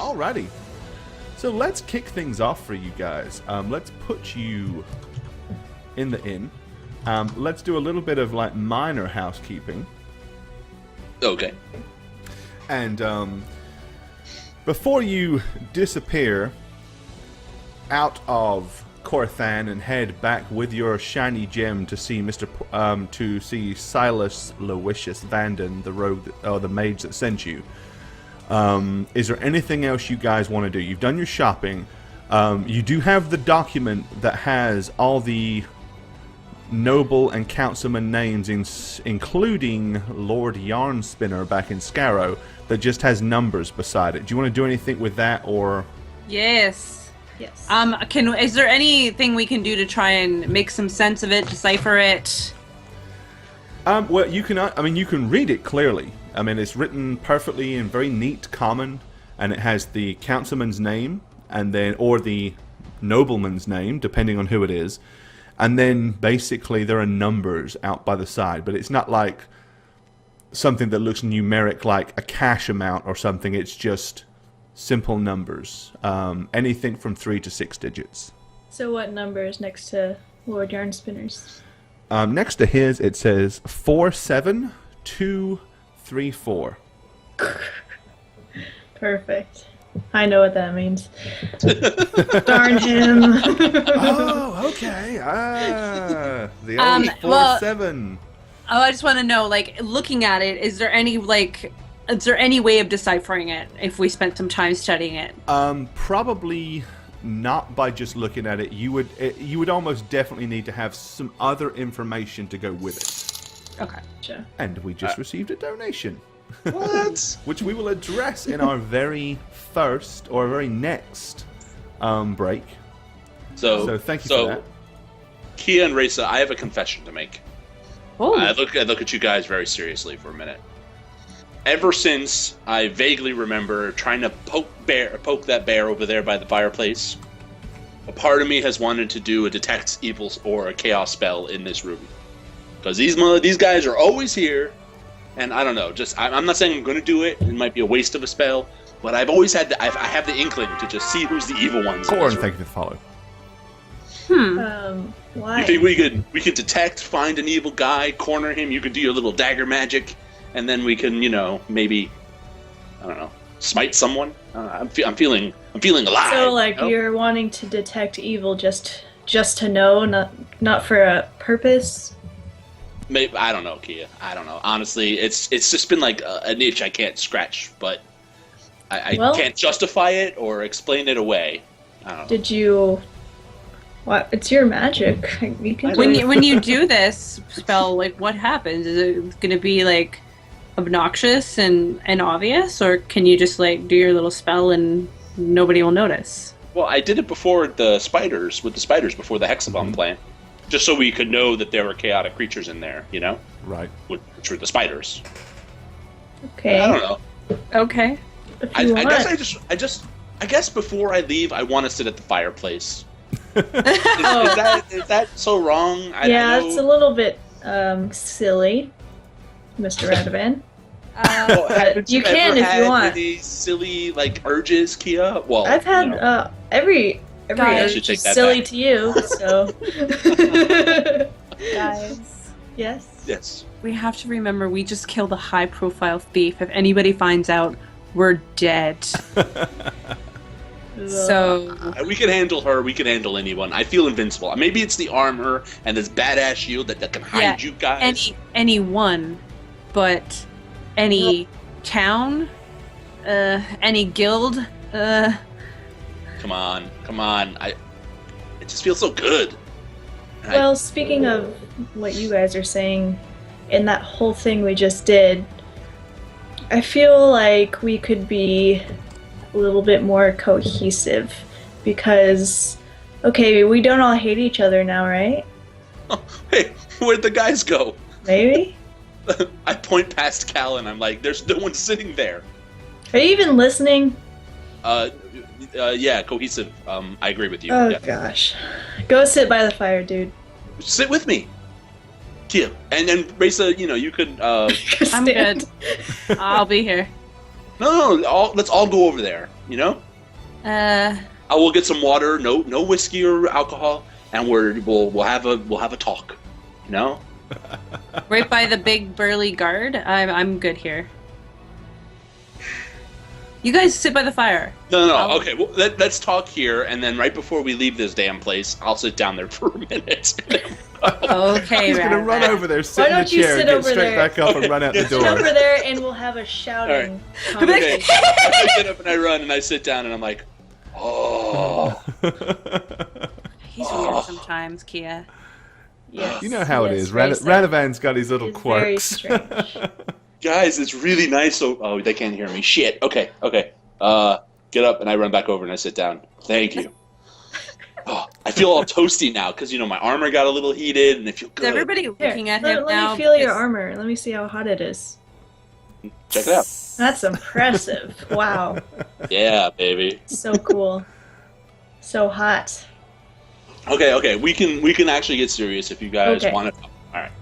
Alrighty. So let's kick things off for you guys. Let's put you in the inn. Let's do a little bit of like minor housekeeping. Okay. And before you disappear out of Corthan and head back with your shiny gem to see to see Silas Loisius Vanden, the rogue or the mage that sent you. Is there anything else you guys want to do? You've done your shopping. You do have the document that has all the noble and councilman names, including Lord Yarnspinner back in Scarrow, that just has numbers beside it. Do you want to do anything with that, or? Yes. Is there anything we can do to try and make some sense of it, decipher it? Well, you can. You can read it clearly. I mean, it's written perfectly in very neat common, and it has the councilman's name, and then or the nobleman's name, depending on who it is, and then basically there are numbers out by the side. But it's not like something that looks numeric, like a cash amount or something. It's just simple numbers, anything from 3 to 6 digits. So what number is next to Lord Yarnspinner's? Next to his, it says 47234. Perfect. I know what that means. Darn him. Oh, okay. The old 47. I just want to know, like, looking at it, is there any way of deciphering it if we spent some time studying it? Probably not by just looking at it. You would almost definitely need to have some other information to go with it. Okay. Sure. And we just received a donation. What? Which we will address in our very first or very next break. So thank you for that. Kia and Reza, I have a confession to make. Oh. I look at you guys very seriously for a minute. Ever since I vaguely remember trying to poke that bear over there by the fireplace, a part of me has wanted to do a detect evils or a chaos spell in this room. Because these guys are always here, and I don't know. I'm not saying I'm going to do it. It might be a waste of a spell, but I've always had I have the inkling to just see who's the evil ones. Corin, thank you for the follow. Why? You think we could detect, find an evil guy, corner him? You could do your little dagger magic, and then we can, maybe, I don't know, smite someone. I'm feeling alive. So, like, you're wanting to detect evil just to know, not for a purpose. Maybe, I don't know, Kia. I don't know. Honestly, it's just been like an itch I can't scratch, but I can't justify it or explain it away. I don't know. Did you? What? It's your magic. You can do it. When you do this spell, like, what happens? Is it going to be like obnoxious and obvious, or can you just like do your little spell and nobody will notice? Well, I did it before with the spiders before the hexabomb plant, just so we could know that there were chaotic creatures in there, Right. Which were the spiders. Okay. I don't know. Okay. I guess before I leave, I want to sit at the fireplace. Is that so wrong? It's a little bit silly, Mr. Radovan. You can if you want. Any silly urges, Kia? Well, I've had every urge is silly to you, so. Guys. Yes. Yes. We have to remember we just killed a high-profile thief. If anybody finds out, we're dead. So we can handle her. We can handle anyone. I feel invincible. Maybe it's the armor and this badass shield that can hide you guys. Anyone, but any town, any guild. Come on. It just feels so good. Well, speaking of what you guys are saying, in that whole thing we just did, I feel like we could be a little bit more cohesive because, okay, we don't all hate each other now, right? Oh, hey, where'd the guys go? Maybe? I point past Cal and I'm like, there's no one sitting there. Are you even listening? Yeah, cohesive. I agree with you. Oh, yeah. Gosh. Go sit by the fire, dude. Sit with me. Kia. And then, Reza, you could... I'm good. I'll be here. No. Let's all go over there. I will get some water. No whiskey or alcohol, and we'll have a talk. Right by the big burly guard. I'm good here. You guys sit by the fire. No. Okay, well, let's talk here, and then right before we leave this damn place, I'll sit down there for a minute. Okay, He's gonna run over there, sit in the chair, get straight back up, and run out the door. Sit over there, and we'll have a shouting Okay. I get up and I run, and I sit down, and I'm like, oh. He's weird sometimes, Kia. Yes, You know how it is. Radovan's got his little quirks. Very strange. Guys, it's really nice. Oh, they can't hear me. Shit. Okay. Get up, and I run back over, and I sit down. Thank you. Oh, I feel all toasty now because my armor got a little heated, and I feel good. Is everybody looking at him let now? me feel your armor. Let me see how hot it is. Check it out. That's impressive. Wow. Yeah, baby. So cool. So hot. Okay. We can actually get serious if you guys want to. All right.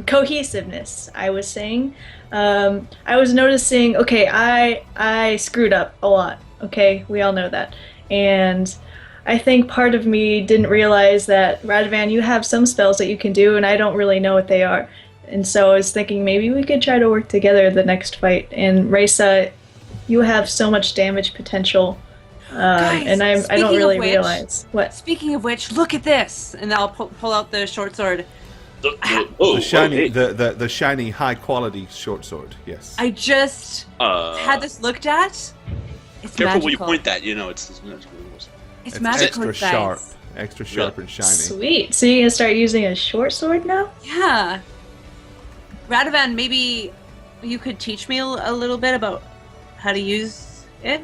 Cohesiveness, I was saying. I was noticing, I screwed up a lot. Okay, we all know that. And I think part of me didn't realize that, Radovan, you have some spells that you can do, and I don't really know what they are. And so I was thinking maybe we could try to work together the next fight. And Reza, you have so much damage potential. Guys, and I don't really realize. What? Speaking of which, look at this! And I'll pull out the short sword. The shiny, high quality short sword. Yes. I just had this looked at. It's careful magical. where you point that. It's magical, extra guys. sharp, extra sharp and shiny. Sweet. So you're gonna start using a short sword now? Yeah. Radovan, maybe you could teach me a little bit about how to use it.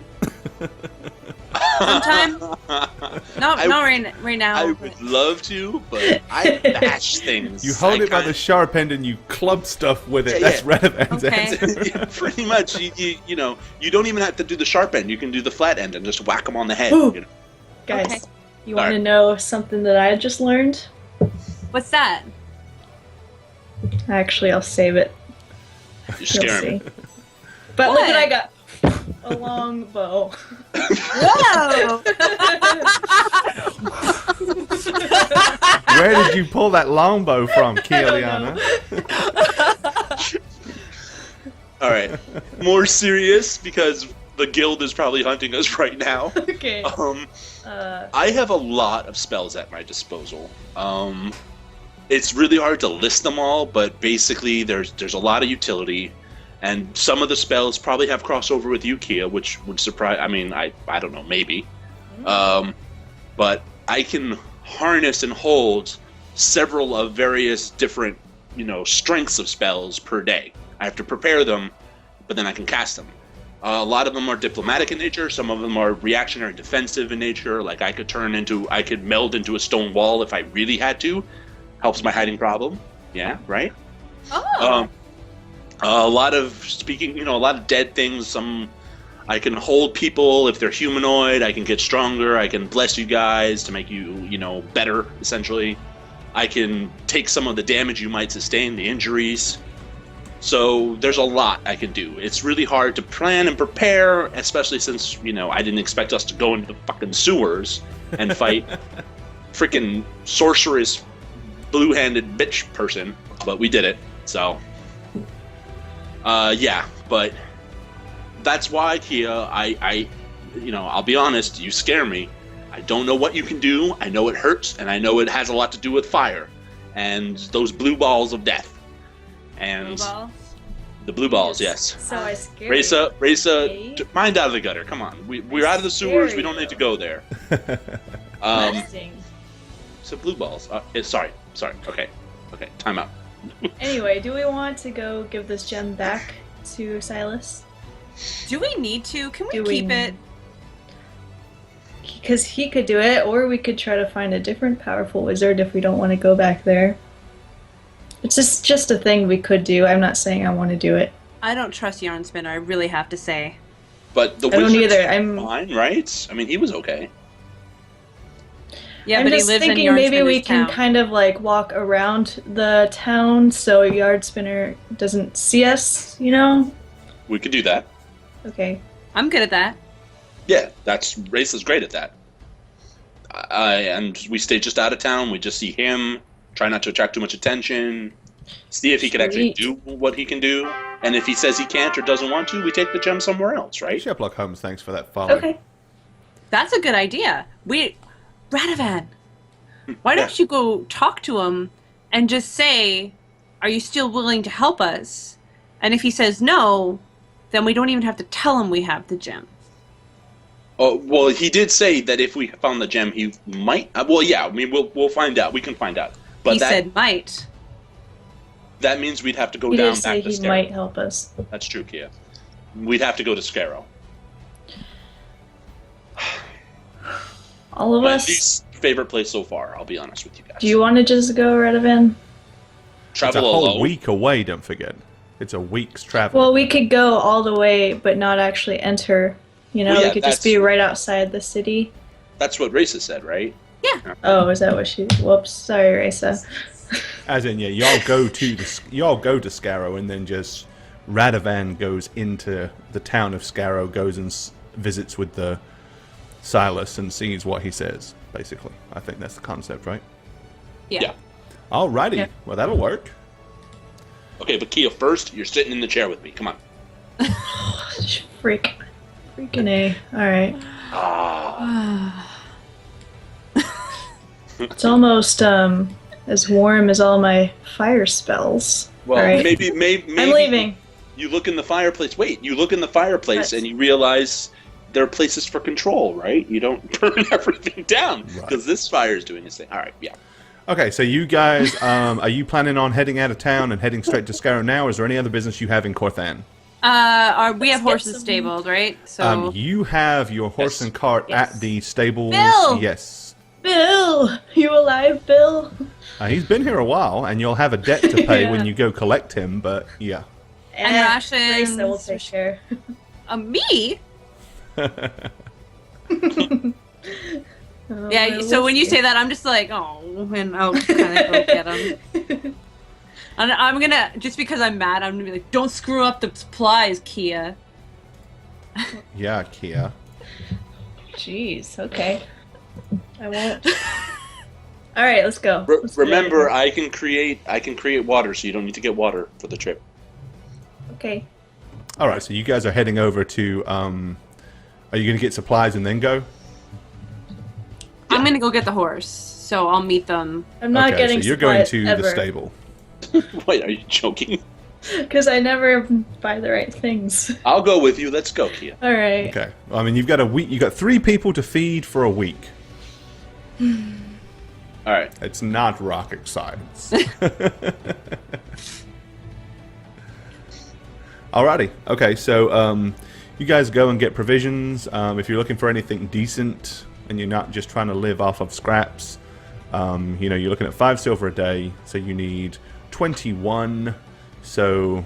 Sometime. Not right now. I would love to, but I bash things. You hold it by the sharp end and you club stuff with it. Yeah, That's Radovan's Okay. answer. Yeah, pretty much. You don't even have to do the sharp end. You can do the flat end and just whack them on the head. Ooh. Guys, Okay. you want to know something that I just learned? What's that? Actually, I'll save it. You're You'll scaring see. me. But What? look what I got. A long bow. Whoa! Where did you pull that longbow from, Keeliana? All right. More serious because the guild is probably hunting us right now. Okay. I have a lot of spells at my disposal. It's really hard to list them all, but basically there's a lot of utility. And some of the spells probably have crossover with you, Kia, which would surprise. I mean, I don't know, maybe. But I can harness and hold several of various different, strengths of spells per day. I have to prepare them, but then I can cast them. A lot of them are diplomatic in nature. Some of them are reactionary, defensive in nature. Like I could meld into a stone wall if I really had to. Helps my hiding problem. Yeah, right. Oh. A lot of dead things. I can hold people if they're humanoid. I can get stronger. I can bless you guys to make you, better, essentially. I can take some of the damage you might sustain, the injuries. So there's a lot I can do. It's really hard to plan and prepare, especially since, I didn't expect us to go into the fucking sewers and fight freaking sorceress, blue-handed bitch person. But we did it, so... but that's why, Kia, I'll be honest, you scare me. I don't know what you can do. I know it hurts, and I know it has a lot to do with fire. And those blue balls of death. And Blue balls? the blue balls, yes. So I scared Raisa, mind out of the gutter. Come on. We're out of the sewers. We don't need to go there. Interesting. So blue balls. Sorry. Okay, time out. Anyway, do we want to go give this gem back to Silas? Do we need to? Can we Do we keep it? Because he could do it, or we could try to find a different powerful wizard if we don't want to go back there. It's just a thing we could do. I'm not saying I want to do it. I don't trust Yarn Spinner, I really have to say. But the I don't wizard's either. fine, right? I mean, he was okay. Yeah, I'm but just he lives in thinking Yarn maybe we Spinner's can town. kind of walk around the town so Yard Spinner doesn't see us, We could do that. Okay. I'm good at that. Yeah, Race is great at that. And we stay just out of town. We just see him. Try not to attract too much attention. See if he can actually do what he can do. And if he says he can't or doesn't want to, we take the gem somewhere else, right? Sherlock Holmes, thanks for that follow. Okay. That's a good idea. Radovan, why don't you go talk to him and just say, are you still willing to help us? And if he says no, then we don't even have to tell him we have the gem. Oh, well, he did say that if we found the gem, he might. Well, yeah, I mean, we'll find out. We can find out. But he said might. That means we'd have to go He down did say back to he Scarrow. might help us. That's true, Kia. We'd have to go to Scarrow. All of My us? least favorite place so far, I'll be honest with you guys. Do you want to just go, Radovan? It's Travel a whole alone? week away, don't forget. It's a week's travel. Well, we could go all the way, but not actually enter. You know, Well, yeah, we could just be right outside the city. That's what Raisa said, right? Yeah. Oh, is that what she... Whoops. Sorry, Raisa. As in, yeah, y'all go to Scarrow, and then just Radovan goes into the town of Scarrow, goes and visits with the Silas and sees what he says. Basically, I think that's the concept, right? Yeah. Alrighty, Yeah. well that'll work. Okay, but Kia, first, you're sitting in the chair with me. Come on. Freaking A. Alright. It's almost, as warm as all my fire spells. Well, Alright. maybe I'm leaving. You look in the fireplace. Wait, you look in the fireplace What? and you realize there are places for control, right? You don't burn everything down Right. because this fire is doing its thing. All right, yeah. Okay, so you guys, are you planning on heading out of town and heading straight to Scarrow now, or is there any other business you have in Corthan? We have get horses some- stabled, right? So You have your horse Yes. and cart Yes. at the stables. Bill! Yes. Bill! You alive, Bill? He's been here a while, and you'll have a debt to pay Yeah. when you go collect him, but yeah. And rations. Raisa will take care. me? Oh, Yeah. my So when you whiskey. say that, I'm just like, oh, and I'll kind of go get him. And I'm gonna, just because I'm mad, I'm gonna be like, don't screw up the supplies, Kia. Yeah, Kia. Jeez, okay. I won't. Alright, let's go. Let's go. Remember, I can create water, so you don't need to get water for the trip. Okay. All right, so you guys are heading over to. Are you going to get supplies and then go? I'm gonna go get the horse, so I'll meet them. I'm not okay, getting so you're going supplies to ever, the stable. Wait, are you joking? because I never buy the right things. I'll go with you. Let's go, Kia. Alright. Okay. Well, I mean, you've got a week. You got 3 people to feed for a week. All right. It's not rocket science. Alrighty. Okay, so you guys go and get provisions. If you're looking for anything decent and you're not just trying to live off of scraps, you know, you're looking at 5 silver a day, so you need 21. So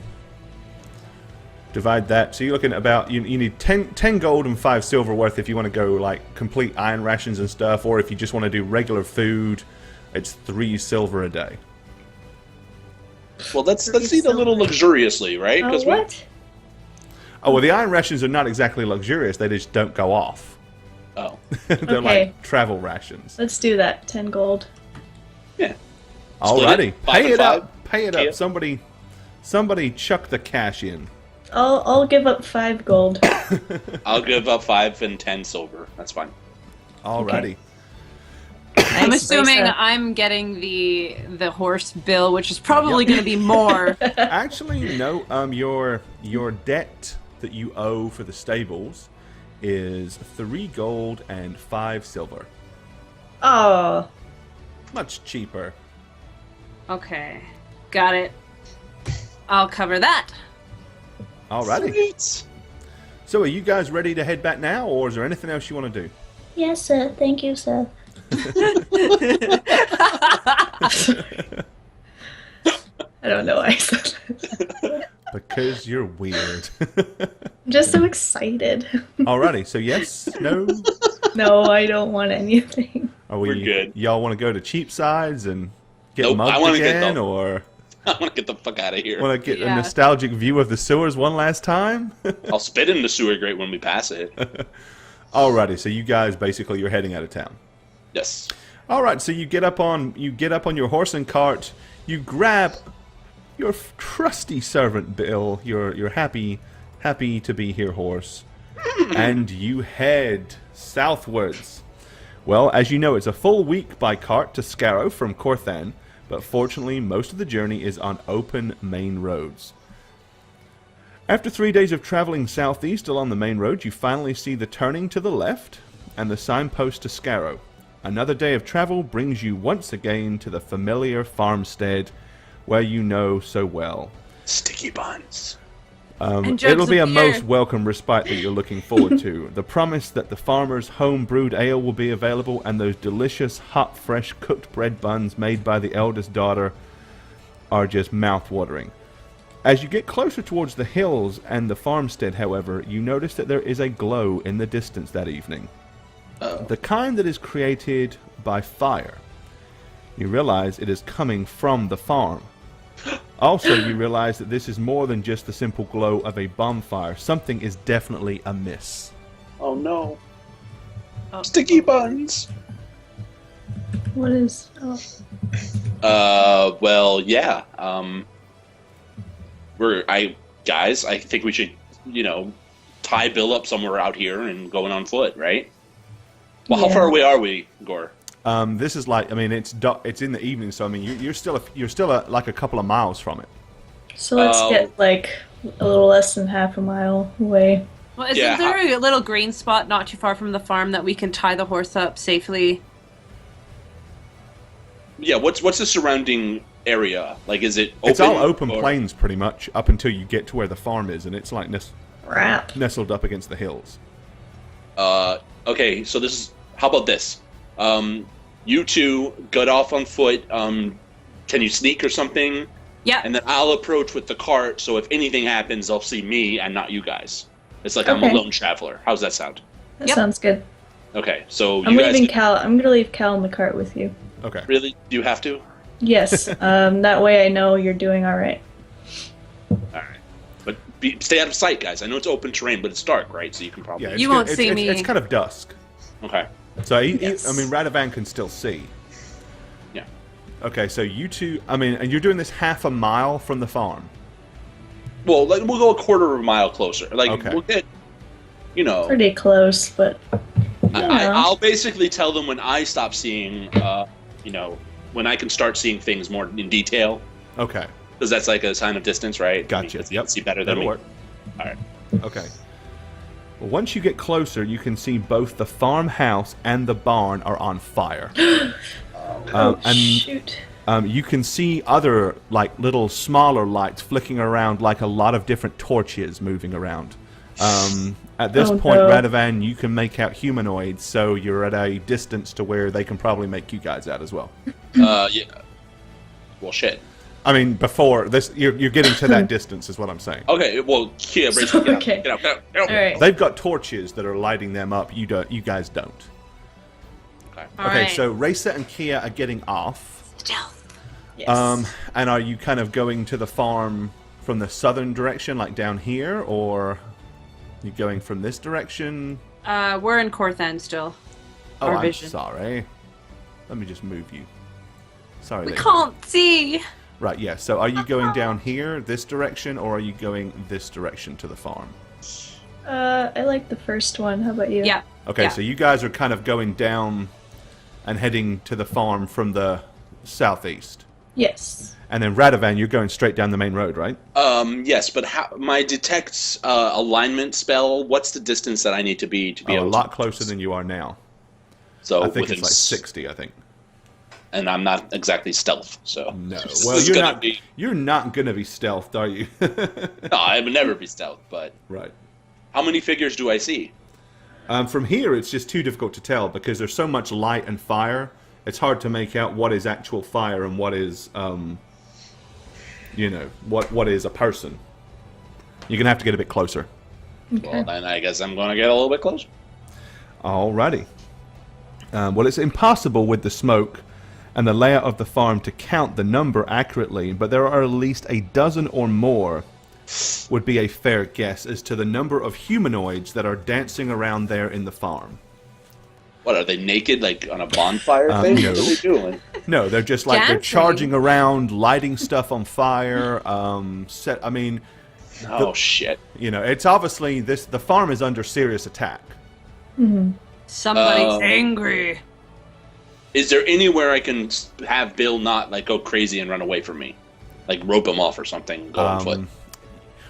divide that. So you're looking at about, you need 10 gold and 5 silver worth if you want to go like complete iron rations and stuff, or if you just want to do regular food, it's 3 silver a day. Well, let's eat a little luxuriously, right? Oh, we- what? Oh, well, the iron rations are not exactly luxurious. They just don't go off. Oh, They're Okay. like travel rations. Let's do that. 10 gold. yeah. Alrighty. Five Pay and it five. up. Pay it Kia. up. Somebody chuck the cash in. I'll give up 5 gold. I'll give up 5 and 10 silver. That's fine. Alrighty. I'm Nice, assuming Raisa. I'm getting the horse bill, which is probably going to be more. Actually, no. Your debt that you owe for the stables is 3 gold and 5 silver. Oh. Much cheaper. Okay, got it. I'll cover that. Alrighty. Sweet. So, are you guys ready to head back now, or is there anything else you want to do? Yes, sir. Thank you, sir. I don't know why I said that. Because you're weird. I'm just so excited. Alrighty. So, yes, no. No, I don't want anything. Are We're good. Y'all want to go to Cheapsides and get Nope, I mugged wanna get again, the- or I want to get the fuck out of here. Want to get a nostalgic view of the sewers one last time? I'll spit in the sewer grate when we pass it. Alrighty, so you guys basically you're heading out of town. Yes. All right, so you get up on your horse and cart. You grab your trusty servant Bill, your happy to be here horse, and you head southwards. Well, as you know, it's a full week by cart to Scarrow from Corthan, but fortunately, most of the journey is on open main roads. After 3 days of traveling southeast along the main road, you finally see the turning to the left and the signpost to Scarrow. Another day of travel brings you once again to the familiar farmstead where you know so well. Sticky buns. It'll be a most welcome respite that you're looking forward to. The promise that the farmer's home-brewed ale will be available and those delicious, hot, fresh, cooked bread buns made by the eldest daughter are just mouth-watering. As you get closer towards the hills and the farmstead, however, you notice that there is a glow in the distance that evening. The kind that is created by fire. You realize it is coming from the farm. Also, you realize that this is more than just the simple glow of a bonfire. Something is definitely amiss. Oh no. Sticky buns. What is... Well, yeah. I think we should, tie Bill up somewhere out here and going on foot, right? Well, how far away are we, Gore? This is it's in the evening, so you're still like a couple of miles from it. So let's get a little less than half a mile away. Well, isn't there a little green spot not too far from the farm that we can tie the horse up safely? Yeah, what's the surrounding area? Like, is it open? It's all open plains pretty much up until you get to where the farm is, and it's like nestled up against the hills. Okay, so how about this? You two get off on foot. Can you sneak or something? Yeah. And then I'll approach with the cart, so if anything happens, they'll see me and not you guys. It's like I'm a lone traveler. How's that sound? That sounds good. Okay, so I'm going to leave Cal in the cart with you. Okay. Really? Do you have to? Yes. That way I know you're doing all right. All right. But stay out of sight, guys. I know it's open terrain, but it's dark, right? So you can probably... Yeah, you won't see me. It's kind of dusk. Okay. So, Radovan can still see. Yeah. Okay, so you two... and you're doing this half a mile from the farm. Well, we'll go a quarter of a mile closer. We'll get, Pretty close, but... I'll basically tell them when I stop seeing, when I can start seeing things more in detail. Okay. Because that's like a sign of distance, right? Gotcha. You can see better than me. Work. All right. Okay. Well, once you get closer, you can see both the farmhouse and the barn are on fire. Shoot. You can see other, little smaller lights flicking around, like a lot of different torches moving around. At this point, Radovan, you can make out humanoids, so you're at a distance to where they can probably make you guys out as well. Yeah. Well, shit. Before this, you're getting to that distance, is what I'm saying. Okay, well, Kia, Rachel, get out. All right. They've got torches that are lighting them up. You guys don't. Okay. Right. So Raisa and Kia are getting off. Stealth. Yes. And are you kind of going to the farm from the southern direction, like down here, or you going from this direction? We're in Corthan still. Oh, Our I'm vision. sorry. Let me just move you. Sorry. We can't see. Right, yeah. So are you going down here, this direction, or are you going this direction to the farm? I like the first one. How about you? Yeah. Okay, Yeah. so you guys are kind of going down and heading to the farm from the southeast. Yes. And then Radovan, you're going straight down the main road, right? Yes, but my detect alignment spell, what's the distance that I need to be A lot closer than you are now. So I think it's like 60, I think. And I'm not exactly stealth, so... No. Well, you're not going to be stealthed, are you? No, I would never be stealth, but... Right. How many figures do I see? From here, it's just too difficult to tell because there's so much light and fire. It's hard to make out what is actual fire and what is, what is a person. You're going to have to get a bit closer. Okay. Well, then I guess I'm going to get a little bit closer. Alrighty. Well, it's impossible with the smoke and the layout of the farm to count the number accurately, but there are at least a dozen or more would be a fair guess as to the number of humanoids that are dancing around there in the farm. What, are they naked, like on a bonfire thing? No. What are they doing? No, they're just like, they're Dancing. charging around, lighting stuff on fire, Shit. you know, it's obviously, the farm is under serious attack. Somebody's angry. Is there anywhere I can have Bill not, like, go crazy and run away from me? Like, rope him off or something, go on foot?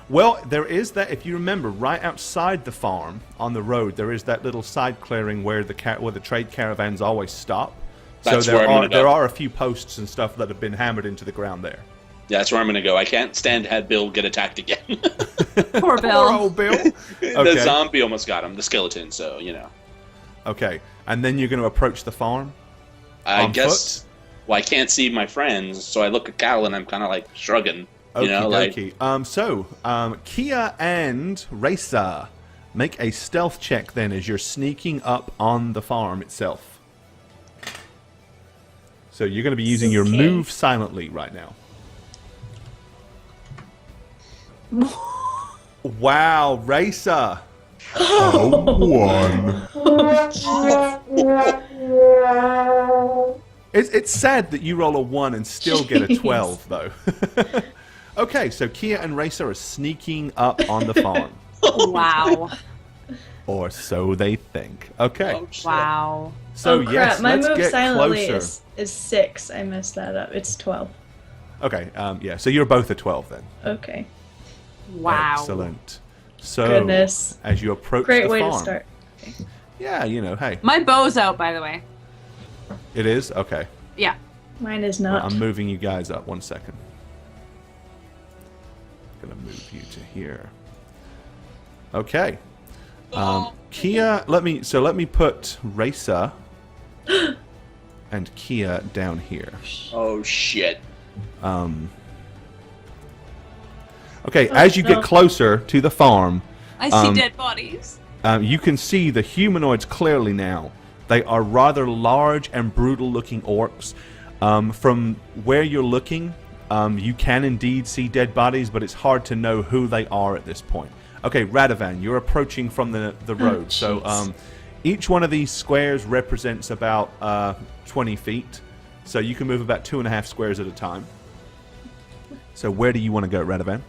Well, there is that, if you remember, right outside the farm, on the road, there is that little side clearing where the trade caravans always stop. That's so where I'm gonna go. there are a few posts and stuff that have been hammered into the ground there. Yeah, that's where I'm going to go. I can't stand to have Bill get attacked again. Poor Bill. Poor old Bill. The Okay. zombie almost got him, the skeleton, so, you know. Okay, and then you're going to approach the farm? I On guess, well, I can't see my friends, so I look at Cal and I'm kind of like shrugging. You know, like, Okie Kia and Raisa, make a stealth check then as you're sneaking up on the farm itself. So you're going to be using your Okay. move silently right now. Wow, Raisa. It's sad that you roll a 1 and still get a 12, though. Okay, so Kia and Raisa are sneaking up on the farm. Wow. Or so they think. Okay. oh, shit. Wow. So, crap. yes, My let's move get silently closer. is 6. I messed that up. It's 12. Okay, yeah, so you're both a 12 then. Okay. Wow. Excellent. So, Goodness. as you approach Great the way farm. to start. Yeah, you know, hey. My bow's out, by the way. It is? Okay. Yeah. Mine is Well, not. I'm moving you guys up. 1 second. Gonna move you to here. Okay. Kia, let me put Raisa and Kia down here. Oh, shit. Okay, as you get no. closer to the farm, I see dead bodies. you can see the humanoids clearly now. They are rather large and brutal-looking orcs. From where you're looking, you can indeed see dead bodies, but it's hard to know who they are at this point. Okay, Radovan, you're approaching from the road. So jeez. each one of these squares represents about 20 feet. So you can move about 2.5 squares at a time. So where do you want to go, Radovan?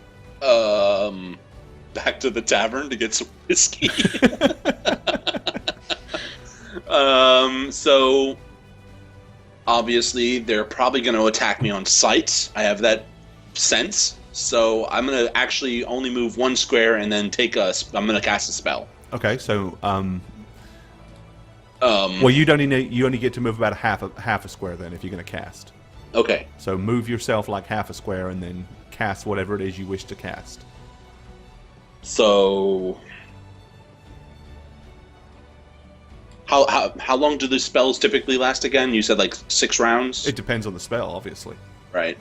Back to the tavern to get some whiskey. So obviously they're probably going to attack me on sight. I have that sense. So I'm going to actually only move 1 square and then I'm going to cast a spell. Okay, so well, you only get to move about half a square then if you're going to cast. Okay. So move yourself like half a square and then cast whatever it is you wish to cast. So how long do the spells typically last again? You said like 6 rounds? It depends on the spell, obviously. Right.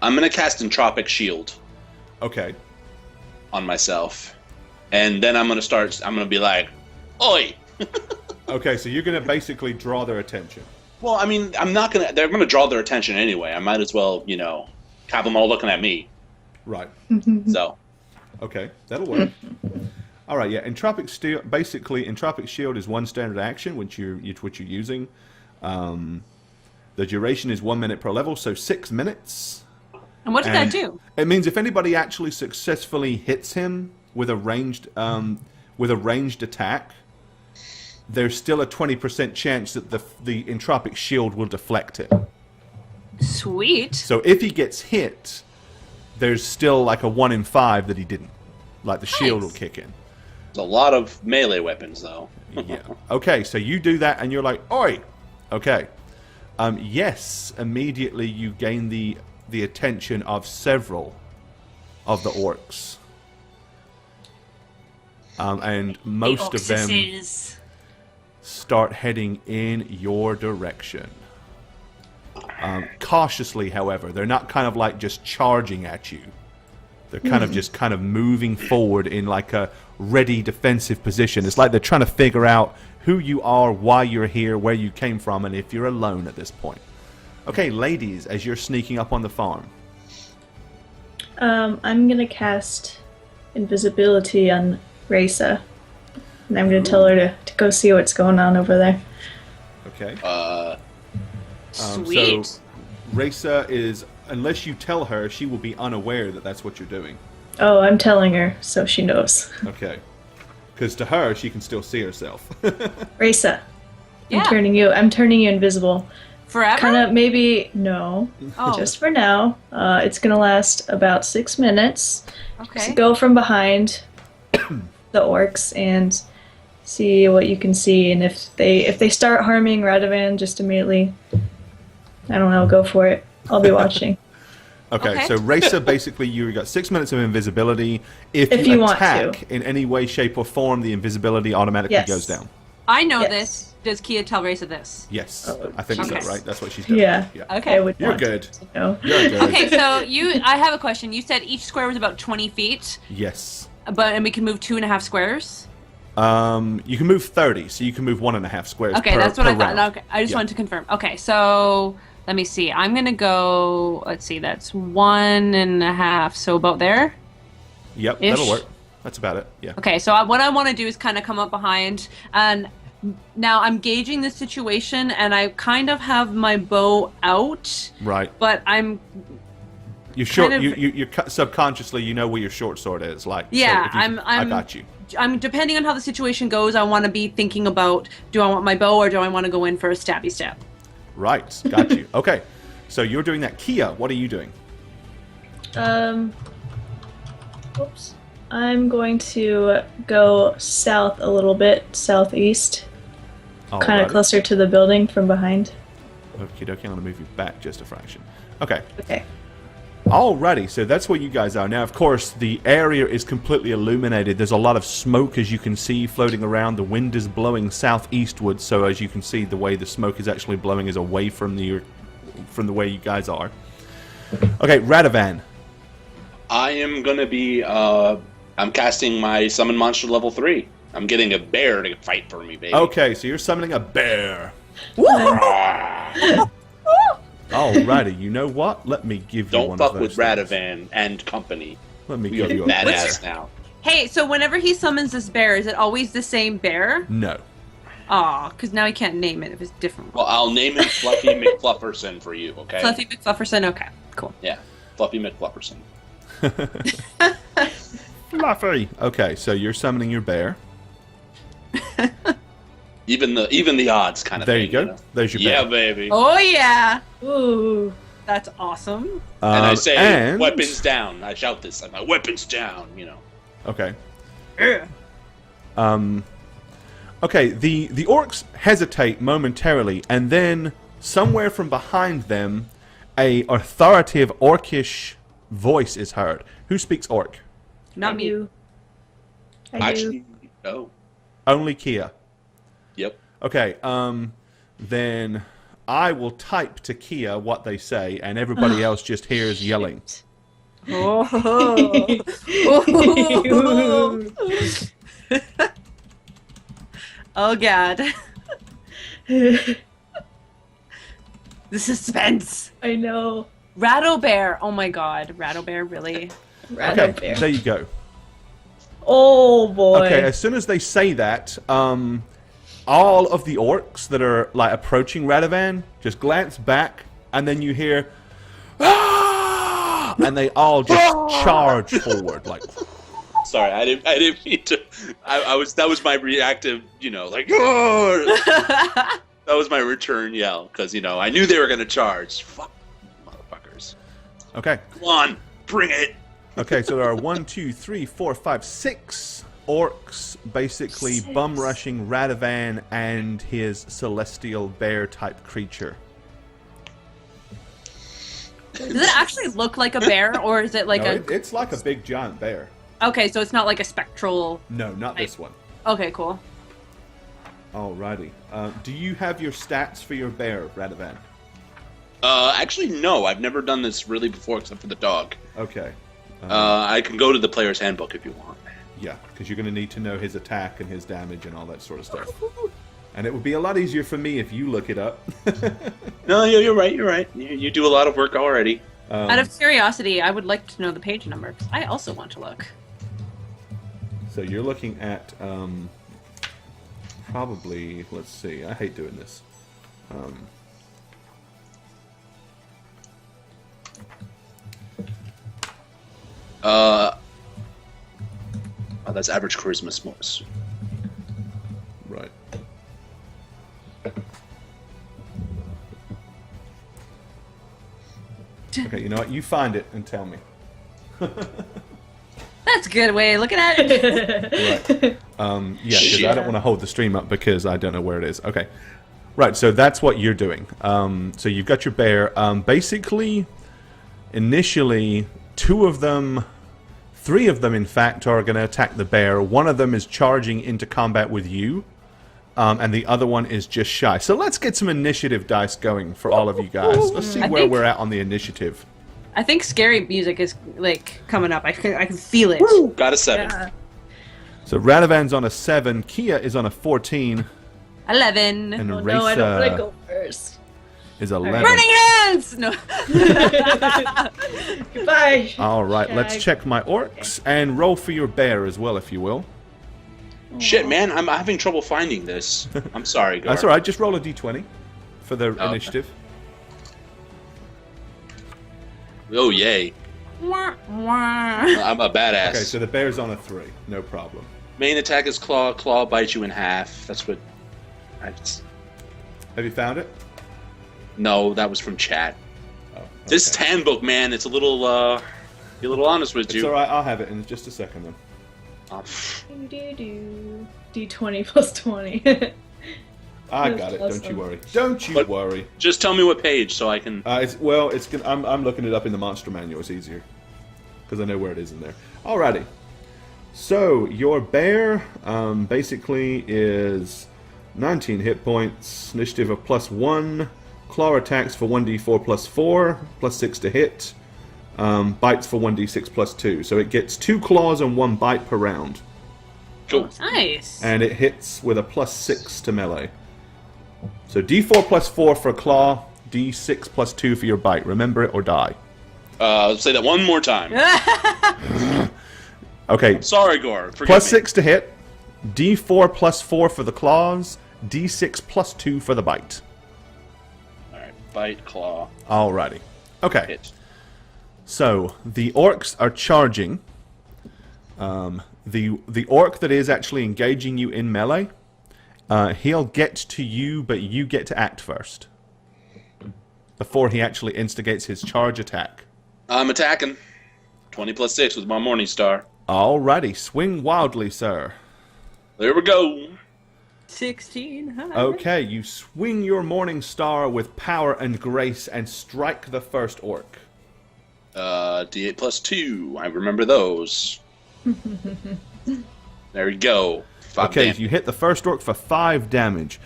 I'm going to cast Entropic Shield Okay. on myself. And then I'm going to be like, "Oi!" Okay, so you're going to basically draw their attention. Well, I mean, they're going to draw their attention anyway. I might as well, have them all looking at me. Right. So, Okay, that'll work. All right, yeah. Entropic Shield is 1 standard action, which you're using. The duration is 1 minute per level, so 6 minutes. And what did that do? It means if anybody actually successfully hits him with a ranged attack, there's still a 20% chance that the Entropic Shield will deflect him. Sweet. So if he gets hit, there's still like a 1 in 5 that he didn't. Like the shield will kick in. there's a lot of melee weapons, though. Yeah. Okay, so you do that and you're like, oi! Okay. Yes, immediately you gain the attention of several of the orcs. And most of them start heading in your direction. Cautiously, however. They're not kind of like just charging at you. They're kind of just kind of moving forward in like a ready defensive position. It's like they're trying to figure out who you are, why you're here, where you came from, and if you're alone at this point. Okay, ladies, as you're sneaking up on the farm. I'm gonna cast invisibility on Raisa. And I'm gonna tell her to go see what's going on over there. Okay. Sweet. So, Raisa is, unless you tell her, she will be unaware that that's what you're doing. Oh, I'm telling her, so she knows. Okay. Because to her, she can still see herself. Raisa, Yeah. I'm turning you invisible. Forever? Kind of, maybe, no. Oh. Just for now. It's gonna last about 6 minutes. Okay. So go from behind the orcs and see what you can see, and if they start harming Radovan, just immediately, I don't know, go for it. I'll be watching. Okay, Okay. so Racer, basically, you got 6 minutes of invisibility. If you you want attack to. in any way, shape, or form, the invisibility automatically Yes. goes down. I know Yes. this. Does Kia tell Raisa this? Yes, Oh, I think okay. so, right? That's what she's doing. Yeah. Okay. I would You're want good. to know. You're good. Okay, so I have a question. You said each square was about 20 feet, Yes. and we can move 2.5 squares? You can move 30, so you can move 1.5 squares Okay, per, that's what per I thought. round. Okay, I just Yeah. wanted to confirm. Okay, so let me see. I'm gonna go. Let's see. That's 1.5. So about there. Yep, Ish. that'll work. That's about it, yeah. Okay, so what I want to do is kind of come up behind, and now I'm gauging the situation, and I kind of have my bow out, Right. but I'm You're short. kind of- You're subconsciously, you know where your short sword is. Like, so Yeah, if you- I I'm- got you. depending on how the situation goes. I want to be thinking about: do I want my bow or do I want to go in for a stabby stab? Right, got you. Okay, so you're doing that. Kia, what are you doing? Oops. I'm going to go south a little bit, southeast, kind of Alrighty. closer to the building from behind. Okie dokie, I'm going to move you back just a fraction. Okay. Okay. Alrighty, so that's where you guys are. Now, of course, the area is completely illuminated. There's a lot of smoke, as you can see, floating around. The wind is blowing southeastward, so as you can see, the way the smoke is actually blowing is away from the way you guys are. Okay, Radovan. I am gonna be. I'm casting my summon monster level 3. I'm getting a bear to fight for me, baby. Okay, so you're summoning a bear. Alrighty, you know what? Let me give you Don't one fuck of with those things. Radavan and company. Let me We give are you a badass bear. now. Hey, so whenever he summons this bear, is it always the same bear? No. Aw, because now he can't name it if it's different. Well, I'll name him Fluffy McFlufferson for you, okay? Fluffy McFlufferson. Okay, cool. Yeah, Fluffy McFlufferson. Fluffy. Okay, so you're summoning your bear. Even the odds kind of There thing. you go. know? There's your Yeah, bear. baby. Oh yeah, Ooh. that's awesome. And I say, and- weapons down. I shout this. I'm like, weapons down, you know. Okay. Yeah. Okay, the orcs hesitate momentarily, and then somewhere from behind them, a authoritative orcish voice is heard. Who speaks orc? Not I me. do. I do. Actually, no. Only Kia. Yep. Okay, then I will type to Kia what they say, and everybody else just hears yelling. Oh. Oh god. The suspense. I know. Rattle Bear. Oh my god. Rattle Bear, really? Okay, Bear. there you go. Oh boy. Okay, as soon as they say that, all of the orcs that are like approaching Radovan just glance back, and then you hear, "Ah!" and they all just charge forward like. Sorry, I didn't mean to. That was my reactive, like, "Oh!" That was my return yell, because, I knew they were going to charge. Fuck, motherfuckers. Okay, Come on, bring it. okay, so there are 1, 2, 3, 4, 5, 6 orcs basically bum rushing Radovan and his celestial bear type creature. Does it actually look like a bear, or is it like No, a... it's like a big giant bear. Okay, so it's not like a spectral... No, not this one. Okay, cool. Alrighty. Do you have your stats for your bear, Radovan? Actually, no. I've never done this really before, except for the dog. Okay. I can go to the player's handbook if you want. Yeah, because you're going to need to know his attack and his damage and all that sort of stuff. And it would be a lot easier for me if you look it up. No, you're right. You're right. You do a lot of work already. Out of curiosity, I would like to know the page number, because I also want to look. So you're looking at probably, let's see, I hate doing this. Oh, that's average charisma smokes. Right. Okay, you know what? You find it and tell me. That's a good way of looking at it. Right. Yeah, because I don't want to hold the stream up because I don't know where it is. Okay. Right, so that's what you're doing. So you've got your bear. Basically, initially, three of them, in fact, are going to attack the bear. One of them is charging into combat with you, and the other one is just shy. So let's get some initiative dice going for all of you guys. Let's see where we're at on the initiative. I think scary music is like coming up. I can feel it. Woo! Got a 7. Yeah. So Radovan's on a 7, Kia is on a 14, 11. and Oh no, I don't want to Raisa go first. is 11. Burning hands! No. Goodbye. All right, let's Okay. check my orcs and roll for your bear as well, if you will. Shit, man, I'm having trouble finding this. I'm sorry, Gar. That's all right. Just roll a d20 for the Okay. initiative. Oh, yay. Wah, wah. I'm a badass. Okay, so the bear's on a 3. No problem. Main attack is claw. Claw bites you in half. That's what... Have you found it? No, that was from chat. Oh, okay. This handbook, man, it's a little, be a little honest with It's you. all right. I'll have it in just a second then. D20 plus 20. I got it. Don't Awesome. you worry. Don't you But- worry. Just tell me what page so I can... I'm looking it up in the monster manual. It's easier because I know where it is in there. Alrighty. So your bear basically is 19 hit points, initiative of +1, claw attacks for 1d4 +4, +6 to hit, bites for 1d6 +2. So it gets 2 claws and 1 bite per round, Cool. Nice. and it hits with a +6 to melee. So d4 +4 for claw, d6 +2 for your bite. Remember it or die. Say that one more time. Okay, Sorry, Gore. Forgive me. +6 to hit, d4 +4 for the claws, d6 +2 for the bite. Alright, bite, claw, Alrighty. Okay, hit. so the orcs are charging. The orc that is actually engaging you in melee, he'll get to you, but you get to act first before he actually instigates his charge attack. I'm attacking. 20 + 6 with my Morning Star. Alrighty, swing wildly, sir. There we go. 16. Huh? Okay, you swing your Morning Star with power and grace and strike the first orc. D8 + 2. I remember those. There we go. 5 Okay, damage. you hit the first orc for 5 damage.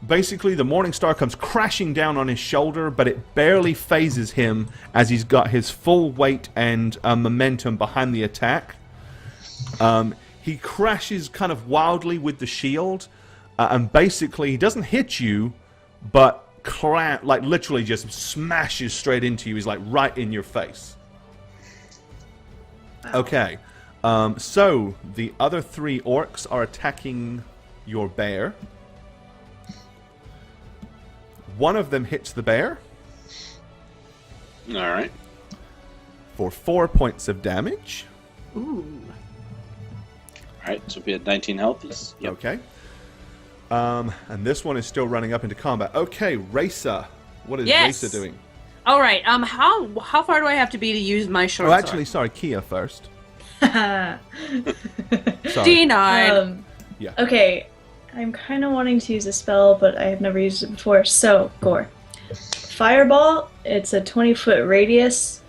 Basically, the Morning Star comes crashing down on his shoulder, but it barely phases him as he's got his full weight and momentum behind the attack. He crashes kind of wildly with the shield, and basically he doesn't hit you, but literally just smashes straight into you. He's like right in your face. Okay, so the other 3 orcs are attacking your bear. One of them hits the bear Alright. for 4 points of damage. Ooh. Alright, so we had 19 health. Yep. Okay. And this one is still running up into combat. Okay, Raisa. What is Yes. Raisa doing? All right. How far do I have to be to use my short Oh, sword? actually, sorry, Kia first. Um, Sorry. D9. Yeah. Okay, I'm kind of wanting to use a spell, but I have never used it before. So, Gore. Fireball, it's a 20-foot radius.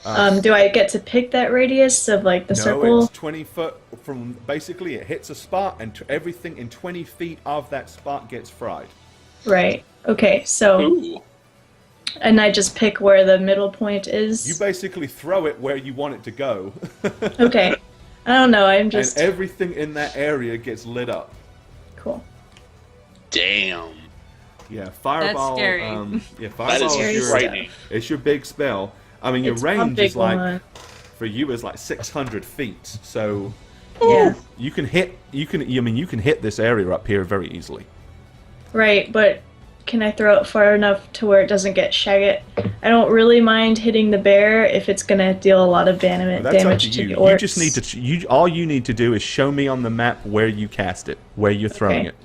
Do I get to pick that radius of, like, the No, circle? it's 20 foot from... Basically, it hits a spot, and everything in 20 feet of that spot gets fried. Right. Okay, so... Ooh. And I just pick where the middle point is? You basically throw it where you want it to go. Okay. I don't know, I'm just... And everything in that area gets lit up. Cool. Damn. Yeah, fireball. scary. Fireball That is is frightening. it's your big spell. I mean, your It's a range big is like one. for you is like 600 feet. So Yeah. you can hit. You can hit this area up here very easily. Right, but can I throw it far enough to where it doesn't get shagged? I don't really mind hitting the bear if it's gonna deal a lot of That's up damage to to you. the orcs. You just need to. All you need to do is show me on the map where you cast it, where you're throwing Okay. it.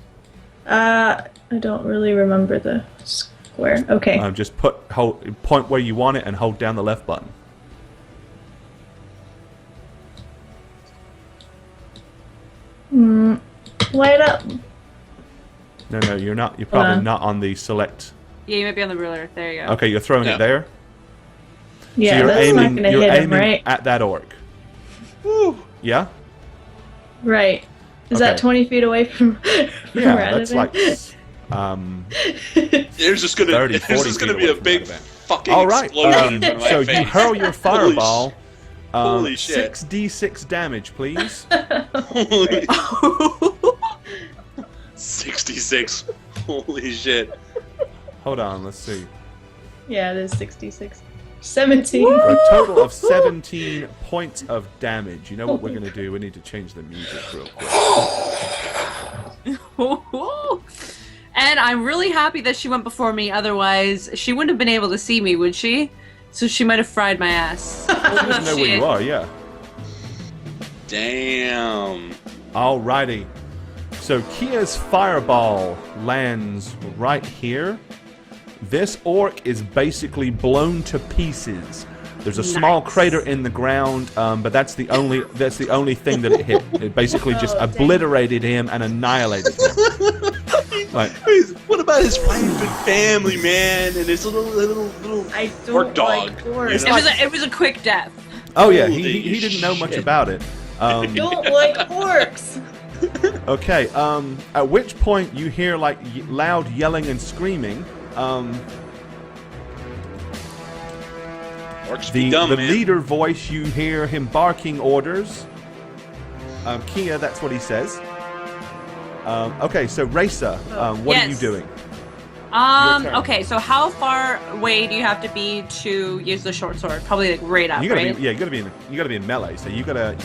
I don't really remember the square. Okay. Just point where you want it and hold down the left button. Light up. No, you're not. You're probably not on the select. Yeah, you might be on the ruler. There you go. Okay, you're throwing Yeah. it there. Yeah, So you're that's aiming. not gonna You're hit him, aiming right? at that orc. Yeah. Right. Is Okay. that 20 feet away from? from Yeah, that's Radovan? like. There's just gonna 30, there's 40 just gonna feet be a away from big Radovan. fucking All right. explosion in front of my So face. you hurl your fireball. Holy shit. 6d6 damage, please. Holy 66. Holy shit. Hold on, let's see. Yeah, it is 66. 17. For a total of 17 points of damage. You know what we're going to do? We need to change the music real quick. And I'm really happy that she went before me. Otherwise, she wouldn't have been able to see me, would she? So she might have fried my ass. I know where you are, yeah. Damn. Alrighty. So Kia's fireball lands right here. This orc is basically blown to pieces. There's a small Nice. crater in the ground, but that's the only thing that it hit. It basically just obliterated him and annihilated him. Like, What about his wife and family, man, and his little I don't work dog? like orcs. You know? It was a quick death. oh yeah, Holy he didn't know much shit. about it. I don't like orcs. Okay, at which point you hear like loud yelling and screaming. Orcs be dumb, The man. leader voice, you hear him barking orders. Kia, that's what he says. Okay, so Racer, what are you Yes. doing? Your turn. Okay, so how far away do you have to be to use the short sword? Probably like right up, You gotta right? be, you gotta be in melee. So you gotta,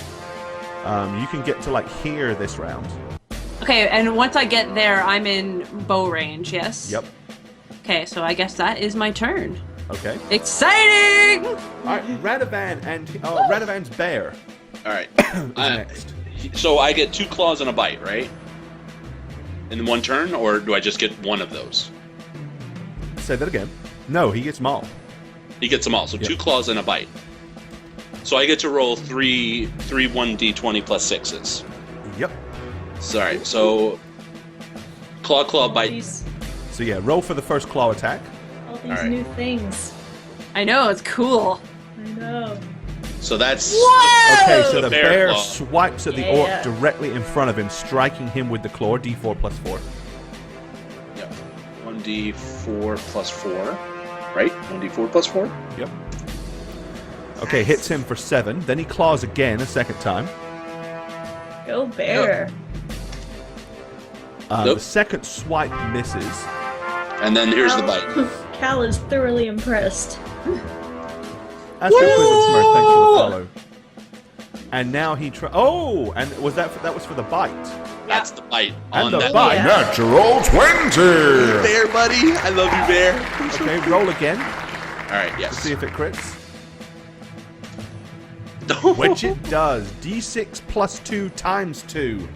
you can get to like here this round. Okay, and once I get there, I'm in bow range, yes? Yep. Okay, so I guess that is my turn. Okay. Exciting! All right, Radovan and Radovan's bear All right. is next. So I get 2 claws and a bite, right? In one turn, or do I just get one of those? Say that again. No, he gets them all. He gets them all. So Yep. 2 claws and a bite. So I get to roll 3 1d20 plus 6s. Yep. Sorry. So claw, bite. These, So yeah, roll for the first claw attack. all these Alright. new things. I know, it's cool. I know. So that's Okay, so the Bear bear claw. swipes at the Yeah. orc directly in front of him, striking him with the claw. D4 plus 4. yeah, 1d4 plus 4, right? 1d4 plus 4. Yep. Okay, hits him for 7. Then he claws again a second time. Go bear. Nope. The second swipe misses. And then here's the bite. Cal is thoroughly impressed. That's the Quiver Smurf. Thanks for the follow. And now he and was that was for the bite? That's the bite. And on the that bite. Yeah. Natural 20! Bear, buddy. I love you, bear. Okay, roll again All right. to Yes. see if it crits. Which it does. D6 plus 2 times 2.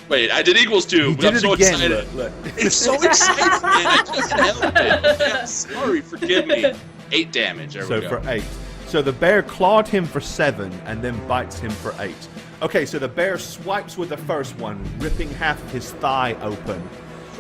Wait, I did equals 2. He but did I'm it so again. excited. Look. It's so exciting, man. I can't help it. I'm sorry, forgive me. 8 damage. There So we go. for 8. So the bear clawed him for 7 and then bites him for 8. Okay, so the bear swipes with the first one, ripping half of his thigh open.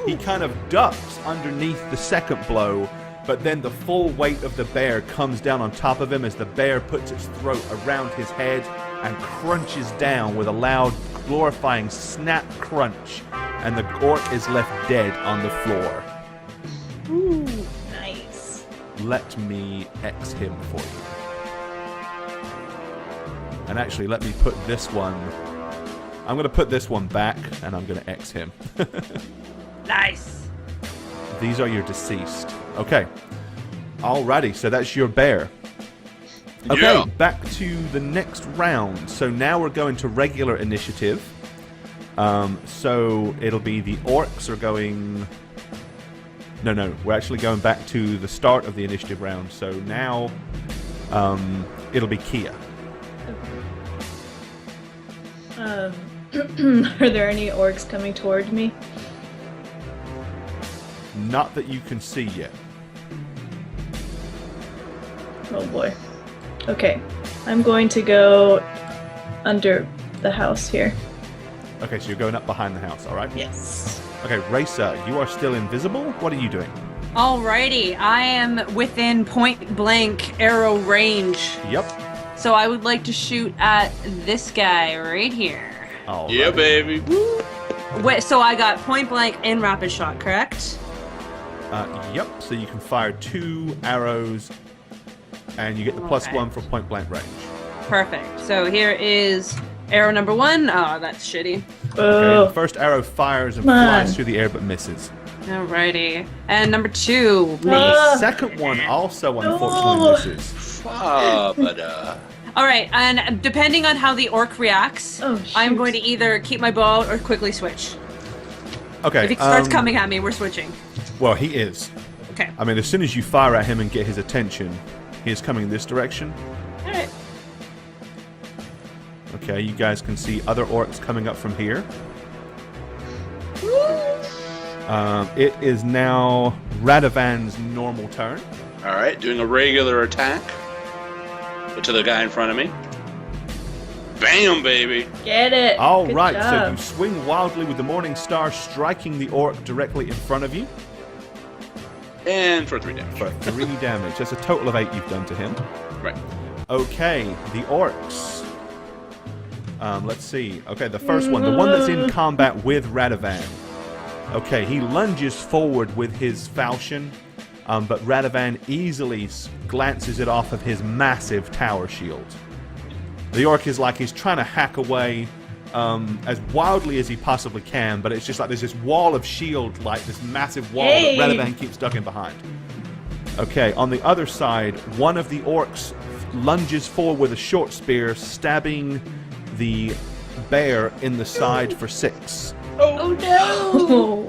He kind of ducks underneath the second blow, but then the full weight of the bear comes down on top of him as the bear puts its throat around his head and crunches down with a loud, glorifying snap crunch, and the orc is left dead on the floor. Nice. Let me X him for you. And actually, let me put this one I'm going to put this one back, and I'm going to X him. Nice. These are your deceased. Okay. Alrighty, so that's your bear. Okay, Yeah. back to the next round. So now we're going to regular initiative. So it'll be the orcs are going... No, we're actually going back to the start of the initiative round. So now it'll be Kia. Are there any orcs coming toward me? Not that you can see yet. Oh boy. Okay. I'm going to go under the house here. Okay, so you're going up behind the house, alright? Yes. Okay, Racer, you are still invisible? What are you doing? Alrighty, I am within point blank arrow range. Yep. So I would like to shoot at this guy right here. Alrighty. Yeah, baby. Wait, so I got point blank and rapid shot, correct? Yep, so you can fire 2 arrows, and you get the +1 for point blank range. Perfect. So here is arrow number 1. Oh, that's shitty. Okay, the first arrow fires and flies through the air but misses. Alrighty. And number 2. The second one also unfortunately misses. Alright, and depending on how the orc reacts, I'm going to either keep my bow out or quickly switch. Okay. If he starts coming at me, we're switching. Well, he is. Okay. I mean, as soon as you fire at him and get his attention, he is coming this direction. Alright. Okay, you guys can see other orcs coming up from here. It is now Radovan's normal turn. Alright, doing a regular attack. But to the guy in front of me. Bam, baby! Get it. All Good right, so job. you swing wildly with the Morning Star, striking the orc directly in front of you And for 3 damage. for 3 damage. That's a total of 8 you've done to him. Right. Okay, the orcs. Let's see. Okay, the first one, the one that's in combat with Radovan. Okay, he lunges forward with his falchion, but Radovan easily glances it off of his massive tower shield. The orc is like he's trying to hack away as wildly as he possibly can, but it's just like there's this wall of shield, like this massive wall that Radovan keeps ducking behind. Okay, on the other side, one of the orcs lunges forward with a short spear, stabbing the bear in the side for 6. Oh no!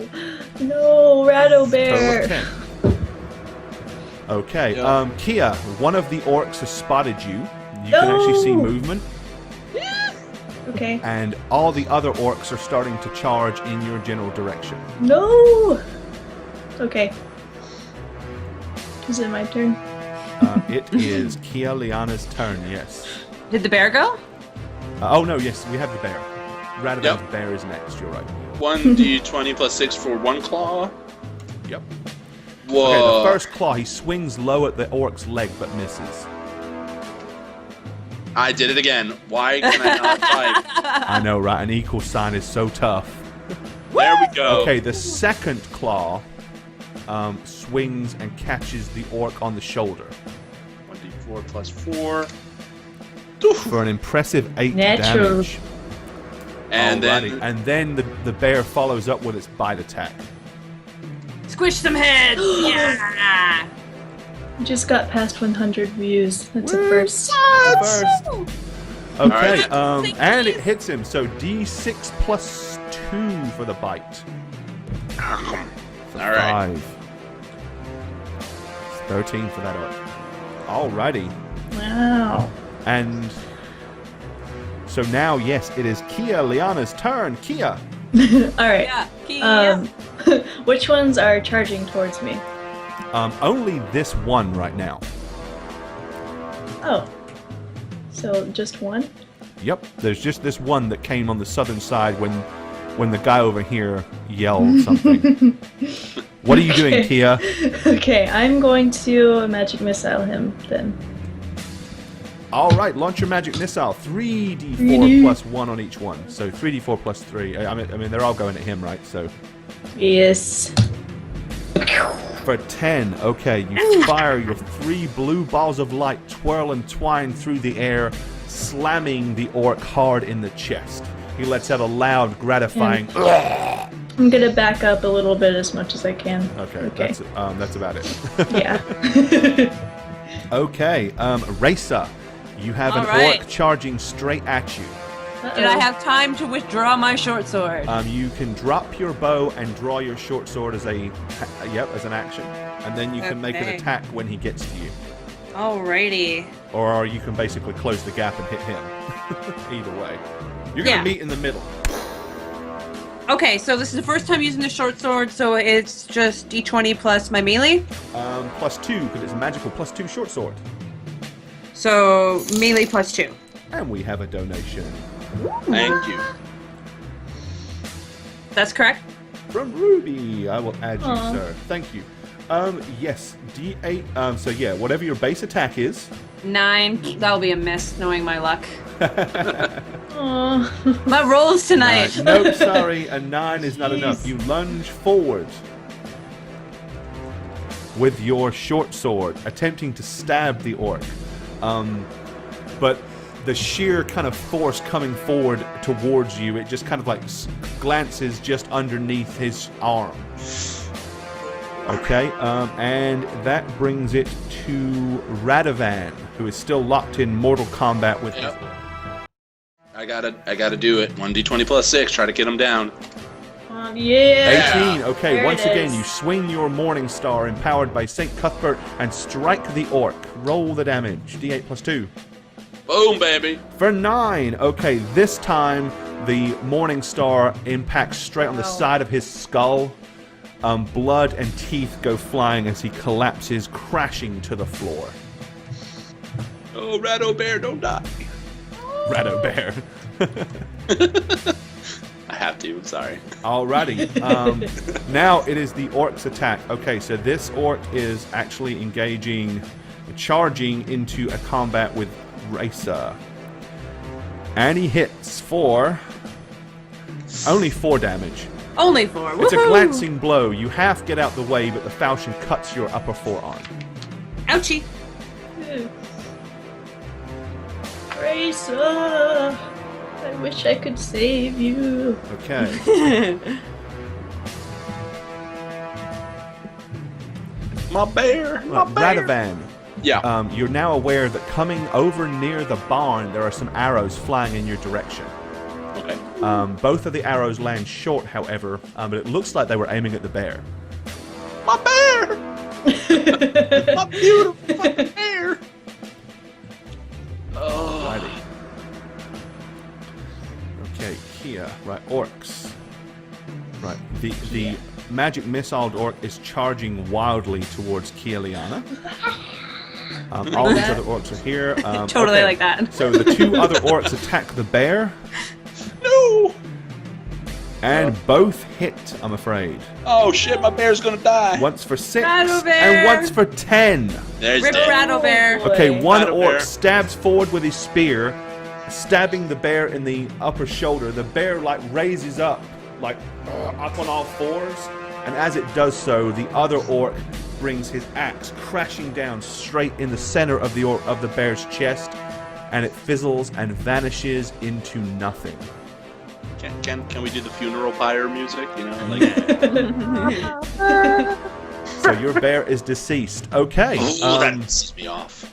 No, Rado Total Bear. of 10. Okay, Yeah. Kia, one of the orcs has spotted you. You can actually see movement, Okay. and all the other orcs are starting to charge in your general direction. No! Okay. Is it my turn? It is Kia Liana's turn, yes. Did the bear go? Oh no, yes, we have the bear. Radovan's Yep. bear is next, you're right. 1d20 plus 6 for 1 claw. Yep. Whoa. Okay, the first claw, he swings low at the orc's leg but misses. I did it again. Why can I not fight? I know, right? An equal sign is so tough. There we go. Okay, the second claw swings and catches the orc on the shoulder 1d4 plus 4. for an impressive 8 Natural. damage. And Alrighty, then and then the bear follows up with its bite attack. Squish some heads! Yeah! We just got past 100 views. That's a first. First. Okay, Alright. and it hits him. So D6 plus 2 for the bite. For All right. 5. It's 13 for that orc. Alrighty. Wow. And so now, yes, it is Kia Liana's turn. Kia. Alright. Yeah. Kia. Which ones are charging towards me? Only this one right now. Oh. So just one? Yep, there's just this one that came on the southern side when the guy over here yelled something. What are you doing, Okay. Kia? Okay, I'm going to magic missile him then. All right, launch your magic missile. 3d4 plus 1 on each one. So 3d4 plus 3. I mean, they're all going at him, right? So Yes. for 10, okay, you fire your 3 blue balls of light, twirl and twine through the air, slamming the orc hard in the chest. He lets out a loud, gratifying. I'm gonna back up a little bit as much as I can. Okay. That's about it. Yeah. Okay, Racer, you have an Alright. orc charging straight at you. Did I have time to withdraw my short sword? You can drop your bow and draw your short sword as an action, and then you can make an Okay. attack when he gets to you, Alrighty. or you can basically close the gap and hit him. Either way, you're Yeah. gonna meet in the middle. Okay, so this is the first time using the short sword, so it's just d20 plus my melee. +2 because it's a magical +2 short sword, So melee plus 2. and we have a donation Thank you. That's correct? from Ruby. I will add you, Aw. sir. Thank you. Yes, D8. So yeah, whatever your base attack is. 9. That'll be a miss, knowing my luck. Aw. My rolls tonight. Nope, sorry, a 9 is not enough. You lunge forward with your short sword, attempting to stab the orc. But the sheer kind of force coming forward towards you, it just kind of like glances just underneath his arm. Okay, and that brings it to Radovan, who is still locked in mortal combat with Yep. I gotta do it. 1d20 plus 6. Try to get him down. Yeah. 18. Okay, There once it again, is. you swing your Morning Star, empowered by St. Cuthbert, and strike the orc. Roll the damage. D8 plus 2. Boom, baby. For 9. Okay, this time the Morning Star impacts straight on the Wow. side of his skull. Blood and teeth go flying as he collapses, crashing to the floor. Oh, Rado Bear, don't die. Rado Bear. I have to. I'm sorry. Alrighty. Now it is the orc's attack. Okay, so this orc is actually charging into a combat with Racer. And he hits for only 4 damage. Only 4. It's a Woohoo! glancing blow. You half get out the way, but the falchion cuts your upper forearm. Ouchie. Racer, I wish I could save you. Okay. My bear. My bear. Radovan. Yeah. You're now aware that coming over near the barn, there are some arrows flying in your direction. Okay. Both of the arrows land short, however, but it looks like they were aiming at the bear. My bear. My beautiful fucking bear. Oh. Righty. Okay, Kia. Right, orcs. Right, the magic missile orc is charging wildly towards Kieliana. All these other orcs are here. Totally okay. like that. So the 2 other orcs attack the bear, No. and both hit, I'm afraid. Oh shit! My bear's gonna die. Once for 6, Rattle bear. and once for 10. There's Rip dead. Rattle Bear. Okay, one Rattle orc bear. stabs forward with his spear, stabbing the bear in the upper shoulder. The bear like raises up, like up on all fours, and as it does so, the other orc brings his axe crashing down straight in the center of the bear's chest, and it fizzles and vanishes into nothing. Can we do the funeral pyre music? You know, like. So your bear is deceased. Okay, Ooh, that pisses me off.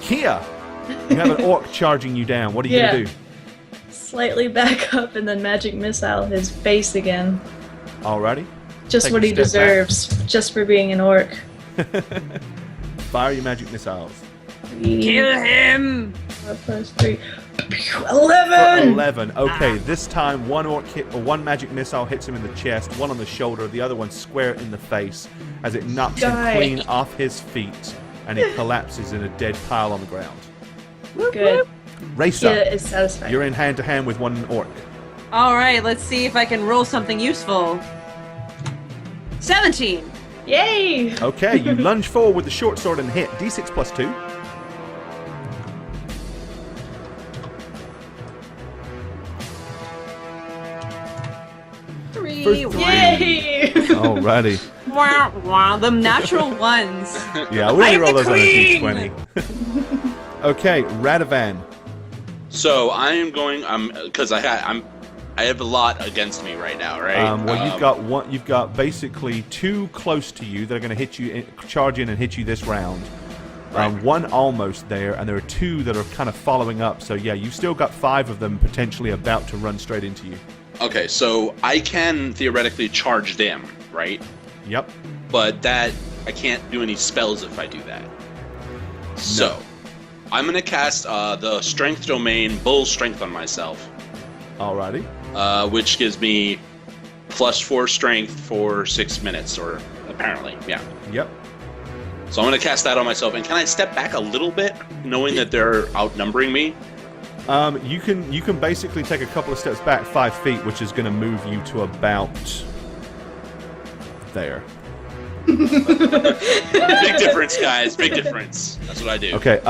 Kia, you have an orc charging you down. What are you gonna do? Slightly back up and then magic missile his face again. Alrighty. Just Take what a he step deserves, just for being an orc. Fire your magic missiles. Kill him. 4 + 3. 11! 11. Okay, this time one magic missile hits him in the chest, one on the shoulder, the other one square in the face, as it knocks him Die. clean off his feet, and he collapses in a dead pile on the ground. Good. Racer, Kia is satisfied. you're in hand to hand with one orc. Alright, let's see if I can roll something useful. 17. Yay! Okay, you lunge forward with the short sword and hit. D6 plus 2. Three. Yay! Alrighty. Wah, wah, the natural ones. Yeah, we only I'm roll the those on a queen! D20. Okay, Radovan. So I am going. Because I have a lot against me right now, right? Well, you've got basically 2 close to you that are going to hit you, charge in and hit you this round. Right. 1 almost there, and there are 2 that are kind of following up. So yeah, you've still got 5 of them potentially about to run straight into you. Okay, so I can theoretically charge them, right? Yep. But that I can't do any spells if I do that. So I'm gonna cast the Strength Domain Bull Strength on myself. Alrighty. Which gives me +4 Strength for 6 minutes, or apparently, yeah. Yep. So I'm gonna cast that on myself. And can I step back a little bit, knowing that they're outnumbering me? You can basically take a couple of steps back 5 feet, which is going to move you to about there. Big difference, guys. Big difference. That's what I do. Okay.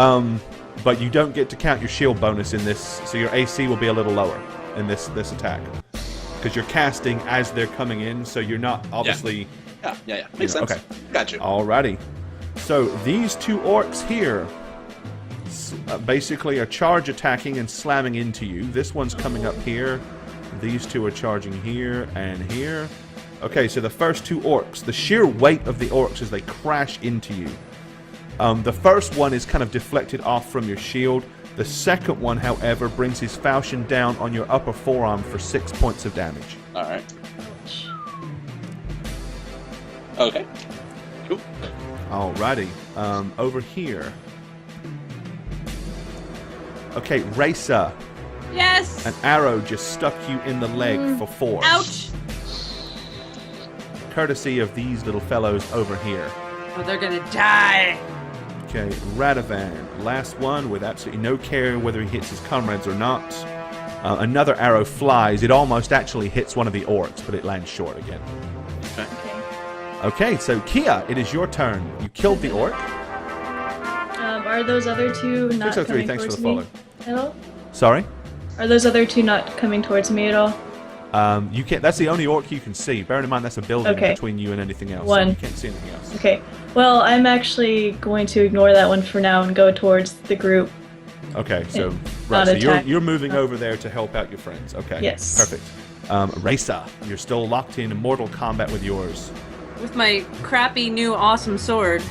But you don't get to count your shield bonus in this, so your AC will be a little lower in this attack because you're casting as they're coming in, so you're not obviously. Yeah. Makes sense. Okay. Gotcha. Alrighty. So these 2 orcs here. Basically are charge attacking and slamming into you. This one's coming up here. These 2 are charging here and here. Okay, so the first 2 orcs, the sheer weight of the orcs as they crash into you. The first one is kind of deflected off from your shield. The second one, however, brings his falchion down on your upper forearm for 6 points of damage. Alright. Okay. Cool. Alrighty. Over here. Okay, Racer. Yes. An arrow just stuck you in the leg for 4. Ouch. Courtesy of these little fellows over here. Oh, they're gonna die. Okay, Radovan. Last one with absolutely no care whether he hits his comrades or not. Another arrow flies. It almost actually hits one of the orcs, but it lands short again. Okay. Okay, so Kia, it is your turn. You killed the orc. Are those other 2 not 603, coming thanks for towards the me follow. at all? Sorry? Are those other 2 not coming towards me at all? You can't. That's the only orc you can see. Bearing in mind that's a building between you and anything else. 1. So you can't see anything else. Okay. Well, I'm actually going to ignore that one for now and go towards the group. Okay, so Not so attack. you're moving over there to help out your friends. Okay. Yes. Perfect. Racer, you're still locked in mortal combat with yours. With my crappy new awesome sword.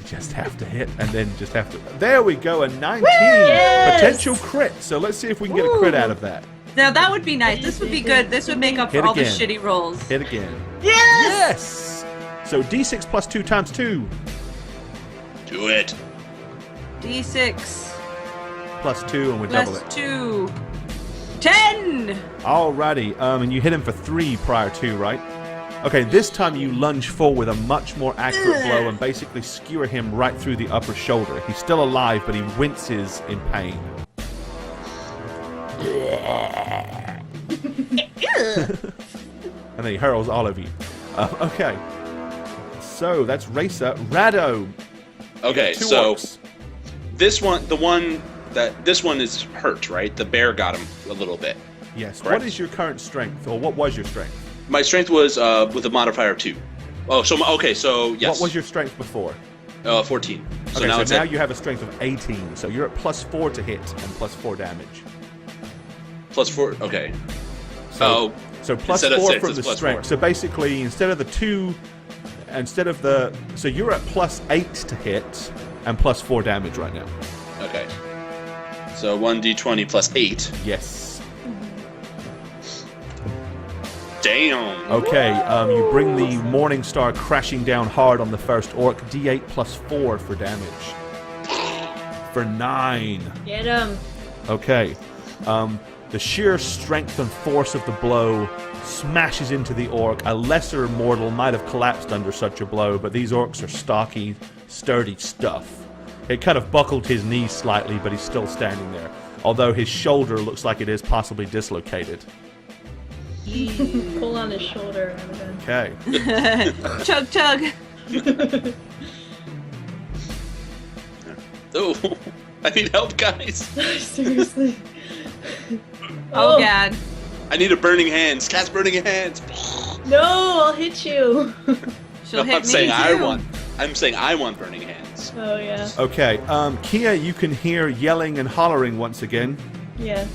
Just have to hit, and then just have to. There we go, a 19 Yes! potential crit. So let's see if we can get a crit out of that. Now that would be nice. This would be good. This would make up for Hit all the again. shitty rolls. Hit again. Yes! Yes. So D6 plus 2 times 2 Do it. D6 plus 2, and we double plus it. 2. 10! Alrighty. And you hit him for 3 prior to, right? Okay, this time you lunge forward with a much more accurate blow and basically skewer him right through the upper shoulder. He's still alive, but he winces in pain. And then he hurls all over you. Okay. So that's Racer. Rado. Okay, 2 so orcs. this one is hurt, right? The bear got him a little bit. Yes. Correct. What is your current strength, or what was your strength? My strength was with a modifier of 2. Oh, so so yes. What was your strength before? 14. So Okay, now so it's now at you have a strength of 18, so you're at +4 to hit and +4 damage. +4. Okay. So Instead of +4 6, from it's the +4. strength. So basically, instead of so you're at +8 to hit and +4 damage right now. Okay. So 1d20 plus 8. Yes. Damn. Okay, you bring the Morning Star crashing down hard on the first orc. D8 plus 4 for damage. For 9. Get him. Okay. The sheer strength and force of the blow smashes into the orc. A lesser mortal might have collapsed under such a blow, but these orcs are stocky, sturdy stuff. It kind of buckled his knee slightly, but he's still standing there. Although his shoulder looks like it is possibly dislocated. Pull on his shoulder. Okay. Chug, chug. Oh, I need help, guys. Seriously. Oh, God. I need a burning hands. Cast burning hands. No, I'll hit you. She'll No, hit I'm me saying too. I'm saying I want burning hands. Oh, yeah. Okay, Kia, you can hear yelling and hollering once again. Yeah.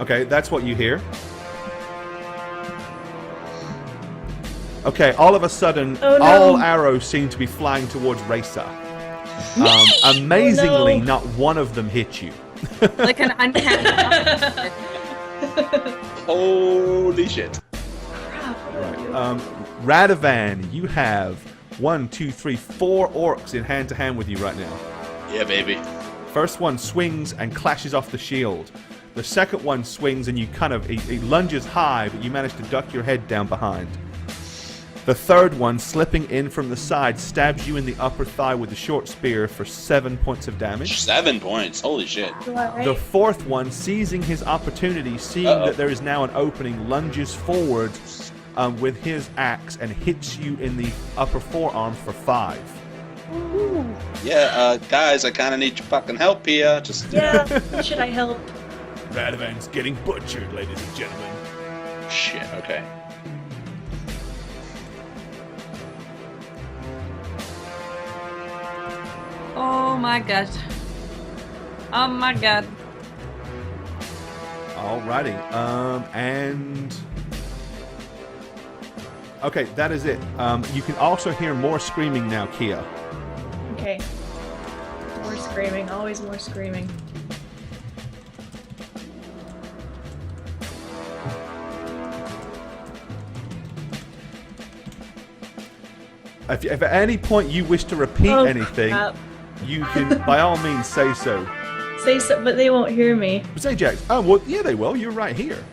Okay, that's what you hear. Okay, all of a sudden, Oh, no. all arrows seem to be flying towards Raisa. Amazingly, Oh, no. not one of them hit you. Like an uncanny. Holy shit. Radovan, you have 1, 2, 3, 4 orcs in hand-to-hand with you right now. Yeah, baby. First one swings and clashes off the shield. The second one swings and you he lunges high, but you manage to duck your head down behind. The third one, slipping in from the side, stabs you in the upper thigh with a short spear for 7 points of damage. 7 points. Holy shit. The fourth one, seizing his opportunity, seeing that there is now an opening, lunges forward with his axe and hits you in the upper forearm for 5. Ooh. Yeah, guys, I kind of need your fucking help here. Just Yeah, should I help? Radovan's getting butchered, ladies and gentlemen. Shit. Okay. Oh my god. Oh my god. Alrighty. And okay, that is it. You can also hear more screaming now, Kia. Okay. More screaming. Always more screaming. If at any point you wish to repeat anything, crap. you can by all means say so. Say so, but they won't hear me. Say, Jax. Oh well, yeah, they will. You're right here.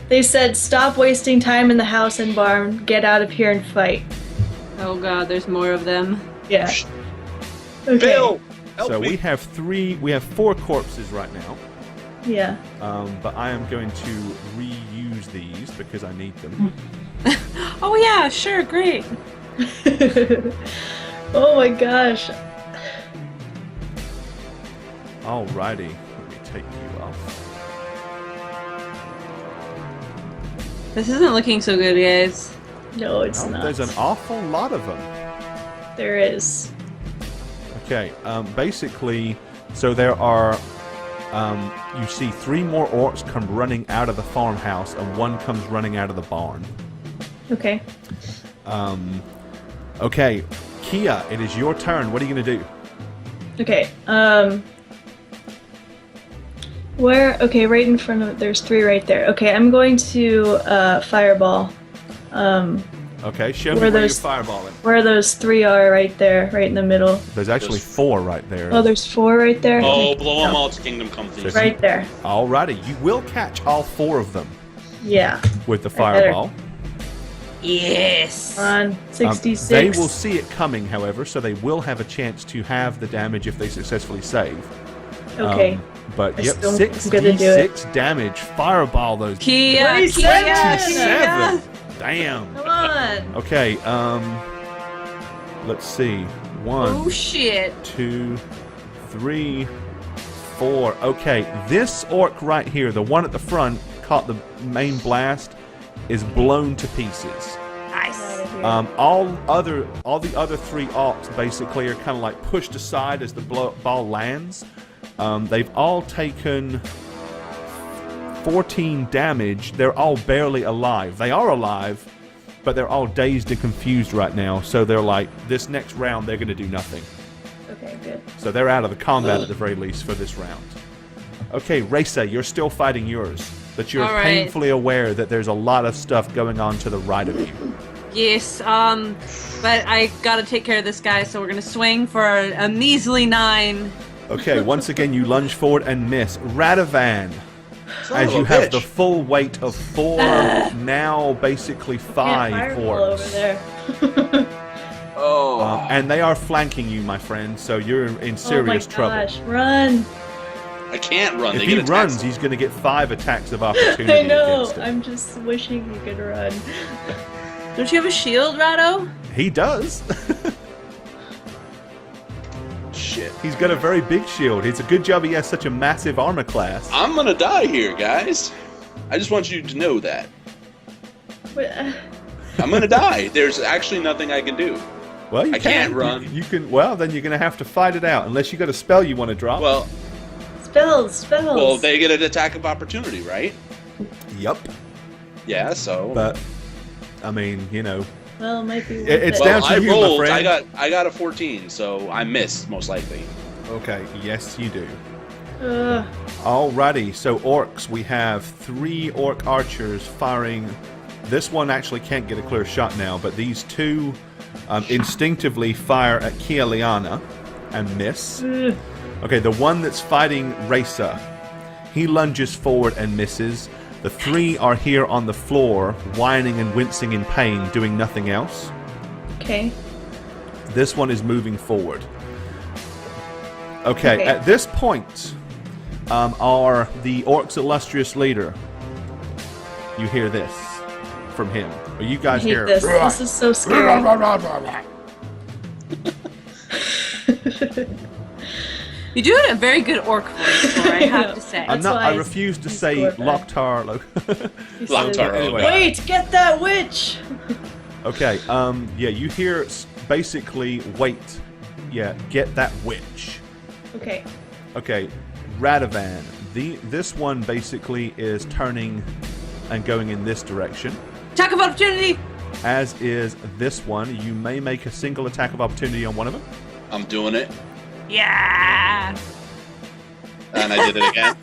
They said, "Stop wasting time in the house and barn. Get out of here and fight." Oh god, there's more of them. Yeah. Okay. Bill, help So me. we have 4 corpses right now. Yeah. But I am going to reuse these because I need them. Oh yeah, sure, great. Oh my gosh. Alrighty, let me take you off. This isn't looking so good, guys. No, it's Oh, not. there's an awful lot of them. There is. Okay, basically, so there are, you see 3 more orcs come running out of the farmhouse, and 1 comes running out of the barn. Okay. Okay, Kia, it is your turn. What are you going to do? Okay. Where? Okay, right in front of. There's 3 right there. Okay, I'm going to fireball. Okay, show me Where where you're those- fireballing. Where those 3 are, right there, right in the middle. There's actually 4 right there. Oh, there's 4 right there. Oh, blow them all to Kingdom Come, please. Right there. Alrighty, you will catch all 4 of them Yeah. with the I better. fireball. Yes. On 66. They will see it coming, however, so they will have a chance to have the damage if they successfully save. Okay. But I yep, still am gonna do it. 6d6 damage. Fireball those. Kia, 27. Kia, 7. Kia. Damn. Come on. Okay, let's see. 1, Oh shit. 2, 3, 4. Okay, this orc right here, the one at the front, caught the main blast, is blown to pieces. Nice. All the other 3 orcs basically are kind of like pushed aside as the ball lands. They've all taken 14 damage. They're all barely alive. They are alive, but they're all dazed and confused right now. So they're like, this next round, they're going to do nothing. Okay, good. So they're out of the combat at the very least for this round. Okay, Raisa, you're still fighting yours. But you're All right. painfully aware that there's a lot of stuff going on to the right of you. Yes, but I gotta take care of this guy, so we're gonna swing for a measly 9. Okay, once again, you lunge forward and miss. Radovan, Son as of a you have bitch. the full weight of 4, now basically 5 fireball over orcs. there. Oh. And they are flanking you, my friend, so you're in serious oh my trouble. gosh, run. I can't run. If They he get runs, attacks. he's going to get 5 attacks of opportunity I know. against him. I'm just wishing he could run. Don't you have a shield, Rado? He does. Shit. He's got a very big shield. It's a good job he has such a massive armor class. I'm gonna die here, guys. I just want you to know that. Wait, I'm gonna die. There's actually nothing I can do. Well, you I can't run. You can. Well, then you're gonna have to fight it out, unless you got a spell you want to drop. Well, spells. well, they get an attack of opportunity, right? Yep. Yeah. So. But I mean, you know, Well, it might be. It's well, down to I you, my rolled. friend. I got a 14, so I missed most likely. okay. Yes, you do. Ugh. Alrighty. So orcs, we have 3 orc archers firing. This one actually can't get a clear shot now, but these 2 instinctively fire at Kialiana and miss. Ugh. Okay, the one that's fighting Rasa, he lunges forward and misses. The 3 are here on the floor, whining and wincing in pain, doing nothing else. Okay. This one is moving forward. Okay, at this point, are the orc's illustrious leader. You hear this from him. Or you I guys hate hear this. This is so scary. You do a very good orc voice, Laura, I have to say. I'm That's not. why I refuse to he's say scored that. Loktar. He said, Loktar. Anyway. Wait, get that witch! Okay. Yeah. You hear basically. Wait. Yeah. Get that witch. Okay. Okay. Radovan. This one basically is turning and going in this direction. Attack of opportunity! As is this one. You may make a single attack of opportunity on one of them. I'm doing it, Yeah! and I did it again.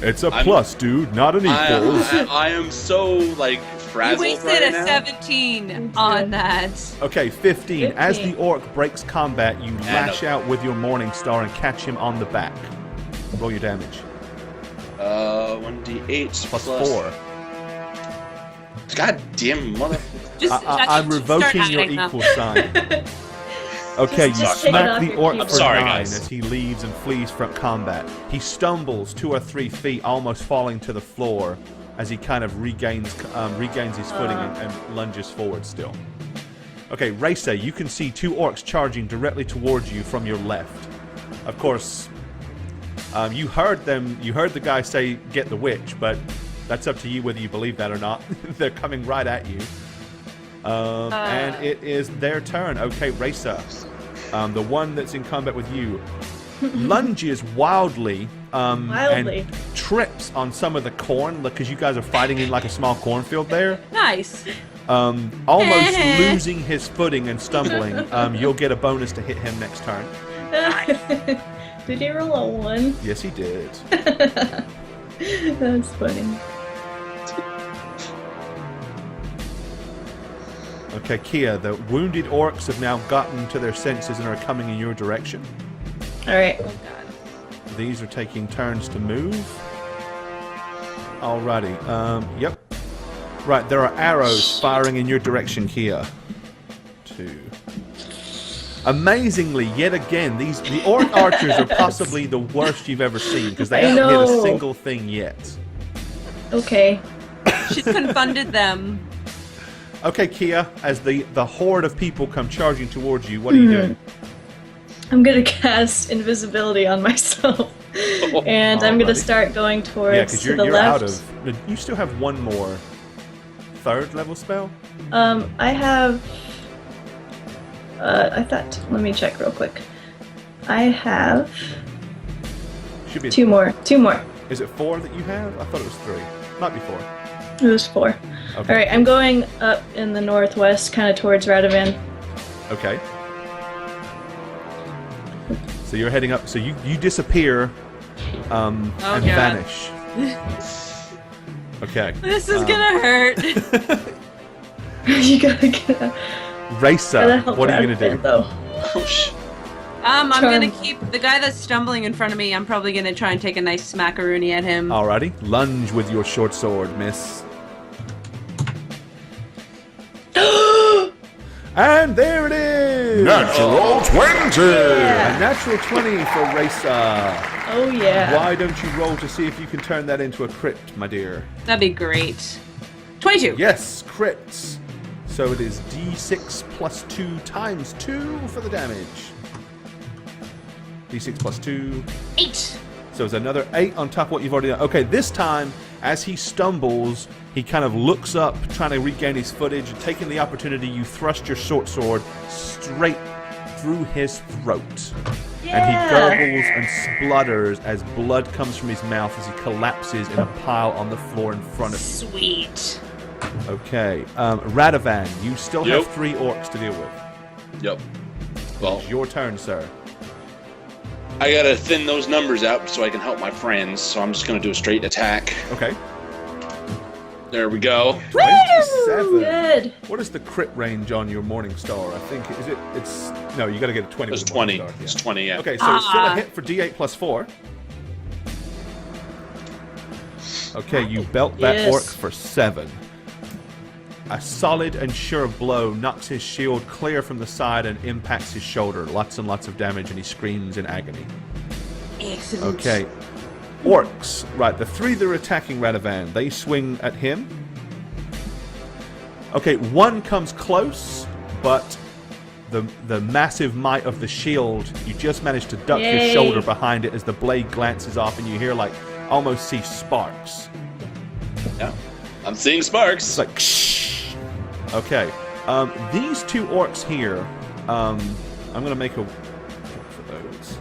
It's a plus, dude, not an equals. I am so like You frazzled wasted right a now. 17 on that. Okay, 15. As the 15. orc breaks combat, you lash out with your Morning Star and catch him on the back. Roll your damage. 1d8 Plus 4. God damn mother. Just, I'm revoking your equal sign. Okay, Just you take it smack off the your orc keyboard. for I'm sorry, 9 guys. as he leaves and flees from combat. He stumbles 2 or 3 feet, almost falling to the floor as he kind of regains his footing and lunges forward still. Okay, Rasa, you can see 2 orcs charging directly towards you from your left. Of course, you heard the guy say, get the witch, but that's up to you whether you believe that or not. They're coming right at you. And it is their turn. Okay, Rasa, the one that's in combat with you, lunges wildly, and trips on some of the corn because you guys are fighting in like a small cornfield there. Nice. Almost losing his footing and stumbling. You'll get a bonus to hit him next turn. Did he roll a 1? Yes, he did. That's funny. Okay, Kia, the wounded orcs have now gotten to their senses and are coming in your direction. Alright. Oh, God. These are taking turns to move. Alrighty. Yep. Right, there are arrows firing in your direction, Kia. 2. Amazingly, yet again, the orc archers are possibly the worst you've ever seen because they I haven't hit a know. single thing yet. Okay. She's confounded them. Okay, Kia, as the horde of people come charging towards you, what are you doing? I'm gonna cast invisibility on myself. And I'm gonna Alrighty. start going Yeah, towards because to you're the out left. of... You still have one more 3rd level spell? I have. I thought. Let me check real quick. I have Should be 2 more. 2 more. Is it 4 that you have? I thought it was 3. Might be 4. It was 4. Okay. Alright, I'm going up in the northwest, kind of towards Radovan. Okay. So you're heading up. So you disappear and God. vanish. Okay. This is gonna hurt. You gotta get out. Rasa, what are you gonna do? Though. Oh, I'm Charm. gonna keep the guy that's stumbling in front of me. I'm probably gonna try and take a nice smackaroonie at him. Alrighty. Lunge with your short sword, miss. And there it is! Natural 20! A natural 20 for Rasa. Oh yeah. Why don't you roll to see if you can turn that into a crit, my dear? That'd be great. 22. Yes, crits. So it is d6 plus 2 times 2 for the damage. d6 plus 2. 8. So it's another 8 on top of what you've already done. Okay, this time As he stumbles, he kind of looks up, trying to regain his footage, and taking the opportunity, you thrust your short sword straight through his throat. And he gurgles and splutters as blood comes from his mouth as he collapses in a pile on the floor in front of you. Sweet. Okay, Radovan, you still have 3 orcs to deal with. Yep. Well, It's your turn, sir. I gotta thin those numbers out so I can help my friends. So I'm just gonna do a straight attack. Okay. There we go. 27. Good. What is the crit range on your Morning Star? I think, it's, no, you gotta get a 20 It's with the 20. Morning Star. It's 20, yeah. Okay, so it's still a hit for D8 plus 4. Okay, you belt that orc for 7. A solid and sure blow knocks his shield clear from the side and impacts his shoulder. Lots and lots of damage, and he screams in agony. Excellent. Okay. Orcs. Right, the 3 that are attacking Radovan, they swing at him. Okay, one comes close, but the massive might of the shield, you just managed to duck your shoulder behind it as the blade glances off, and you hear, like, almost see sparks. Yeah. I'm seeing sparks. It's like, shh. Okay. These 2 orcs here, I'm going to make a... for those.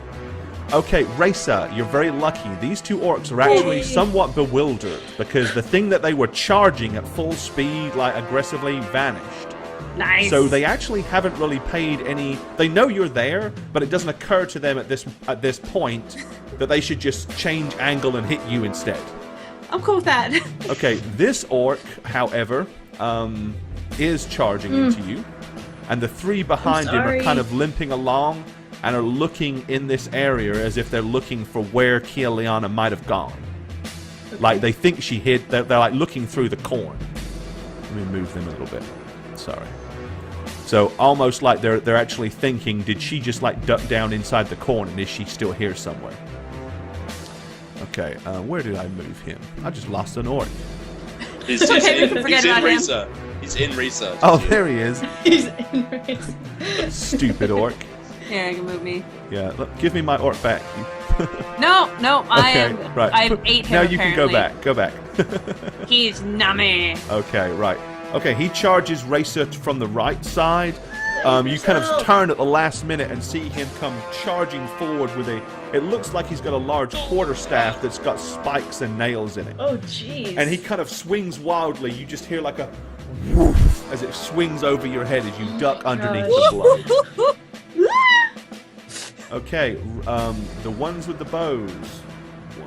Okay, Raisa, you're very lucky. These 2 orcs are actually somewhat bewildered because the thing that they were charging at full speed, like, aggressively vanished. Nice. So they actually haven't really paid any... They know you're there, but it doesn't occur to them at this point that they should just change angle and hit you instead. I'm cool with that. Okay, this orc, however, is charging into you, and the 3 behind him are kind of limping along and are looking in this area as if they're looking for where Kialiana might have gone. Okay. Like they think she hid. They're like looking through the corn. Let me move them a little bit. Sorry. So almost like they're actually thinking, did she just like duck down inside the corn, and is she still here somewhere? Okay, where did I move him? I just lost an orc. He's in Risa. He's in Risa. Oh, there he is. He's in Risa. Stupid orc. Here, you can move me. Yeah, look, give me my orc back. No, Okay, right. I've ate him. Now you apparently. can go back. Go back. He's nummy. Okay, right. Okay, he charges Racer from the right side. You kind of turn at the last minute and see him come charging forward with a... It looks like he's got a large quarterstaff that's got spikes and nails in it. Oh, jeez. And he kind of swings wildly. You just hear like a woof as it swings over your head as you duck underneath the blow. Okay, the ones with the bows.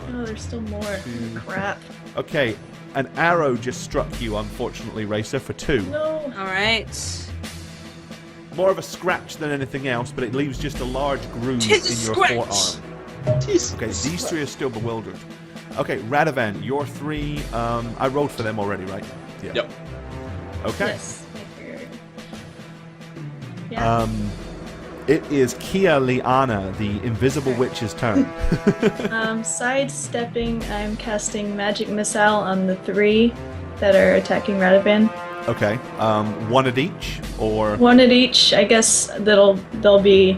Oh, there's still more. Crap. Okay, an arrow just struck you, unfortunately, Racer, for 2. No. All right. More of a scratch than anything else, but it leaves just a large groove in your forearm. Okay, these 3 are still bewildered. Okay, Radovan, your 3, I rolled for them already, right? Yeah. Yep. Okay. Yes. I figured. Yeah. It is Kialiana, the invisible witch's turn. Sidestepping, I'm casting Magic Missile on the 3 that are attacking Radovan. Okay, 1 at each, or... 1 at each. I guess they'll be...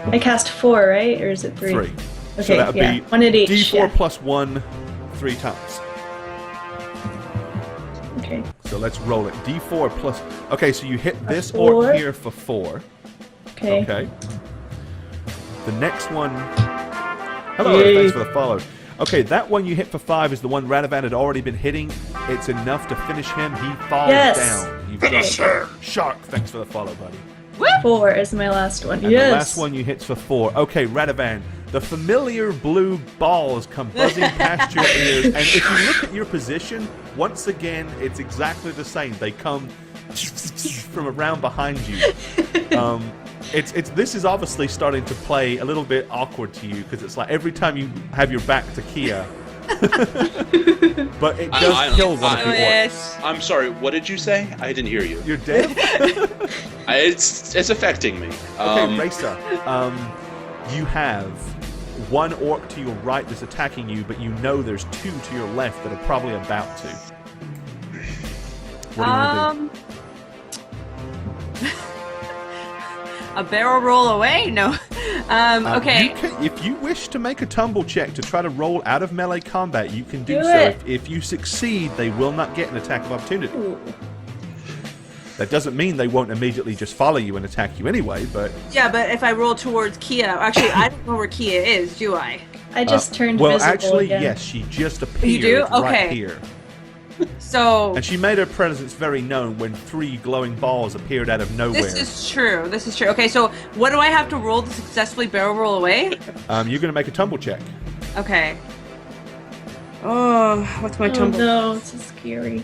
I cast 4, right? Or is it 3? 3. Okay, So that would yeah. be 1 at each. D4 plus 1, 3 times. Okay. So let's roll it. D4 plus... Okay, so you hit this 4. orc here for 4. Okay. Okay. The next one... Hello, thanks for the follow. Okay, that one you hit for 5 is the one Radovan had already been hitting. It's enough to finish him. He falls down. You've got Shark, thanks for the follow, buddy. 4 is my last one. And the last one you hit for 4. Okay, Radovan, the familiar blue balls come buzzing past your ears, and if you look at your position, once again, it's exactly the same. They come from around behind you. This is obviously starting to play a little bit awkward to you because it's like every time you have your back to Kia. But it does kill one of the orcs. I'm sorry, what did you say? I didn't hear you. You're dead? It's affecting me. Okay, Racer, you have 1 orc to your right that's attacking you, but you know there's 2 to your left that are probably about to. What do you want to do? A barrel roll away? No. Okay. If you wish to make a tumble check to try to roll out of melee combat, you can do Do so. it. If you succeed, they will not get an attack of opportunity. Ooh. That doesn't mean they won't immediately just follow you and attack you anyway, but... Yeah, but if I roll towards Kia... Actually, I don't know where Kia is, do I? I just turned well, visible actually, again. yes, she just appeared You do? right Okay. here. So... And she made her presence very known when 3 glowing balls appeared out of nowhere. This is true. This is true. Okay, so what do I have to roll to successfully barrel roll away? You're going to make a tumble check. Okay. Oh, what's my Oh tumble? no, it's so scary.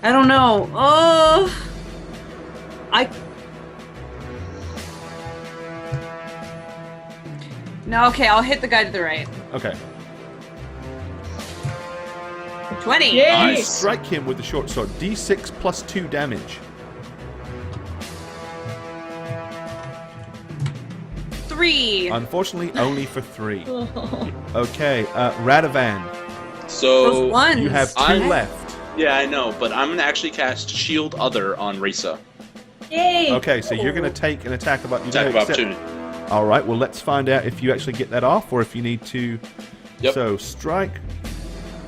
I don't know. Oh... No, okay, I'll hit the guy to the right. Okay. 20. Yay! Strike him with the short sword. D6 plus 2 damage. 3. Unfortunately, only for 3. Oh. Okay, Radovan, So Those ones. you have 2 I'm- left. yeah, I know, but I'm gonna actually cast Shield Other on Risa. Yay! Okay, so you're going to take an attack of opportunity. Attack of opportunity. All right, well, let's find out if you actually get that off or if you need to... Yep. So, strike.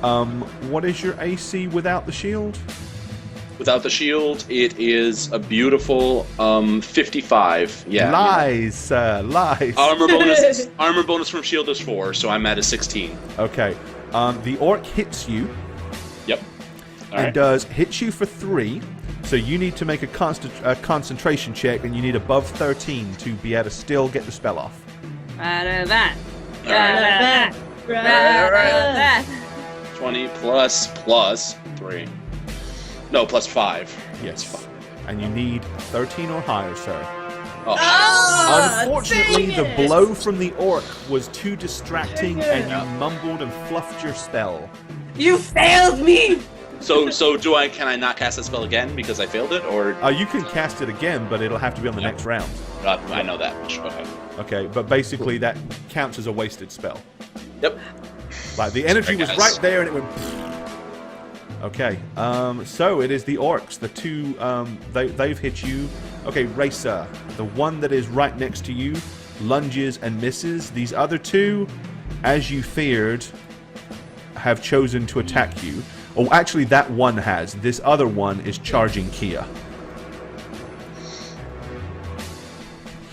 What is your AC without the shield? Without the shield, it is a beautiful 55. Yeah. Lies, lies. Armor bonus from shield is 4, so I'm at a 16. Okay, the orc hits you Yep. All and right. does hit you for 3. So you need to make a concentration check, and you need above 13 to be able to still get the spell off. That. All right. That. 20 plus 3. No, plus 5. Yes. And you need 13 or higher, sir. Oh, Unfortunately, dang the it. blow from the orc was too distracting, Dang and it. you mumbled and fluffed your spell. You failed me! so can I not cast that spell again because I failed it, or You can cast it again, but it'll have to be on the next round. I know that much. Okay. Okay, but basically that counts as a wasted spell. Yep. Like, the energy was guess. right there, and it went... Okay, so it is the orcs. The 2, they've hit you. Okay, Racer, the one that is right next to you, lunges and misses. These other 2, as you feared, have chosen to attack you. Oh, actually, that one has. This other one is charging Kia.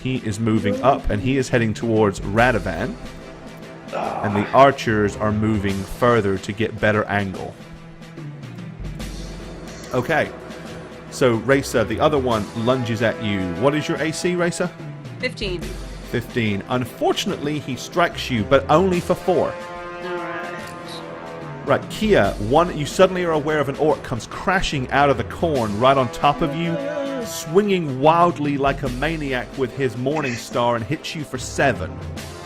He is moving up, and he is heading towards Radovan. And the archers are moving further to get better angle. Okay. So, Racer, the other one lunges at you. What is your AC, Racer? 15. 15. Unfortunately, he strikes you, but only for 4. Alright. Right, Kia, you suddenly are aware of an orc comes crashing out of the corn right on top of you, swinging wildly like a maniac with his morning star, and hits you for 7.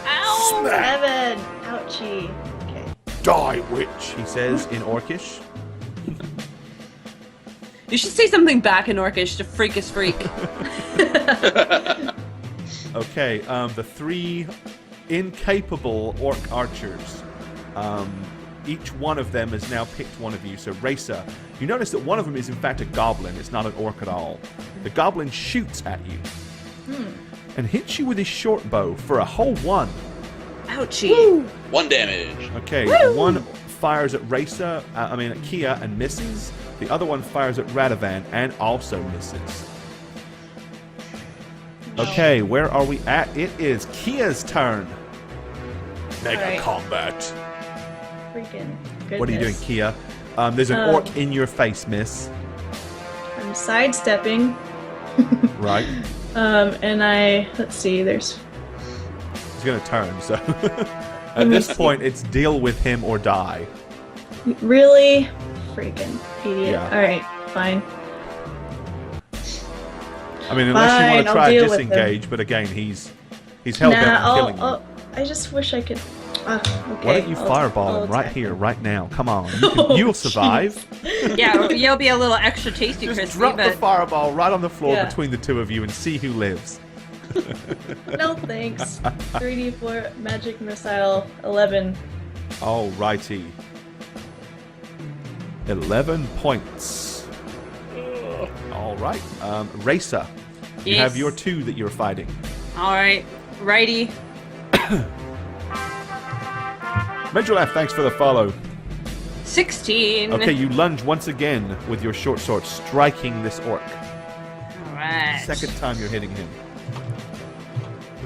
Ow! 7! Ouchie. Okay. Die, witch, he says in Orcish. You should say something back in Orcish to freak us freak. Okay, the 3 incapable orc archers. Each one of them has now picked one of you. So, Racer, you notice that one of them is in fact a goblin. It's not an orc at all. The goblin shoots at you and hits you with his short bow for a whole 1. Ouchie. 1 damage. Okay, one fires at Racer, at Kia, and misses. The other one fires at Radovan and also misses. Okay, where are we at? It is Kia's turn. Mega Alright. combat. Freaking goodness. What are you doing, Kia? There's an orc in your face, miss. I'm sidestepping. Right? And let's see, there's... He's gonna turn, so... At this point, it's deal with him or die. Really? Freaking idiot. Yeah. Alright, fine. I mean, unless you want Fine, to I'll try deal to with him. disengage, but again, he's hell-bent on killing you. I just wish I could... okay, Why don't you fireball I'll him right attack here, him. right now? Come on, Oh, you'll survive. Yeah, you'll be a little extra tasty, Just crispy, drop the but fireball right on the floor Yeah. between the 2 of you and see who lives. No thanks. 3d4 magic missile 11. Alrighty. 11 points. Alright. Racer, you Yes. have your 2 that you're fighting. alright. Righty. Major Laugh, thanks for the follow. 16. Okay, you lunge once again with your short sword, striking this orc. All right. Second time you're hitting him.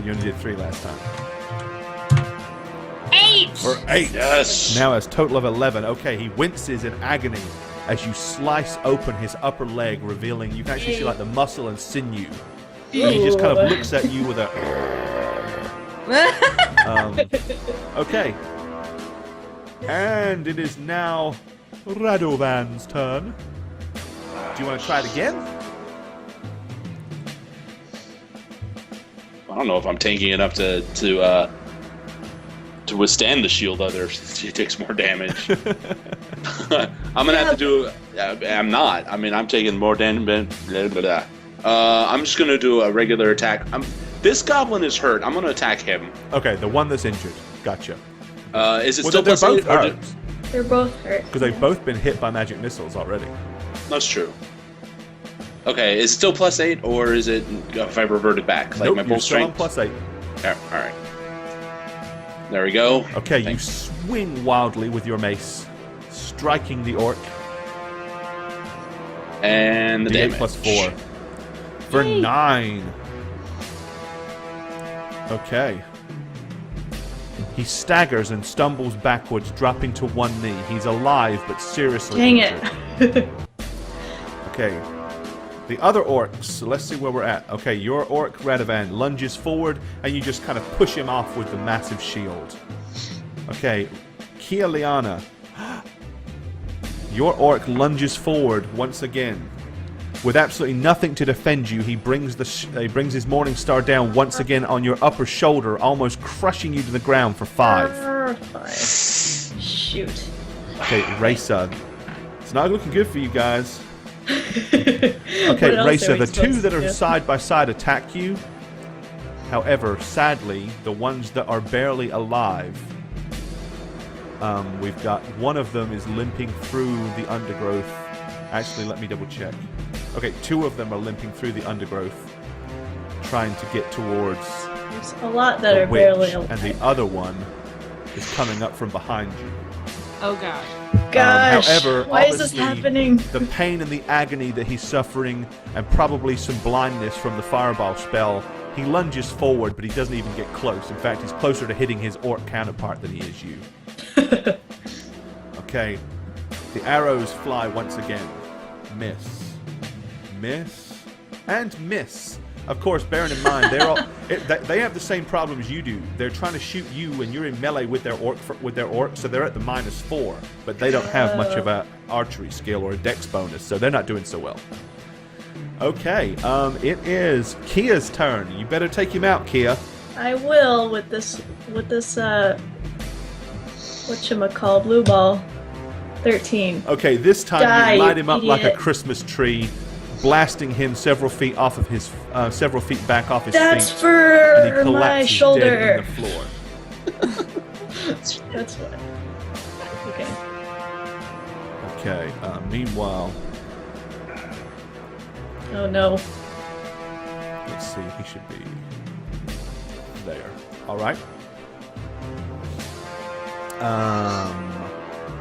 You only did 3 last time. 8. For 8. Yes. Now has total of 11. Okay, he winces in agony as you slice open his upper leg, revealing you can actually see like the muscle and sinew. And he just kind of looks at you with a. Okay. And it is now Radovan's turn. Do you want to try it again? I don't know if I'm tanking enough to withstand the shield. Other, he takes more damage. I'm gonna have to do. I'm not. I mean, I'm taking more damage. Blah, blah, blah. I'm just gonna do a regular attack. This goblin is hurt. I'm gonna attack him. Okay, the one that's injured. Gotcha. Is it Well, still they're plus both 8? Or hurt. They're both hurt. Because they've both been hit by magic missiles already. That's true. Okay, is it still plus 8, or is it if I reverted back? Like Nope, my you're bull still on strength? +8. All right. There we go. Okay, Thanks. you swing wildly with your mace, striking the orc. And the D8 damage. +4. For 9. Okay. He staggers and stumbles backwards, dropping to one knee. He's alive, but seriously Dang injured. it. Okay. The other orcs, so let's see where we're at. Okay, your orc, Radovan, lunges forward, and you just kind of push him off with the massive shield. Okay, Kia Liana. Your orc lunges forward once again. With absolutely nothing to defend you, he brings his Morning Star down once again on your upper shoulder, almost crushing you to the ground for 5. 5. Shoot. Okay, Raisa. It's not looking good for you guys. Okay, What else Raisa, are we the two supposed that to are do? side by side attack you. However, sadly, the ones that are barely alive, we've got one of them is limping through the undergrowth. Actually, let me double check. Okay, 2 of them are limping through the undergrowth, trying to get towards There's a lot that the are barely witch, alive. and the other one is coming up from behind you. Oh god. Gosh, however, why is this obviously, happening? The pain and the agony that he's suffering, and probably some blindness from the fireball spell, he lunges forward, but he doesn't even get close. In fact, he's closer to hitting his orc counterpart than he is you. Okay, the arrows fly once again. Miss, miss, and miss. Of course, bearing in mind they have the same problems you do. They're trying to shoot you, and you're in melee with their orc, so they're at the -4. But they don't have much of a archery skill or a dex bonus, so they're not doing so well. Okay, it is Kia's turn. You better take him out, Kia. I will with this whatchamacall, blue ball. 13. Okay, this time Die, you light him up like a idiot. Christmas tree, blasting him several feet back off his That's feet, and he for collapses my dead shoulder. in the floor. That's what. Okay. Okay. Meanwhile, Oh no. let's see. He should be there. All right.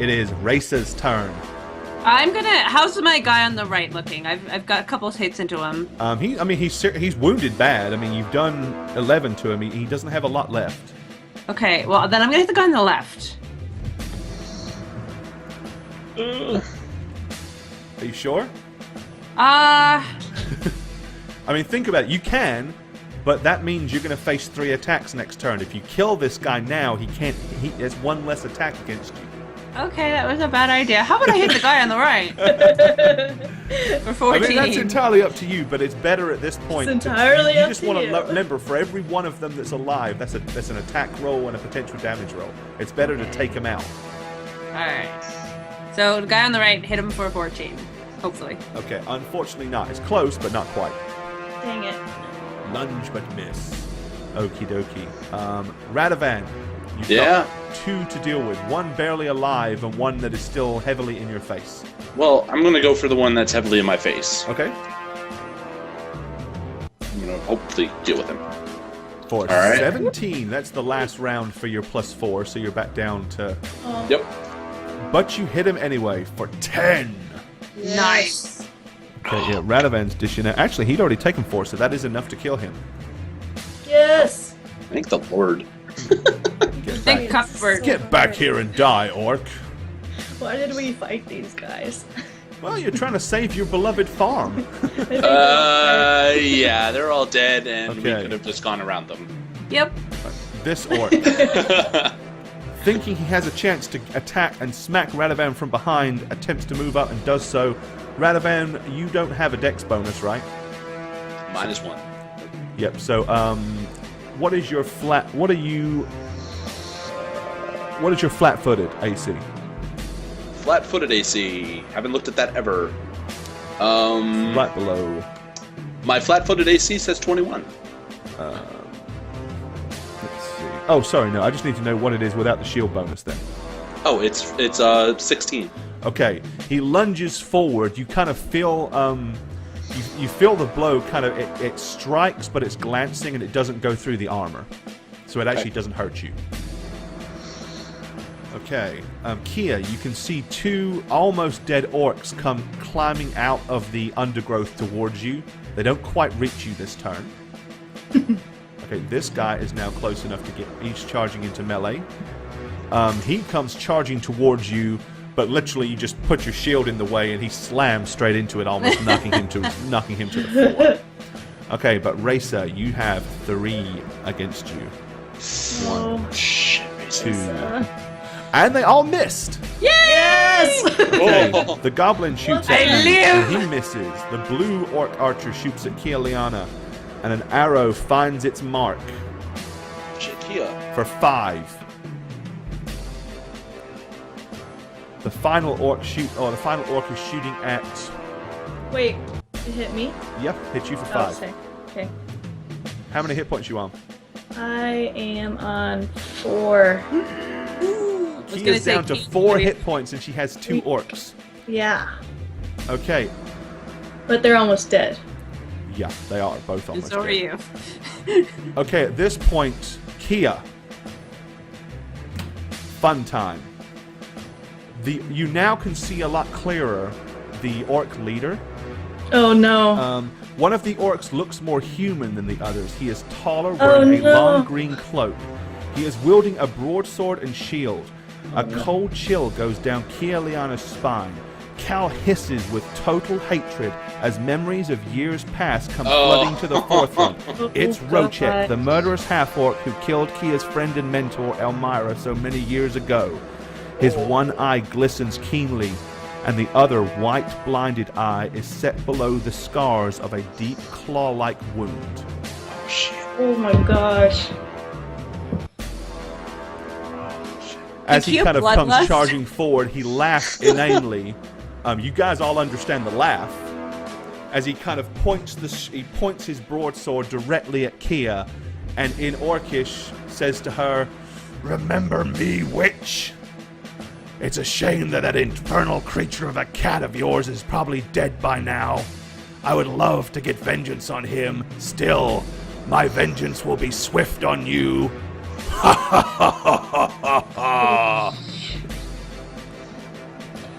It is Raisa's turn. How's my guy on the right looking? I've got a couple of hits into him. He's wounded bad. I mean, you've done 11 to him. He doesn't have a lot left. Okay, well then I'm gonna hit the guy on the left. Are you sure? Uh I mean, think about it. You can, but that means you're going to face 3 attacks next turn. If you kill this guy now, he has 1 less attack against you. okay, that was a bad idea. How about I hit the guy on the right? For 14. I mean, that's entirely up to you, but it's better at this point. It's entirely you up just to want you. remember, for every one of them that's alive, that's an attack roll and a potential damage roll. It's better to take them out. Alright. So the guy on the right, hit him for 14. Hopefully. Okay, unfortunately not. It's close, but not quite. Dang it. Lunge but miss. Okie dokie. Radovan, you've Yeah? got 2 to deal with. 1 barely alive and 1 that is still heavily in your face. Well, I'm gonna go for the one that's heavily in my face. Okay? I'm gonna hopefully deal with him. For All right. 17, that's the last round for your +4, so you're back down to... Yep. But you hit him anyway for 10. Nice. Okay, yeah, Radovan's dishing out. Actually, he'd already taken 4, so that is enough to kill him. Yes. Thank the Lord. Thank Cuthbert. Get back here and die, orc. Why did we fight these guys? Well, you're trying to save your beloved farm. Yeah, they're all dead, and we Okay. could have just gone around them. Yep. This orc, thinking he has a chance to attack and smack Radovan from behind, attempts to move up and does so. Radovan, you don't have a dex bonus, right? -1. Yep. So, what is your flat-footed AC? Flat-footed AC. Haven't looked at that ever. Right below. My flat-footed AC says 21. Let's see. Oh, sorry, no. I just need to know what it is without the shield bonus then. Oh, it's 16. Okay. He lunges forward. You kind of feel you feel the blow kind of it strikes, but it's glancing and it doesn't go through the armor, so it actually doesn't hurt you. Okay, Kia, you can see 2 almost dead orcs come climbing out of the undergrowth towards you. They don't quite reach you this turn. Okay, this guy is now close enough to get... He's charging into melee. He comes charging towards you, but literally you just put your shield in the way and he slams straight into it, almost knocking him to the floor. Okay, but Racer, you have 3 against you. Oh. Shit, 2. And they all missed! Yes! Okay, the goblin shoots at I you, live! and he misses. The blue orc archer shoots at Kialiana, and an arrow finds its mark Shit, Kia. for 5. The final orc is shooting at... Wait, it hit me? Yep, hit you for Oh, 5. sick. Okay. How many hit points you on? I am on 4. Kia's down to 4 hit points, and she has 2 orcs. Yeah. Okay, But they're almost dead. yeah, they are both And almost so are dead. you. Okay, at this point, Kia. Fun time. You now can see a lot clearer the orc leader. Oh no. One of the orcs looks more human than the others. He is taller, wearing a long green cloak. He is wielding a broadsword and shield. A cold chill goes down Kialiana's spine. Cal hisses with total hatred as memories of years past come flooding to the forefront. It's Rochek, the murderous half-orc who killed Kia's friend and mentor Elmira so many years ago. His one eye glistens keenly, and the other white blinded eye is set below the scars of a deep claw-like wound. Oh, shit. Oh my gosh. As he Kia kind of comes bloodlust? charging forward, he laughs inanely. You guys all understand the laugh. As he kind of points his broadsword directly at Kia, and in Orcish says to her, "Remember me, witch? It's a shame that infernal creature of a cat of yours is probably dead by now. I would love to get vengeance on him. Still, my vengeance will be swift on you." Ha ha ha ha ha ha!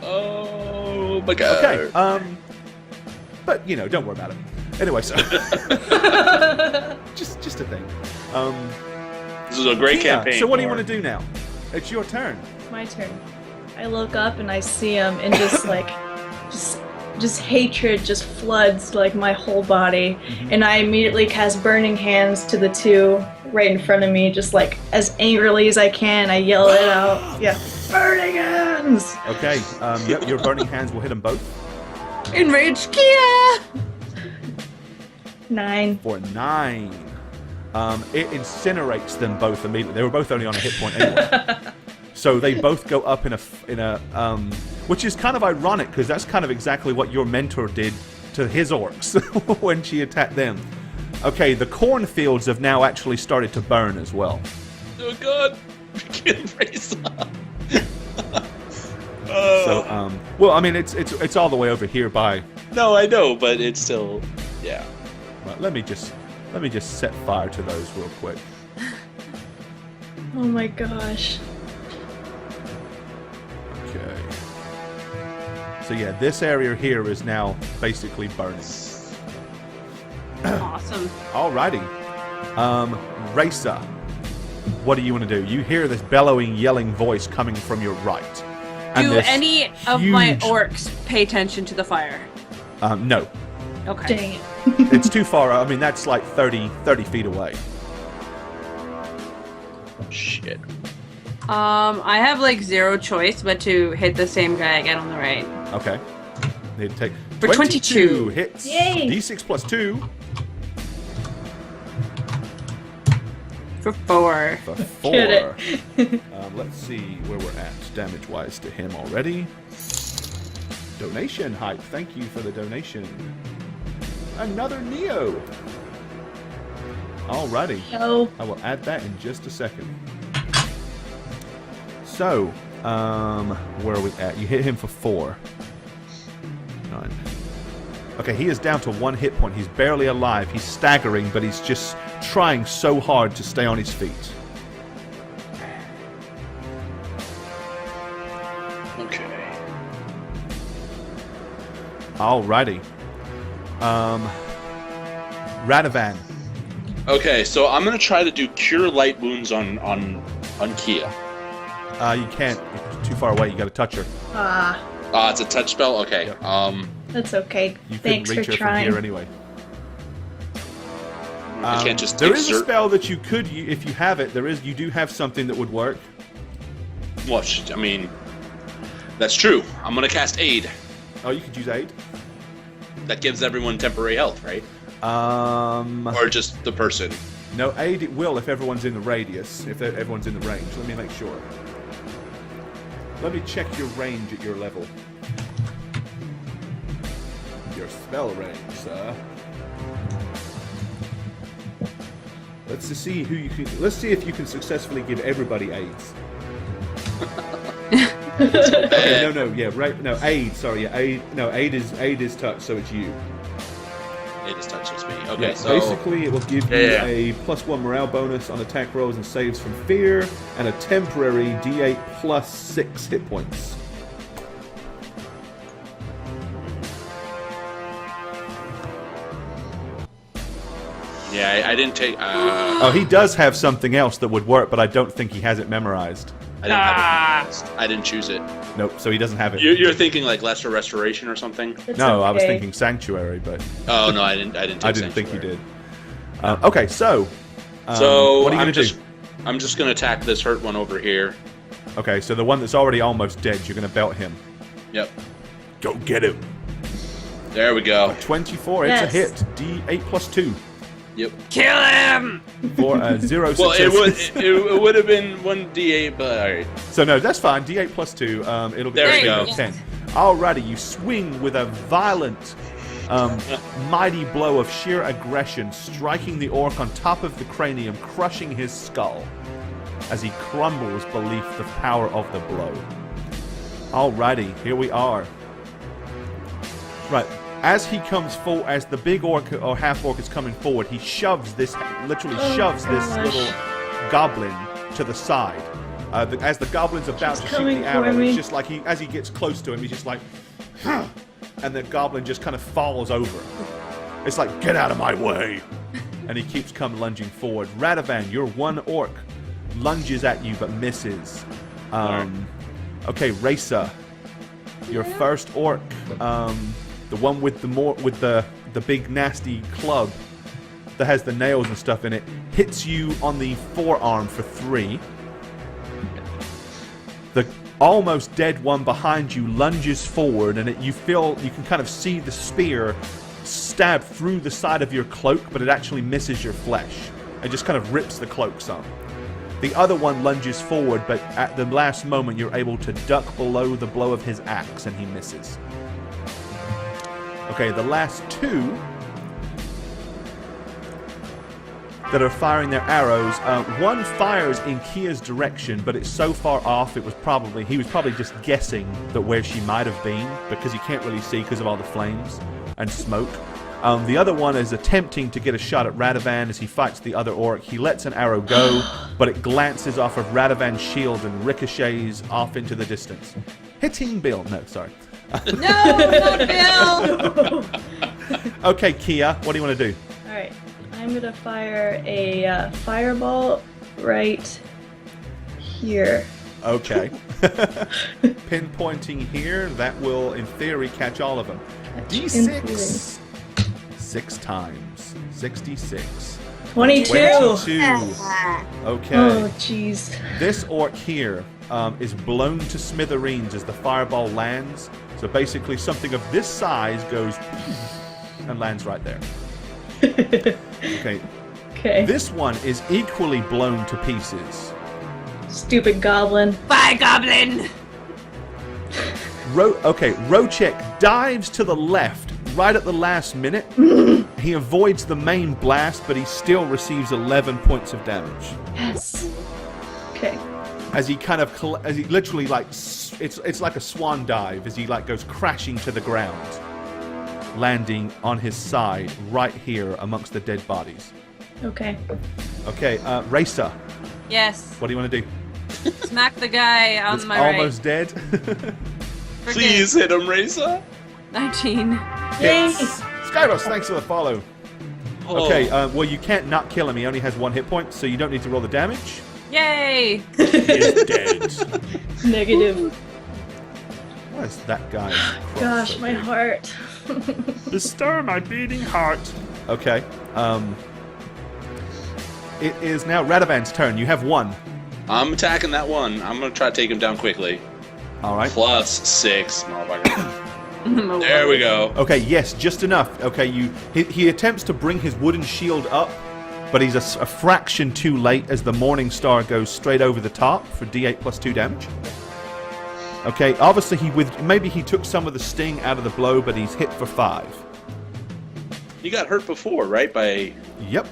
Oh my god. Okay, but don't worry about it. Anyway, so just a thing. This is a great Kia, campaign. so what do you Lauren. want to do now? It's your turn. It's my turn. I look up and I see him, and just like, just hatred just floods like my whole body, and I immediately cast Burning Hands to the 2 right in front of me, just like as angrily as I can. I yell it out. Yeah, Burning Hands. Okay, yep, your burning hands will hit them both Enraged Kia! 9. for 9. It incinerates them both immediately. They were both only on a hit point anyway. So they both go up in a which is kind of ironic because that's kind of exactly what your mentor did to his orcs when she attacked them. Okay, the cornfields have now actually started to burn as well. Oh god. Get raised up. So, well, I mean, it's all the way over here by. No, I know, but it's still, yeah. Well, let me just Let me just set fire to those real quick. Oh my gosh. Okay. So yeah, this area here is now basically burning. Awesome. Alrighty. Racer, what do you want to do? You hear this bellowing, yelling voice coming from your right. And Do this any of my huge- orcs pay attention to the fire? No. Okay. Dang it. It's too far. I mean, that's like 30 feet away. Shit. I have like 0 choice but to hit the same guy again on the right. Okay. Need to take For 22. hits. Yay. D6 plus 2 For 4. for 4. Get Let's see where we're at damage-wise to him already. Donation hype. Thank you for the donation. Another Neo. Alrighty. Oh, I will add that in just a second. So, where are we at? You hit him for 4. 9. Okay, he is down to 1 hit point. He's barely alive. He's staggering, but he's just trying so hard to stay on his feet. Okay. Alrighty. Radovan. Okay, so I'm gonna try to do cure light wounds on Kia. You can't. It's too far away. You got to touch her. It's a touch spell. Okay. Yep. that's okay. You couldn't Thanks for reach her from trying. here anyway. I can't just There is a exert. spell that you could, if you have it. You do have something that would work. What? I mean, that's true. I'm gonna cast aid. Oh, you could use aid. That gives everyone temporary health, right? Or just the person. No, aid it will if everyone's in the radius, if everyone's in the range. Let me make sure. Let me check your range at your level. Your spell range, sir. Let's see who you can. Let's see if you can successfully give everybody aids. Okay, no, yeah, right. No, aid. Sorry, yeah, aid. No, aid is touch, so it's you. It just touches me. Okay, Yeah, so basically, it will give you a +1 morale bonus on attack rolls and saves from fear, and a temporary D8 plus 6 hit points. yeah, I didn't take. Oh, he does have something else that would work, but I don't think he has it memorized. I didn't have it. I didn't choose it. Nope, so he doesn't have it. You're thinking like lesser restoration or something? It's No, I was okay. thinking sanctuary, but Oh no, I didn't. I didn't. Take I didn't think you Sanctuary. did. Okay, so So what are you I'm gonna do? I'm just gonna attack this hurt one over here. Okay, so the one that's already almost dead, you're gonna belt him. Yep. Go get him. There we go. 24, Yes. it's a hit. D8 plus 2 Yep. Kill him! for 0 Well, successes. it would have been 1d8, but all right. So no, that's fine. D8 plus 2. It'll be There we go. 10. Alrighty, you swing with a violent, mighty blow of sheer aggression, striking the orc on top of the cranium, crushing his skull as he crumbles beneath the power of the blow. Alrighty, here we are. Right. As he comes forward, as the big orc or half orc is coming forward, he literally shoves this gosh. little goblin to the side. As the goblin's about to shoot coming the for arrow, me. it's just like as he gets close to him, he's just like, huh, and the goblin just kind of falls over. It's like, get out of my way! And he keeps lunging forward. Radovan, your one orc, lunges at you but misses. Okay, Racer, your first orc, the one with the big nasty club that has the nails and stuff in it, hits you on the forearm for 3. The almost dead one behind you lunges forward, and you can kind of see the spear stab through the side of your cloak, but it actually misses your flesh. It just kind of rips the cloak some. The other one lunges forward, but at the last moment you're able to duck below the blow of his axe, and he misses. Okay, the last 2 that are firing their arrows. One fires in Kia's direction, but it's so far off. He was probably just guessing that where she might have been, because you can't really see because of all the flames and smoke. The other one is attempting to get a shot at Radovan as he fights the other orc. He lets an arrow go, but it glances off of Radovan's shield and ricochets off into the distance. Hitting Bill. No, sorry. No, not Bill! Okay, Kia, what do you want to do? Alright, I'm gonna fire a fireball right here. Okay. Pinpointing here, that will, in theory, catch all of them. D6. 6 times. 66. 22! 22. Okay. Oh, jeez. This orc here is blown to smithereens as the fireball lands. So basically something of this size goes and lands right there. Okay. Okay. This one is equally blown to pieces. Stupid goblin. Bye, goblin! Rochek dives to the left right at the last minute. He avoids the main blast, but he still receives 11 points of damage. Yes. Okay. As he as he literally it's like a swan dive as he goes crashing to the ground, landing on his side right here amongst the dead bodies. Okay. Okay, Racer, Yes. what do you want to do? Smack the guy on It's my right. almost dead. Please hit him, Raisa. 19. Yay! Skyros, thanks for the follow. Oh. Okay, well you can't not kill him. He only has 1 hit point, so you don't need to roll the damage. Yay! He is dead. Negative. What is that guy? Gosh, my heart. Bestir my beating heart. Okay. It is now Radovan's turn. You have 1. I'm attacking that one. I'm gonna try to take him down quickly. All right. Plus 6, motherfucker. There we go. Okay, yes, just enough. Okay, he attempts to bring his wooden shield up, but he's a fraction too late as the Morning Star goes straight over the top for D8 plus 2 damage. Okay, obviously maybe he took some of the sting out of the blow, but he's hit for 5. He got hurt before, right? By Yep.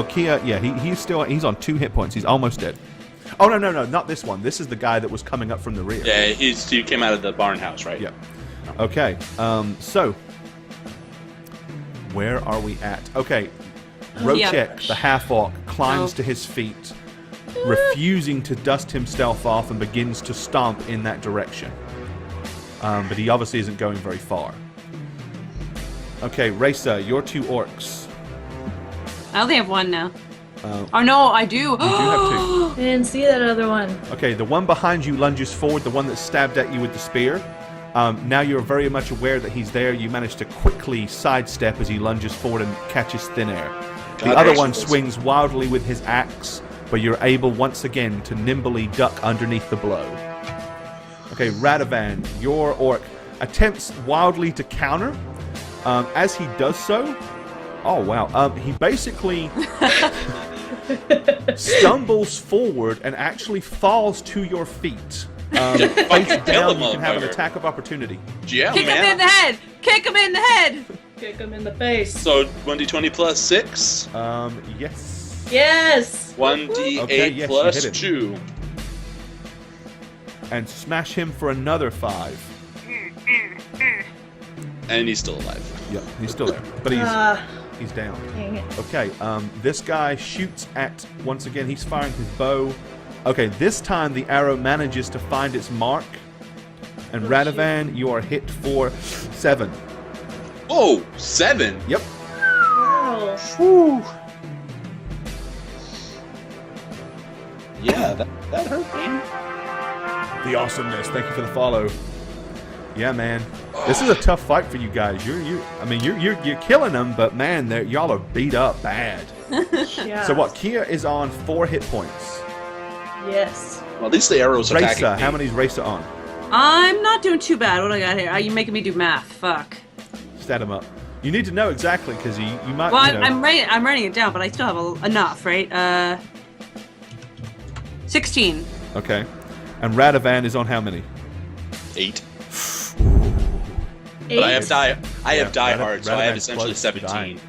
Kia. Yeah, he's on 2 hit points. He's almost dead. Oh no, not this one. This is the guy that was coming up from the rear. yeah, he came out of the barn house, right? Yep. Okay. So where are we at? Okay. Rochek, the half-orc, climbs to his feet, refusing to dust himself off, and begins to stomp in that direction. But he obviously isn't going very far. Okay, Raisa, your 2 orcs. I only have 1 now. Oh no, I do. You do have 2. I didn't see that other one. Okay, the one behind you lunges forward, the one that stabbed at you with the spear. Now you're very much aware that he's there. You manage to quickly sidestep as he lunges forward and catches thin air. The other one swings wildly with his axe, but you're able once again to nimbly duck underneath the blow. Okay, Radovan, your orc, attempts wildly to counter. As he does so, oh wow, he basically stumbles forward and actually falls to your feet. Face down, you can have an attack of opportunity. Yeah, Kick him in man. the head! Kick him in the head! Kick him in the face. So 1d20 plus 6, Yes. Yes! 1d8 Okay, yes, plus you hit 2. And smash him for another 5. And he's still alive. Yep, he's still there, but he's down. Dang it. Okay, this guy shoots at, once again, he's firing his bow. Okay, this time the arrow manages to find its mark. And Radovan, you are hit for 7. Oh, 7? Yep. Wow. Whew. Yeah, that hurt, man. The awesomeness. Thank you for the follow. Yeah, man. This is a tough fight for you guys. You're killing them, but man, y'all are beat up bad. Yeah. So what? Kia is on 4 hit points. Yes. Well, at least the arrows attacking Raisa, me. how many is Raisa on? I'm not doing too bad. What do I got here? You're making me do math. Fuck. Stat him up. You need to know exactly because you might. Well, you know, I'm writing it down, but I still have enough, right? 16. Okay. And Radovan is on how many? 8. 8. But I have die Rad- hard, so I have Radovan's essentially close to 17. dying.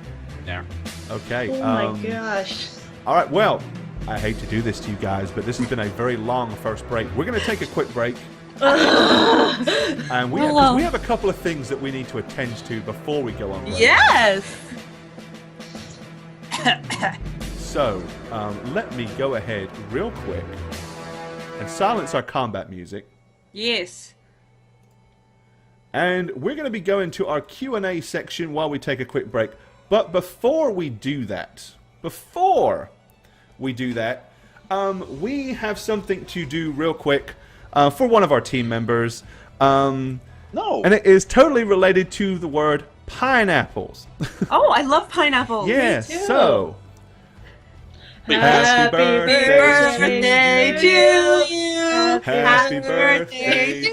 There. Okay. Oh my gosh. All right. Well, I hate to do this to you guys, but this has been a very long first break. We're going to take a quick break. And we have a couple of things that we need to attend to before we go on break. Yes. So, let me go ahead real quick and silence our combat music. Yes. And we're going to be going to our Q&A section while we take a quick break. But before we do that, we have something to do real quick for one of our team members. No. And it is totally related to the word pineapples. Oh, I love pineapples. Yes, Me too. so... Happy birthday to you. Happy birthday to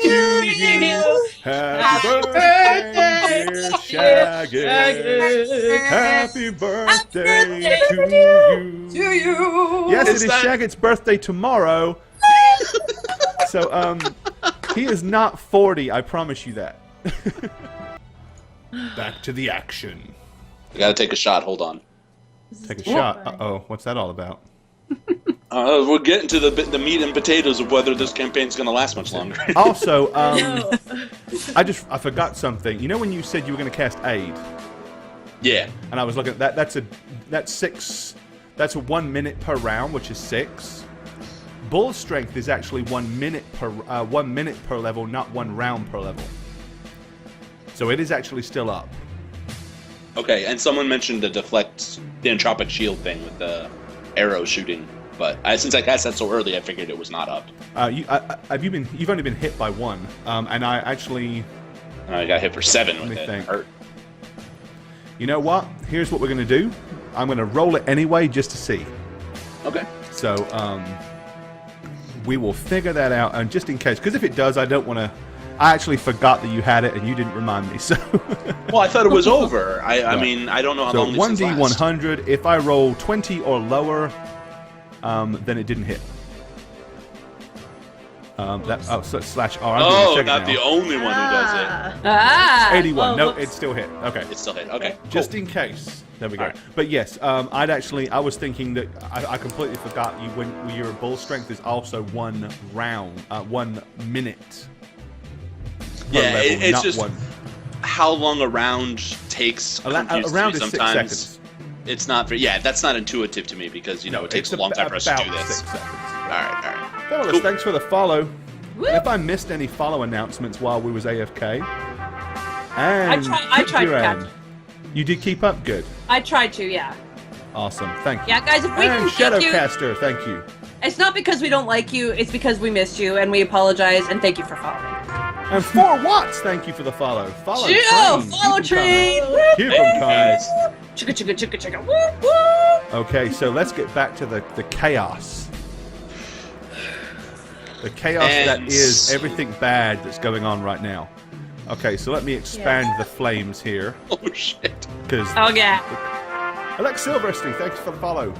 you. Happy birthday, dear Shaggy. Happy birthday to you. Yes, it is Shaggy's birthday tomorrow. So, he is not 40, I promise you that. Back to the action. I gotta take a shot. Hold on. Take a shot. Uh-oh, what's that all about? We're getting to the meat and potatoes of whether this campaign's gonna last much longer. Also, No. I forgot something. You know when you said you were going to cast Aid? Yeah. And I was looking at that. That's 6. That's 1 minute per round, which is 6. Bull strength is actually 1 minute per 1 minute per level, not 1 round per level. So it is actually still up. Okay, and someone mentioned the entropic shield thing with the arrow shooting, but since I cast that so early, I figured it was not up. You've only been hit by 1, and I actually. And I got hit for 7 with me it. think. Hurt. You know what? Here's what we're going to do. I'm going to roll it anyway just to see. Okay. So, we will figure that out, and just in case, because if it does, I don't want to. I actually forgot that you had it, and you didn't remind me. So, Well, I thought it was over. I mean, I don't know how long so these things last. 1d100. If I roll 20 or lower, then it didn't hit. Slash R. I'm Oh, check it not now. the only one who does it. Ah. 81. Oh, No, whoops. it still hit. Okay. It's still hit. Okay. Just cool. in case. There we go. All right. But yes, I was thinking that I completely forgot you when your bull strength is also 1 round, 1 minute. Per Yeah, level, it's not just 1. how long a round takes. A confuses round me is 6 sometimes. seconds. It's not very. Yeah, that's not intuitive to me because it takes It's a long time for us to do about this. 6 seconds. All right. Fellas, Cool. thanks for the follow. Whoop. And if I missed any follow announcements while we was AFK, and I tried to Kieran, catch. you did keep up good. I tried to, yeah. Awesome, thank you. Yeah, guys, if we And can thank you, Shadowcaster, thank you. it's not because we don't like you, it's because we missed you, and we apologize, and thank you for following. And 4 Watts, thank you for the follow. Follow Geo, train. follow Keep 'em train! coming. Keep 'em coming. Guys, Chicka, chicka, chicka, chicka, whoop, whoop! Okay, so let's get back to the chaos. The chaos that And- is everything bad that's going on right now. Okay, so let me expand the flames here. oh shit. Because Oh, yeah. Alex Silverstein, thanks for the follow.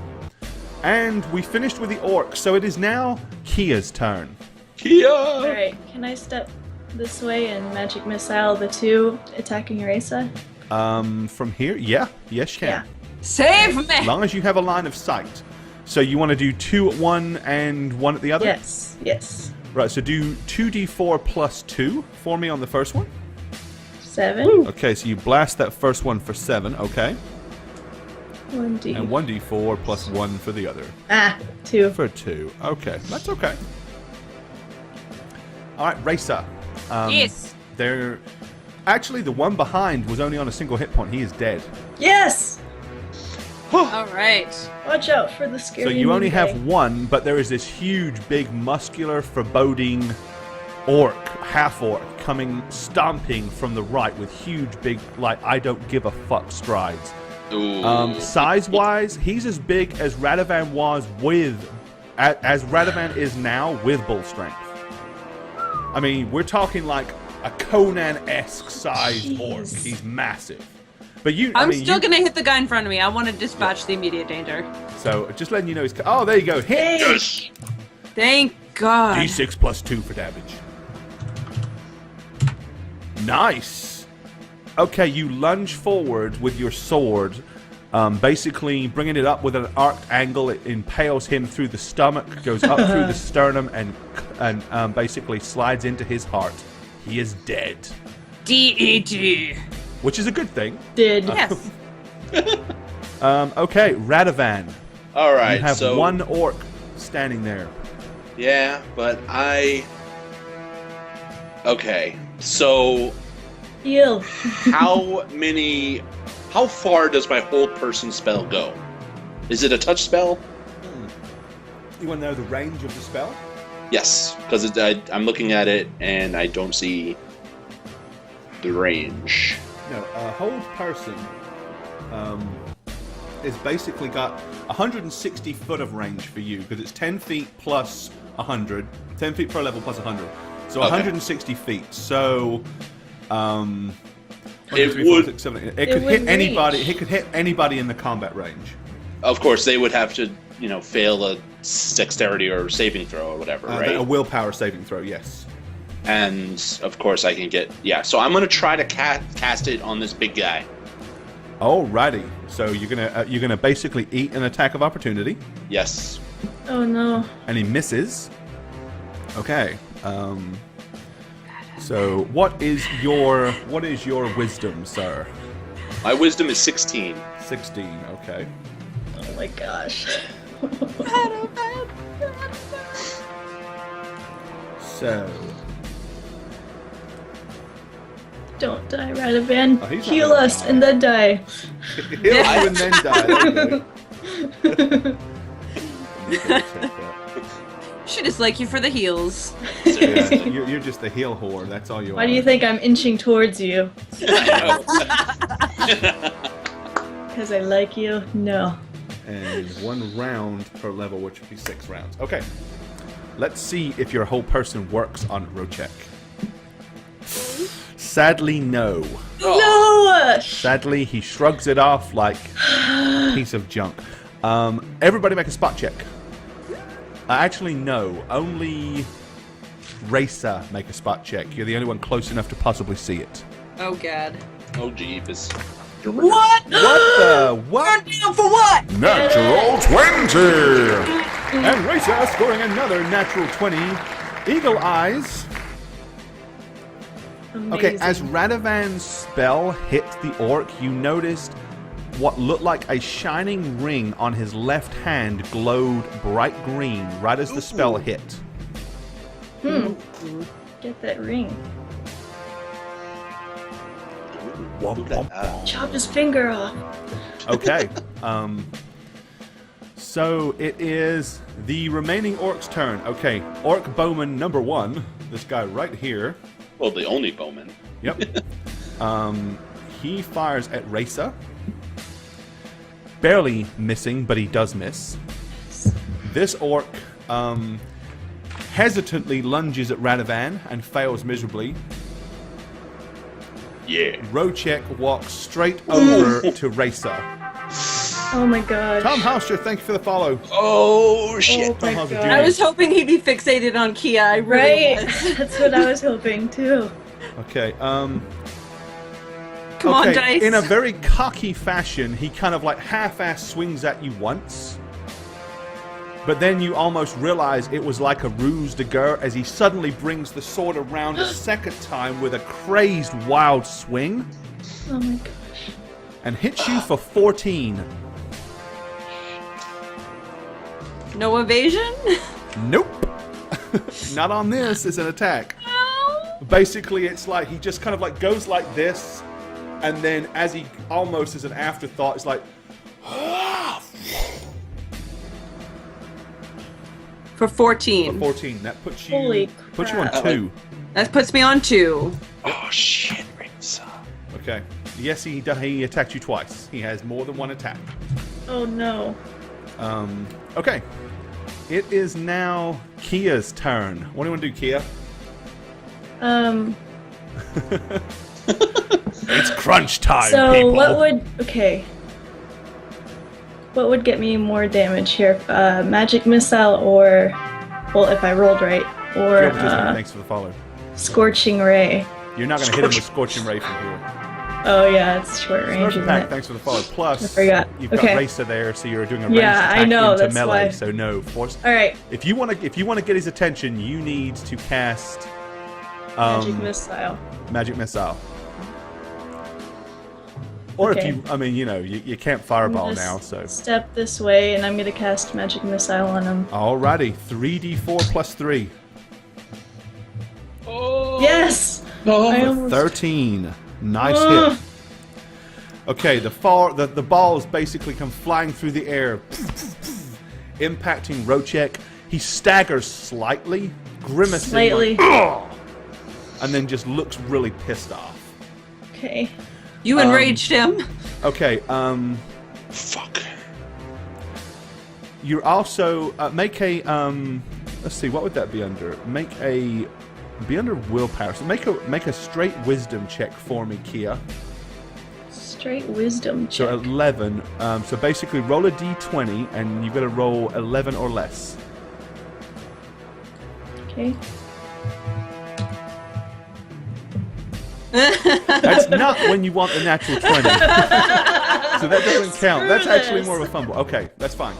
And we finished with the orcs, so it is now Kia's turn. Kia. Alright, can I step this way and magic missile the 2 attacking Erasa? From here? Yeah. Yes, you can. Yeah. Save me! As long as you have a line of sight. So you want to do 2 at one and 1 at the other? Yes. Right, so do 2d4 plus 2 for me on the first one. 7. Okay, so you blast that first one for 7, okay. 1d. And 1d4 plus 1 for the other. 2. For 2. Okay, that's okay. Alright, Racer. Yes. They're... Actually, the one behind was only on a single hit point. He is dead. Yes! Alright. Watch out for the scary So you only moon guy. have 1, but there is this huge, big, muscular, foreboding orc, half-orc, coming, stomping from the right with huge, big, like, I don't give a fuck strides. Ooh. Size-wise, he's as big as Radovan was with... As Radovan is now with bull strength. I mean, we're talking like a Conan-esque sized orc. Jeez. He's massive. But I'm still gonna hit the guy in front of me. I want to dispatch the immediate danger. So, just letting you know he's... Oh, there you go. Hit! Hey! Yes. Thank God. D6 plus 2 for damage. Nice. Okay, you lunge forward with your sword, Basically, bringing it up with an arced angle, it impales him through the stomach, goes up through the sternum, and basically slides into his heart. He is dead. D-E-D. Which is a good thing. Did. Yes. Okay, Radovan. All right. You have so, one orc standing there. Yeah, but Okay, so Heal. how far does my hold person spell go? Is it a touch spell? You want to know the range of the spell? Yes, because I'm looking at it and I don't see the range. No, a hold person is basically got 160 foot of range for you, because it's 10 feet plus 100. 10 feet per level plus 100. So Okay. 160 feet. So, It would- it could would hit anybody. reach. It could hit anybody in the combat range. Of course, they would have to, fail a dexterity or saving throw or whatever, right? A willpower saving throw, yes. And of course, I can get So I'm gonna try to cast it on this big guy. Alrighty. So you're gonna basically eat an attack of opportunity, Yes. Oh no. and he misses. Okay. So what is your wisdom, sir? My wisdom is 16. 16. Okay. Oh my gosh. So Don't die, Radovan. Oh, he's not Heal gonna us die. and then die. heal you and then die. Okay. You can check that. She just like you for the heels. Yeah, you're just the heel whore. That's all you are. Why do you think I'm inching towards you? I Because I like you? No. And 1 round per level, which would be 6 rounds. Okay. Let's see if your whole person works on Rochek. Sadly, no. No! Sadly, he shrugs it off like a piece of junk. Everybody make a spot check. Actually, no. Only Racer make a spot check. You're the only one close enough to possibly see it. Oh god. Oh, jeepers. What? What the? What? Down for what? Natural 20! And Racer scoring another natural 20. Eagle Eyes. Okay, Amazing. as Radovan's spell hit the orc, you noticed what looked like a shining ring on his left hand glowed bright green right as the spell hit. Get that ring. Womp, womp, womp. Chop his finger off. Okay. So it is the remaining orc's turn. Okay, Orc Bowman number 1, this guy right here. Well, the only bowman. Yep. He fires at Racer. Barely missing, but he does miss. This orc hesitantly lunges at Radovan and fails miserably. Yeah. Rochek walks straight over to Racer. Oh my gosh. Tom Hauser, thank you for the follow. Oh, shit. Oh my How's it gosh. doing? I was hoping he'd be fixated on Kia. I really Right? was. That's what I was hoping too. Okay, Come on, Dice. in a very cocky fashion, he kind of like half-ass swings at you once. But then you almost realize it was like a ruse de guerre as he suddenly brings the sword around a second time with a crazed wild swing Oh my gosh. and hits you for 14. No evasion? Nope. Not on this as an attack. Basically, it's like he just kind of like goes like this, and then as he almost as an afterthought, it's like, For 14. 14. That puts you Holy puts you on crap. 2. That puts me on 2. Oh, shit. Racer. Okay. Yes, he attacked you twice. He has more than one attack. Oh no. Okay. It is now Kia's turn. What do you want to do, Kia? It's crunch time, So people. what would get me more damage here? Magic missile or, well, if I rolled right, or Thanks for the follow. scorching ray. You're not going to hit him with Scorching Ray from here. Oh yeah, it's short range, Smurf isn't attack, it? thanks for the follow. Plus, I forgot. you've got Okay. Racer there, so you're doing a ranged Yeah, attack I know, into that's melee. why. So no, force. All right. If you want to get his attention, you need to cast Magic missile. Magic Missile. Or Okay. if you, I mean, you know, you can't fireball I'm gonna now, so. step this way, and I'm gonna cast magic missile on him. Alrighty, 3d4 plus 3. Oh. Yes. Oh. I almost. 13. Nice Ugh. hit. Okay, the balls basically come flying through the air, impacting Rochek. He staggers slightly, grimacing, Slightly. like, "Ugh!" and then just looks really pissed off. Okay. You enraged him. Okay, Fuck. you're also make a let's see, what would that be under? Be under willpower. So make a straight wisdom check for me, Kia. Straight wisdom check. So 11. So basically, roll a d20, and you've got to roll 11 or less. Okay. That's not when you want the natural 20. So that doesn't count. Screw That's actually this. more of a fumble. Okay, that's fine.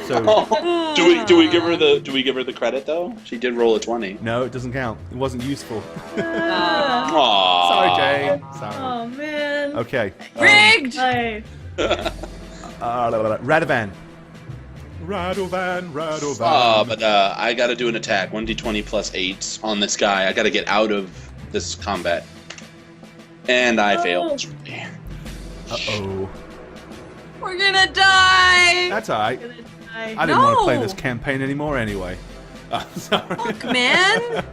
So Do we give her the credit though? She did roll a 20. no, it doesn't count. It wasn't useful. Aww. Sorry, Jane. Sorry. Oh man. Okay. Rigged! Hi. Radovan. But I gotta do an attack. 1d20 plus 8 on this guy. I gotta get out of this combat. And I failed. Uh-oh. We're gonna die! That's alright. Gonna die. I didn't want to play No. this campaign anymore anyway. Sorry. Fuck, man!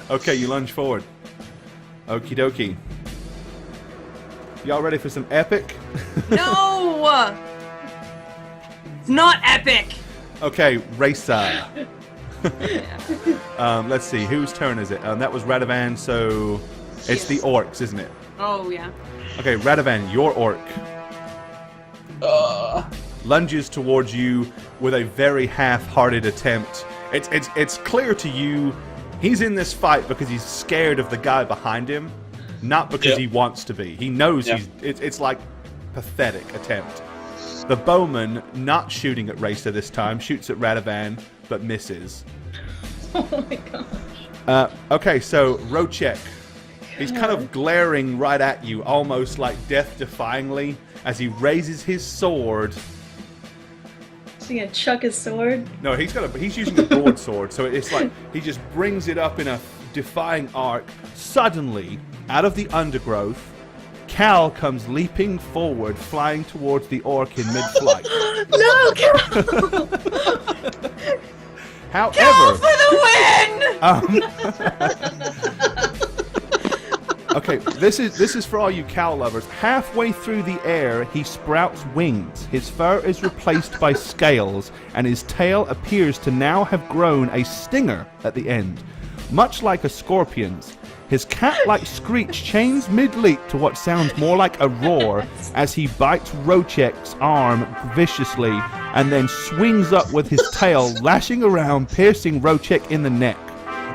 Okay, you lunge forward. Okie dokie. Y'all ready for some epic? No! It's not epic! Okay, Racer. Let's see, whose turn is it? That was Radovan, so it's the orcs, isn't it? Oh, yeah. Okay, Radovan, your orc lunges towards you with a very half-hearted attempt. It's clear to you he's in this fight because he's scared of the guy behind him, not because he wants to be. He knows it's like pathetic attempt. The bowman, not shooting at Racer this time, shoots at Radovan, but misses. Oh my gosh. Okay, so Rochek. He's kind of glaring right at you, almost like death-defyingly, as he raises his sword. Is he gonna chuck his sword? No, he's using a broadsword, so it's like he just brings it up in a defying arc. Suddenly, out of the undergrowth, Cal comes leaping forward, flying towards the orc in mid-flight. No, Cal! However, For the win! okay, this is for all you cow lovers. Halfway through the air, he sprouts wings. His fur is replaced by scales, and his tail appears to now have grown a stinger at the end, much like a scorpion's. His cat-like screech changes mid-leap to what sounds more like a roar as he bites Rochek's arm viciously and then swings up with his tail, lashing around, piercing Rochek in the neck.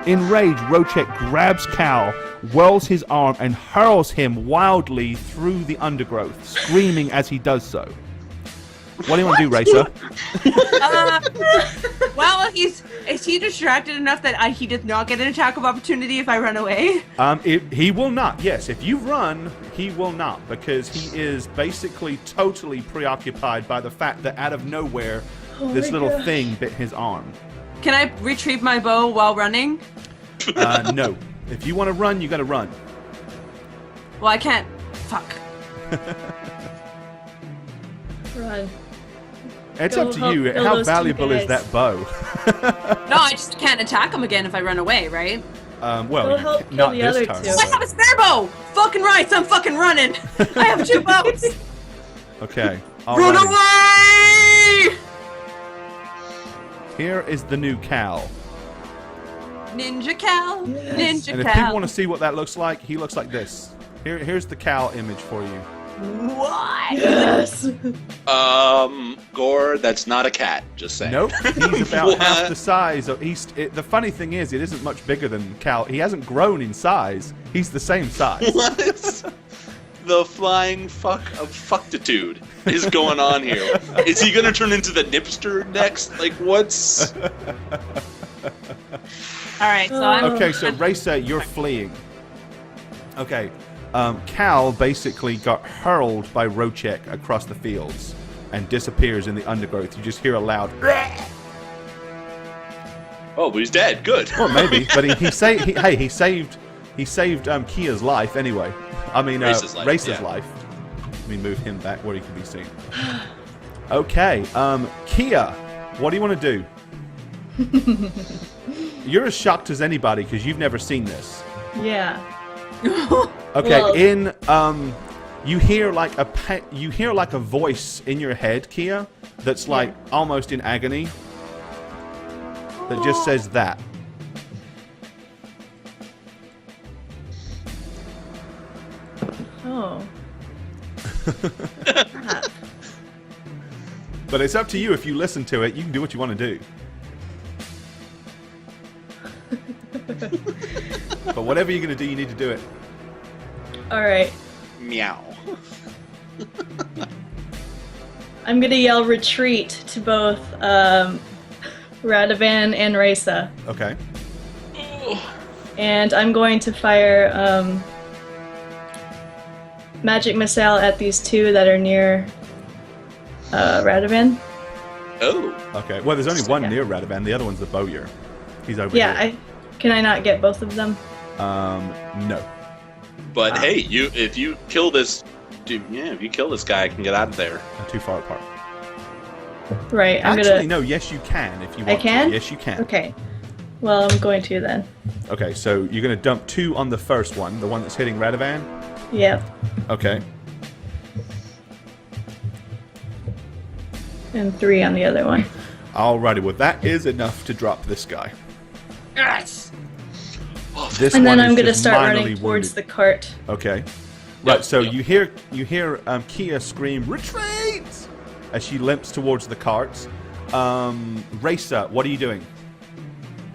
Enraged, Rochek grabs Cal, whirls his arm, and hurls him wildly through the undergrowth, screaming as he does so. What do you want to do, Racer? Well, is he distracted enough that he does not get an attack of opportunity if I run away? He will not. Yes, if you run, he will not, because he is basically totally preoccupied by the fact that out of nowhere, this my little gosh. thing bit his arm. Can I retrieve my bow while running? No. If you want to run, you got to run. Well, I can't. Fuck. Run. It's Go up to help you. kill How those two valuable is guys. that bow? No, I just can't attack him again if I run away, right? Well, Go you help can't- kill not the this other turn. two. I have a spare bow! Fucking right, so I'm fucking running! I have 2 bows! Okay. Run alrighty. away! Here is the new Cal. Ninja Cal! Ninja And if Cal! people want to see what that looks like, he looks like this. Here's the Cal image for you. What? Yes. Gore, that's not a cat. Just saying. Nope, he's about What? half the size. The funny thing is, it isn't much bigger than Cal. He hasn't grown in size. He's the same size. What? the flying fuck of fucktitude is going on here? Is he gonna turn into the Nipster next? Like, what's... All right, so I'm... Okay, so Racer, you're fleeing. Okay, Cal basically got hurled by Rochek across the fields and disappears in the undergrowth. You just hear a loud... Oh, but he's dead. Good. Well, maybe, but he saved Kia's life anyway. I mean, Racer's life. Let me move him back where he can be seen. Okay, Kia, what do you want to do? You're as shocked as anybody because you've never seen this. Yeah. Okay, Well- you hear like a voice in your head, Kia, that's like almost in agony. That just says that. Oh. But it's up to you. If you listen to it, you can do what you want to do. But whatever you're going to do, you need to do it. All right. Meow. I'm gonna yell retreat to both Radovan and Raisa, Okay. and I'm going to fire magic missile at these two that are near Radovan. Oh. Okay. Well, there's only one Yeah. near Radovan. The other one's the bowyer. He's over Yeah, here. can I not get both of them? No. But hey, if you kill this guy, I can get out of there. They're too far apart. Right, I'm Actually, gonna... no. Yes, you can if you I want can? to. Yes, you can. Okay. Well, I'm going to then. Okay, so you're going to dump 2 on the first one, the one that's hitting Radovan? Yep. Okay. And 3 on the other one. Alrighty, well that is enough to drop this guy. Yes! This And then one is I'm gonna just start minorly running towards wounded. the cart. Okay. Right, so Yep. you hear Kia scream, "Retreat!" as she limps towards the carts. Racer, what are you doing?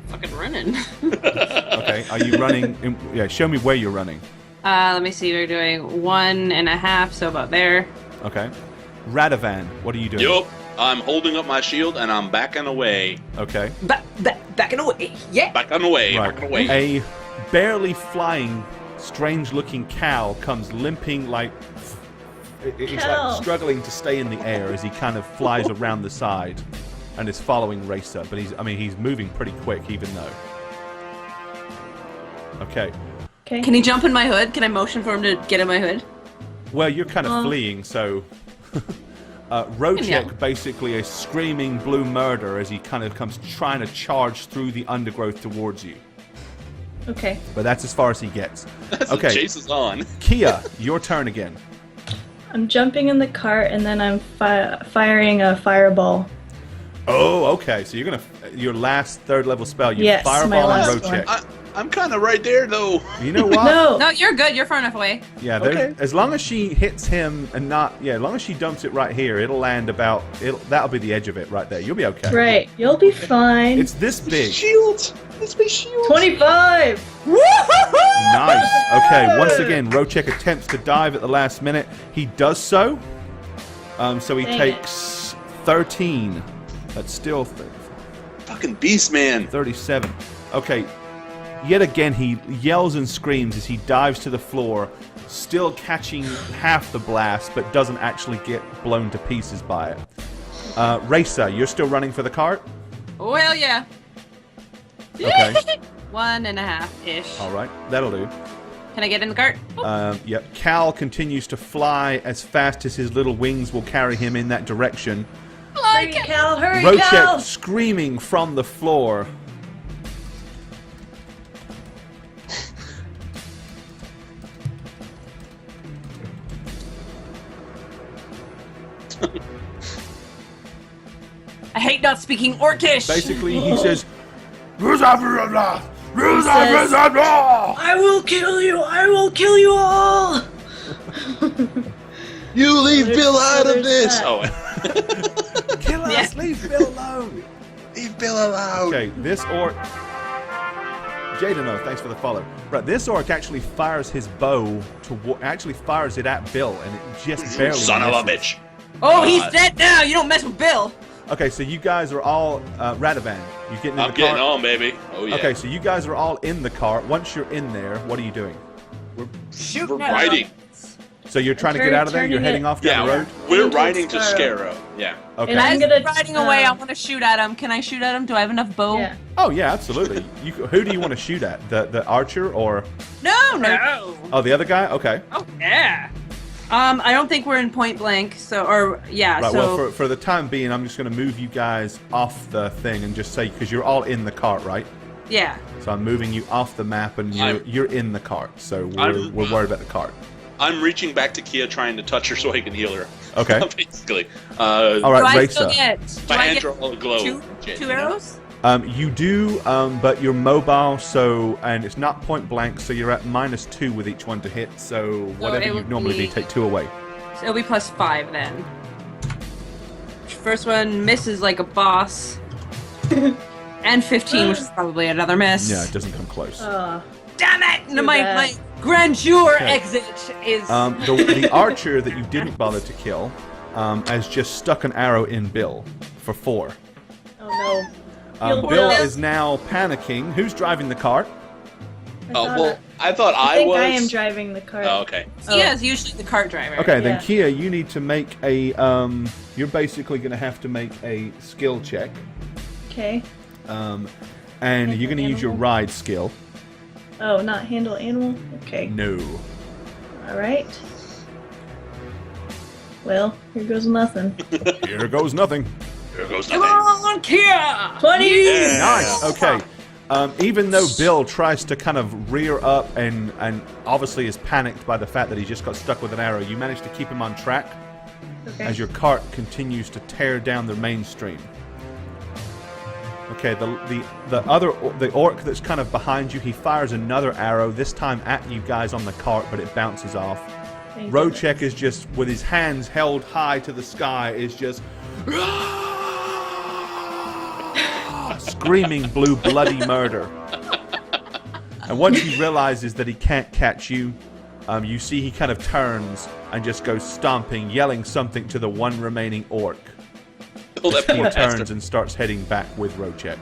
Fucking running. Okay, are you running? Yeah, show me where you're running. Let me see. We're doing 1.5, so about there. Okay. Radovan, what are you doing? Yup. I'm holding up my shield and I'm backing away. Okay. Backing away. Yeah. Backing away. Right. Backing away. A barely flying, strange-looking cow comes limping like he's Cow. like struggling to stay in the air as he kind of flies around the side and is following Racer. But he's moving pretty quick, even though. Okay. Okay. Can he jump in my hood? Can I motion for him to get in my hood? Well, you're kind of fleeing, so. Rochek Yeah. basically a screaming blue murder as he kind of comes trying to charge through the undergrowth towards you. Okay. But that's as far as he gets. That's Okay. what Chase is on. Kia, your turn again. I'm jumping in the cart and then I'm firing a fireball. Oh, okay. So you're gonna your last 3rd level spell. You Yes, fireball my on last Rochek. I'm kind of right there though. You know what? No! No, you're good. You're far enough away. Yeah. Okay. As long as she hits him and not, as long as she dumps it right here, it'll land about. That'll be the edge of it right there. You'll be okay. Right, you'll be fine. It's this big. Shield. It's my shield. 25! Nice. Okay, once again, Rochek attempts to dive at the last minute. He does so. So he Dang takes 13. That's still Fucking beast man. 37. Okay. Yet again, he yells and screams as he dives to the floor, still catching half the blast, but doesn't actually get blown to pieces by it. Racer, you're still running for the cart? Well, yeah. Okay. 1.5-ish. All right. That'll do. Can I get in the cart? Yep. Cal continues to fly as fast as his little wings will carry him in that direction. Hurry, Cal! Hurry, Rochek Cal! screaming from the floor. I hate not speaking Orcish. Basically, he says, I will kill you! I will kill you all! You leave Bill out of there's this. that. Oh, "Kill us! Yeah. Leave Bill alone!" leave Bill alone. Okay, this orc Jaden, thanks for the follow. Right, this orc actually fires his bow actually fires it at Bill, and it just barely Son of a misses. bitch. Oh, he's dead now. You don't mess with Bill. Okay, so you guys are all Radovan. You getting in the I'm cart? getting on, baby. Oh yeah. Okay, so you guys are all in the cart. Once you're in there, what are you doing? We're Shooting riding. So you're trying to get out of there? You're heading off down the road? We're Into riding to Sparrow. Scarrow. Yeah. Okay. And I'm As gonna he's riding away, I want to shoot at him. Can I shoot at him? Do I have enough bow? Yeah. Oh, yeah, absolutely. Who do you want to shoot at? The archer or... No. Oh, the other guy? Okay. Oh, yeah. I don't think we're in point blank, Right, so... well, for the time being, I'm just going to move you guys off the thing and just say, because you're all in the cart, right? Yeah. So I'm moving you off the map, and you're in the cart. So we're worried about the cart. I'm reaching back to Kia, trying to touch her so I can heal her. Okay. Basically. All Do right, I still Racer. get... My Do I hands get are all aglow. two arrows? You do, but you're mobile, and it's not point blank, so you're at -2 with each one to hit. So whatever it you'd would normally be, be- take 2 away. So it'll be +5 then. First one misses like a boss. And 15, which is probably another miss. Yeah, it doesn't come close. Damn it! No, Too my bad. grandeur Okay. exit is... The archer that you didn't bother to kill has just stuck an arrow in Bill for 4. Oh no. Bill Bill. is now panicking. Who's driving the cart? I thought I I think was. I am driving the car. Oh, okay. Kia is usually the cart driver. Okay, then Yeah. Kia, you need to make a. You're basically going to have to make a skill check, Okay. and you're going to use your Animal? ride skill. Oh, not handle animal? Okay. No. Alright. Well, here goes nothing. Here goes nothing. Here goes Come nothing. on, Kia! 20! Yeah. Nice. Okay. Even though Bill tries to kind of rear up and obviously is panicked by the fact that he just got stuck with an arrow, you manage to keep him on track Okay. as your cart continues to tear down the mainstream. Okay, the orc that's kind of behind you, he fires another arrow, this time at you guys on the cart, but it bounces off. Thank Rochek is just, with his hands held high to the sky, is just screaming blue bloody murder. And once he realizes that he can't catch you, you see he kind of turns and just goes stomping, yelling something to the one remaining orc. Oh, that He poor turns bastard. and starts heading back with Rochek.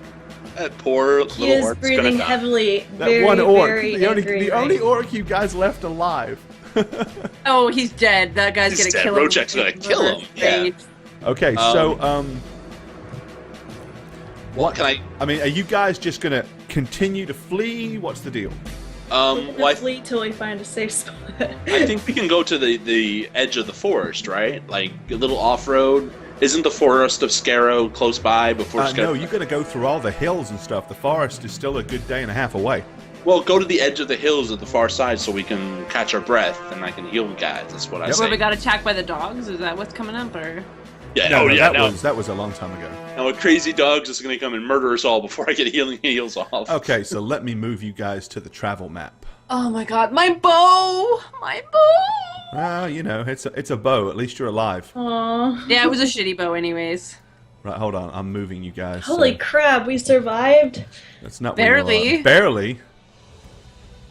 That poor He little is orc's breathing gonna die. heavily. That very, one orc, very the angry only right orc you guys left alive. Oh, he's dead. That guy's He's gonna dead. kill him. Rochek's gonna kill him, yeah. Okay, What can I? I mean, are you guys just gonna continue to flee? What's the deal? Well, I, Flee till we find a safe spot. I think we can go to the edge of the forest, right? Like a little off road. Isn't the forest of Scarrow close by before Scarrow? No, you got to go through all the hills and stuff. The forest is still a good day and a half away. Well, go to the edge of the hills at the far side so we can catch our breath and I can heal guys. That's what I Yep. say. Where we got attacked by the dogs? Is that what's coming up, or? Yeah, No, no. that was a long time ago. Now a crazy dog's just going to come and murder us all before I get heals off. Okay, so let me move you guys to the travel map. Oh my god, my bow! My bow! Well, you know, it's a bow. At least you're alive. Aww. Yeah, it was a shitty bow, anyways. Right, hold on. I'm moving you guys. Holy crap, we survived. That's not where Barely. you are. Barely.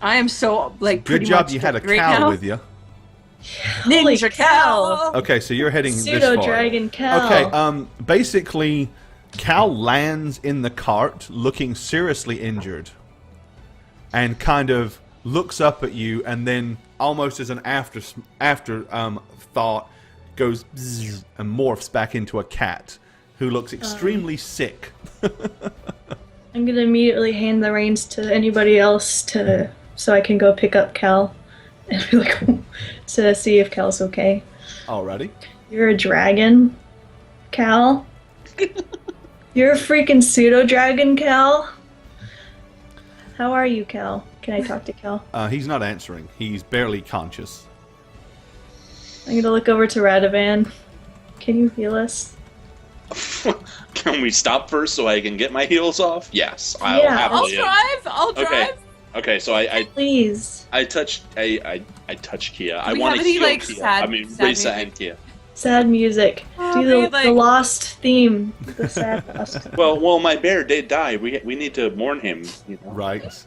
I am so, like, Good pretty job much you had a dead right cow now. with you. Holy Ninja cow. cow! Okay, so you're heading this Pseudo far. dragon cow. Okay, basically, Cal lands in the cart looking seriously injured and kind of looks up at you and then almost as an after thought goes bzzz and morphs back into a cat who looks extremely sick. I'm gonna immediately hand the reins to anybody else so I can go pick up Cal and be like to see if Cal's okay. Alrighty. You're a dragon, Cal. You're a freaking pseudo dragon, Cal. How are you, Cal? Can I talk to Cal? He's not answering. He's barely conscious. I'm gonna look over to Radovan. Can you heal us? Can we stop first so I can get my heals off? Yes, I'll Yeah. happily. I'll drive! Okay. Okay, so I Please. touched I touched Kia. I we want to have any, heal like, Kia. sad- I mean, sad Risa music? and Kia. Sad music. Oh, Do we, the like- lost theme. The sad lost. Well, my bear did die. We need to mourn him. You know? Right.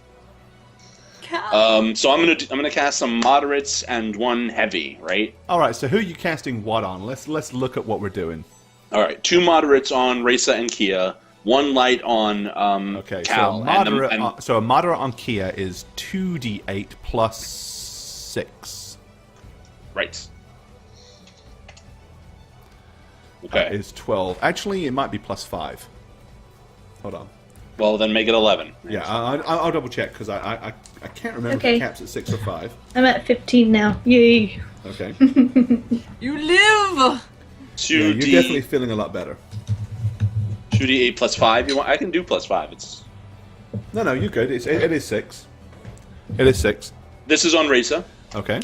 So I'm gonna cast some moderates and one heavy, right? All right. So who are you casting what on? Let's look at what we're doing. All right, 2 moderates on Reza and Kia, 1 light on Okay. Cal. So a moderate on Kia is 2d8 plus 6. Right. Okay. Is 12. Actually, it might be plus 5. Hold on. Well, then make it 11. Yeah, I'll double check because I can't remember if Okay. it caps at 6 or 5. I'm at 15 now. Yay. Okay. You live. 2D, Yeah, you're definitely feeling a lot better. 2d8 plus 5. You want? I can do plus 5. It's No, you're good. It is 6. It is 6. This is on Reza. Okay.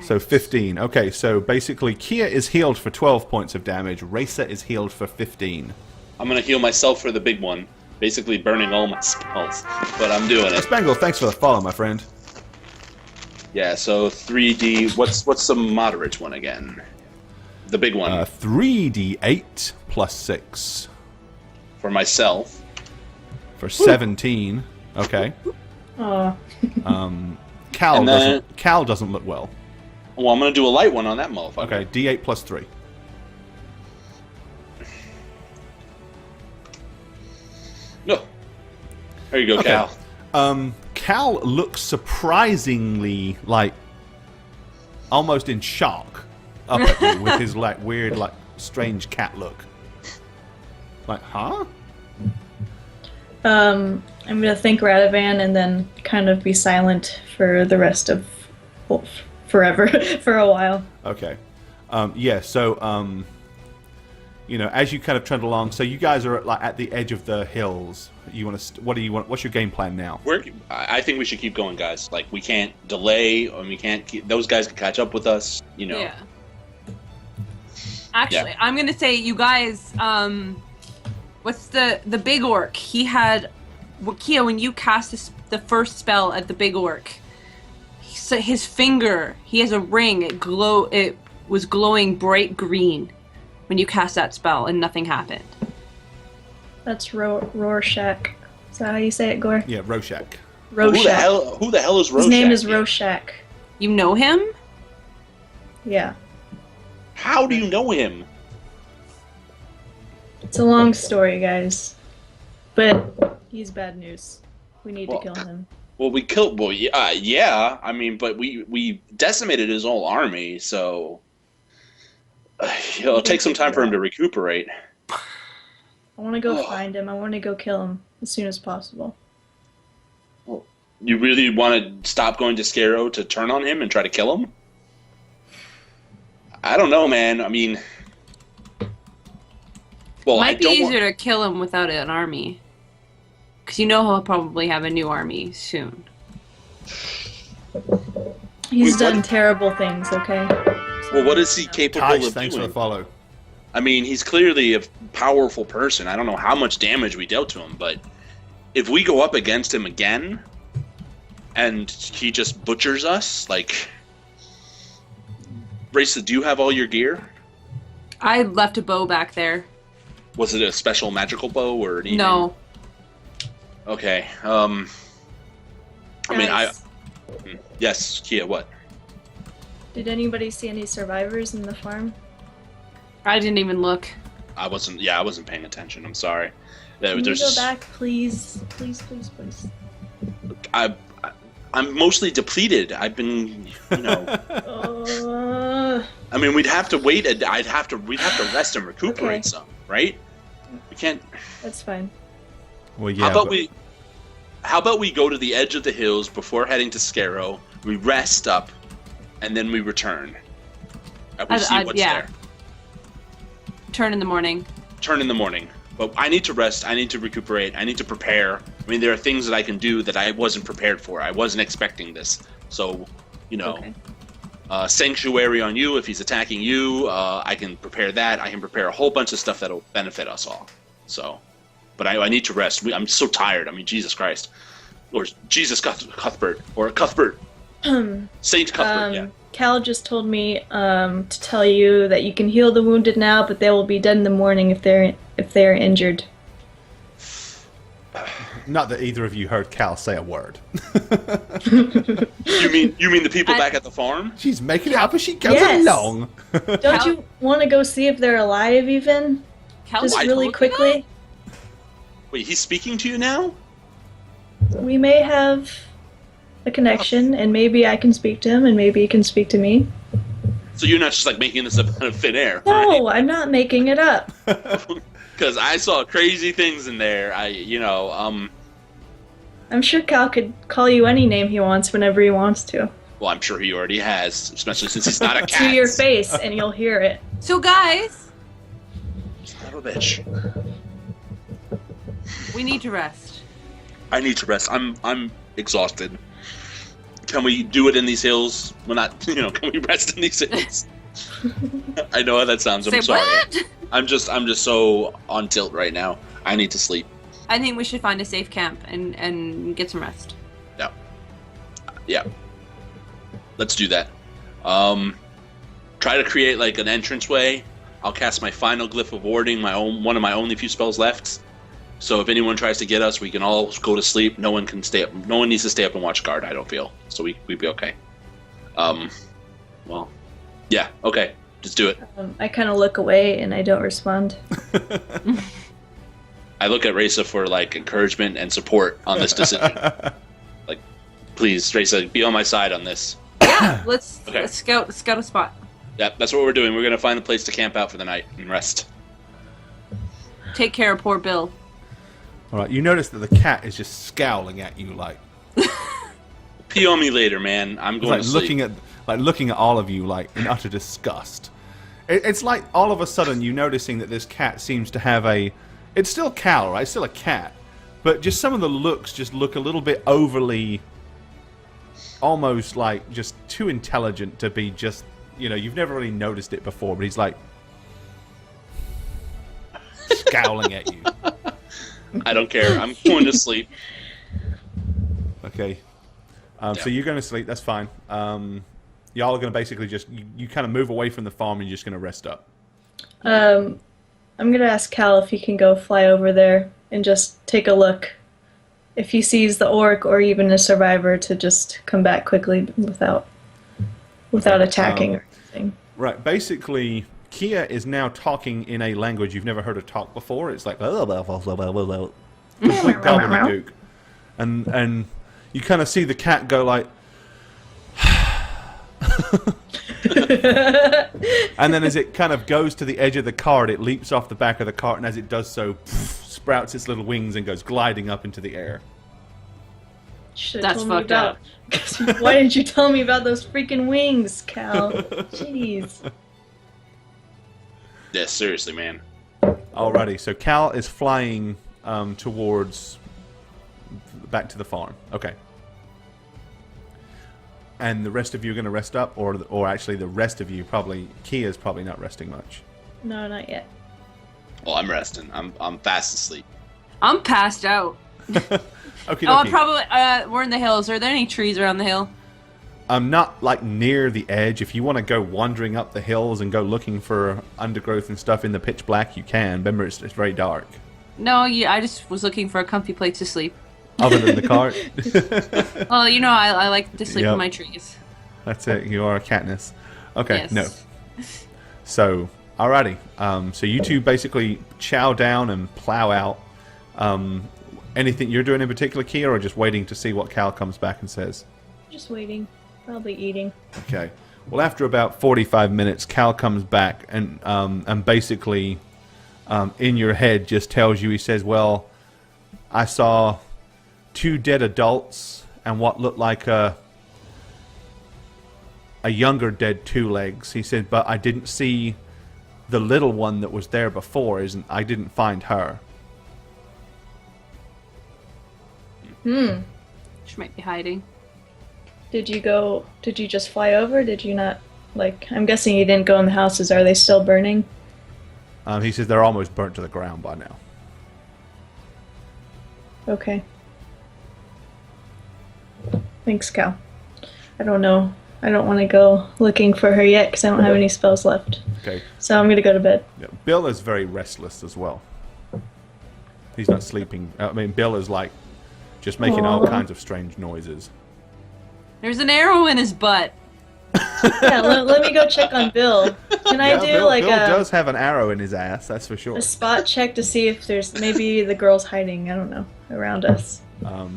So 15. Okay, so basically Kia is healed for 12 points of damage. Racer is healed for 15. I'm gonna heal myself for the big one, basically burning all my spells. But I'm doing it. Spangle, thanks for the follow, my friend. Yeah. So 3d. What's the moderate one again? The big one 3d8 plus 6 for myself. for 17. Okay. Aw. Cal And then- doesn't look well. Well, I'm gonna do a light one on that motherfucker. Okay, d8 plus 3. No. There you go, Okay. Cal. Cal looks surprisingly almost in shock up at you with his weird strange cat look. Huh? I'm gonna thank Radovan and then kind of be silent for the rest of forever for a while. Okay. Yeah, so as you kind of trundle along, so you guys are at the edge of the hills. You want to what do you want? What's your game plan now? I think we should keep going, guys. Like, we can't delay, and we can't keep... Those guys can catch up with us, Yeah. Actually, I'm gonna say you guys. What's the big orc? He had. Kia, when you cast the first spell at the big orc, his finger. He has a ring. It was glowing bright green when you cast that spell, and nothing happened. That's Rorschach. Is that how you say it, Gore? Yeah, Rochek. Rorschach. Who the hell is Rorschach? His name is Yeah. Rorschach. You know him? Yeah. How do you know him? It's a long story, guys. But he's bad news. We need to kill him. Well, we killed... Well, yeah. I mean, but we decimated his whole army, so... it'll take some time for him to recuperate. I want to go find him. I want to go kill him as soon as possible. You really want to stop going to Scaro to turn on him and try to kill him? I don't know, man. I mean... Well, Might be easier to kill him without an army. Because he'll probably have a new army soon. He's done terrible things, okay? Well, what is he capable Tice, of thanks for doing? the follow. I mean, he's clearly a powerful person. I don't know how much damage we dealt to him, but if we go up against him again and he just butchers us, like... Raisa, do you have all your gear? I left a bow back there. Was it a special magical bow or anything? No. Okay. Yes, Kia, what? Did anybody see any survivors in the farm? I didn't even look. I wasn't paying attention. I'm sorry. Can you go back, please? Please. I'm mostly depleted. I've been, I mean, we'd have to wait. We'd have to rest and recuperate some, right? We can't. That's fine. Well, yeah. How about we go to the edge of the hills before heading to Scaro? We rest up, and then we return. And we see what's there. Turn in the morning. Turn in the morning. But I need to rest. I need to recuperate. I need to prepare. I mean, there are things that I can do that I wasn't prepared for. I wasn't expecting this. So, sanctuary on you if he's attacking you. I can prepare that. I can prepare a whole bunch of stuff that'll benefit us all. So, but I need to rest. I'm so tired. I mean, Jesus Christ. Or Jesus Cuthbert. Or Cuthbert. Saint Cuthbert, yeah. Cal just told me to tell you that you can heal the wounded now, but they will be dead in the morning if they're injured. Not that either of you heard Cal say a word. You mean the people back at the farm? She's making it up as she goes Yes. along. Don't you want to go see if they're alive even? Cal, Just I really told you quickly? Wait, he's speaking to you now? We may have a connection, and maybe I can speak to him, and maybe he can speak to me. So you're not just like making this up out of thin air, No, I'm not making it up. Because I saw crazy things in there. I'm sure Cal could call you any name he wants whenever he wants to. Well, I'm sure he already has, especially since he's not a cat. To your face, and you'll hear it. So, guys, Son of a bitch. we need to rest. I need to rest. I'm exhausted. Can we do it in these hills? We're not, can we rest in these hills? I know how that sounds. I'm Say sorry. what? I'm just so on tilt right now. I need to sleep. I think we should find a safe camp and get some rest. Yeah. Let's do that. Try to create like an entranceway. I'll cast my final glyph of warding, one of my only few spells left. So if anyone tries to get us, we can all go to sleep. No one can stay up. No one needs to stay up and watch guard, I don't feel. So we'd be okay. Well, yeah, okay. Just do it. I kind of look away, and I don't respond. I look at Reza for like encouragement and support on this decision. Like, please, Reza, be on my side on this. Yeah, let's Okay. scout a spot. Yep, that's what we're doing. We're gonna find a place to camp out for the night and rest. Take care of poor Bill. All right, you notice that the cat is just scowling at you, like Pee on me later, man. I'm going to sleep. looking at all of you, like in utter disgust. It's like all of a sudden you noticing that this cat seems to have a. It's still Cal, right? It's still a cat, but just some of the looks just look a little bit overly, almost like just too intelligent to be just. You've never really noticed it before, but he's like scowling at you. I don't care. I'm going to sleep. Okay. So you're going to sleep. That's fine. Y'all are going to basically just you kind of move away from the farm and you're just going to rest up. I'm gonna ask Cal if he can go fly over there and just take a look. If he sees the orc or even a survivor, to just come back quickly without attacking or anything. Right. Basically, Kia is now talking in a language you've never heard her talk before. It's like complete gobbledygook. And you kind of see the cat go like. And then as it kind of goes to the edge of the cart, it leaps off the back of the cart, and as it does so, sprouts its little wings and goes gliding up into the air. That's fucked up. Why didn't you tell me about those freaking wings, Cal? Jeez. Yeah, seriously, man. Alrighty, so Cal is flying towards back to the farm. Okay. And the rest of you are going to rest up, or actually the rest of you probably. Kia's probably not resting much. No, not yet. Well, I'm resting. I'm fast asleep. I'm passed out. Okay. I'm probably. We're in the hills. Are there any trees around the hill? I'm not like near the edge. If you want to go wandering up the hills and go looking for undergrowth and stuff in the pitch black, you can. Remember, it's very dark. No, I just was looking for a comfy place to sleep. Other than the cart. Well, I like to sleep in my trees. That's it. You are a Katniss. Okay. Yes. No. So, alrighty. So you two basically chow down and plow out. Anything you're doing in particular, Kia, or just waiting to see what Cal comes back and says? Just waiting. Probably eating. Okay. Well, after about 45 minutes, Cal comes back and basically, in your head, just tells you. He says, "Well, I saw 2 dead adults and what looked like a younger dead 2 legs." He said, "But I didn't see the little one that was there before. I didn't find her." She might be hiding. Did you just fly over? Did you not, I'm guessing you didn't go in the houses. Are they still burning? He says they're almost burnt to the ground by now. Okay. Thanks, Cal. I don't know. I don't want to go looking for her yet because I don't have any spells left. Okay. So I'm going to go to bed. Yeah. Bill is very restless as well. He's not sleeping. I mean, Bill is like just making all Aw. kinds of strange noises. There's an arrow in his butt. Yeah, let me go check on Bill. Can I do Bill, like Bill a does have an arrow in his ass, that's for sure. spot check to see if there's maybe the girl's hiding, I don't know, around us.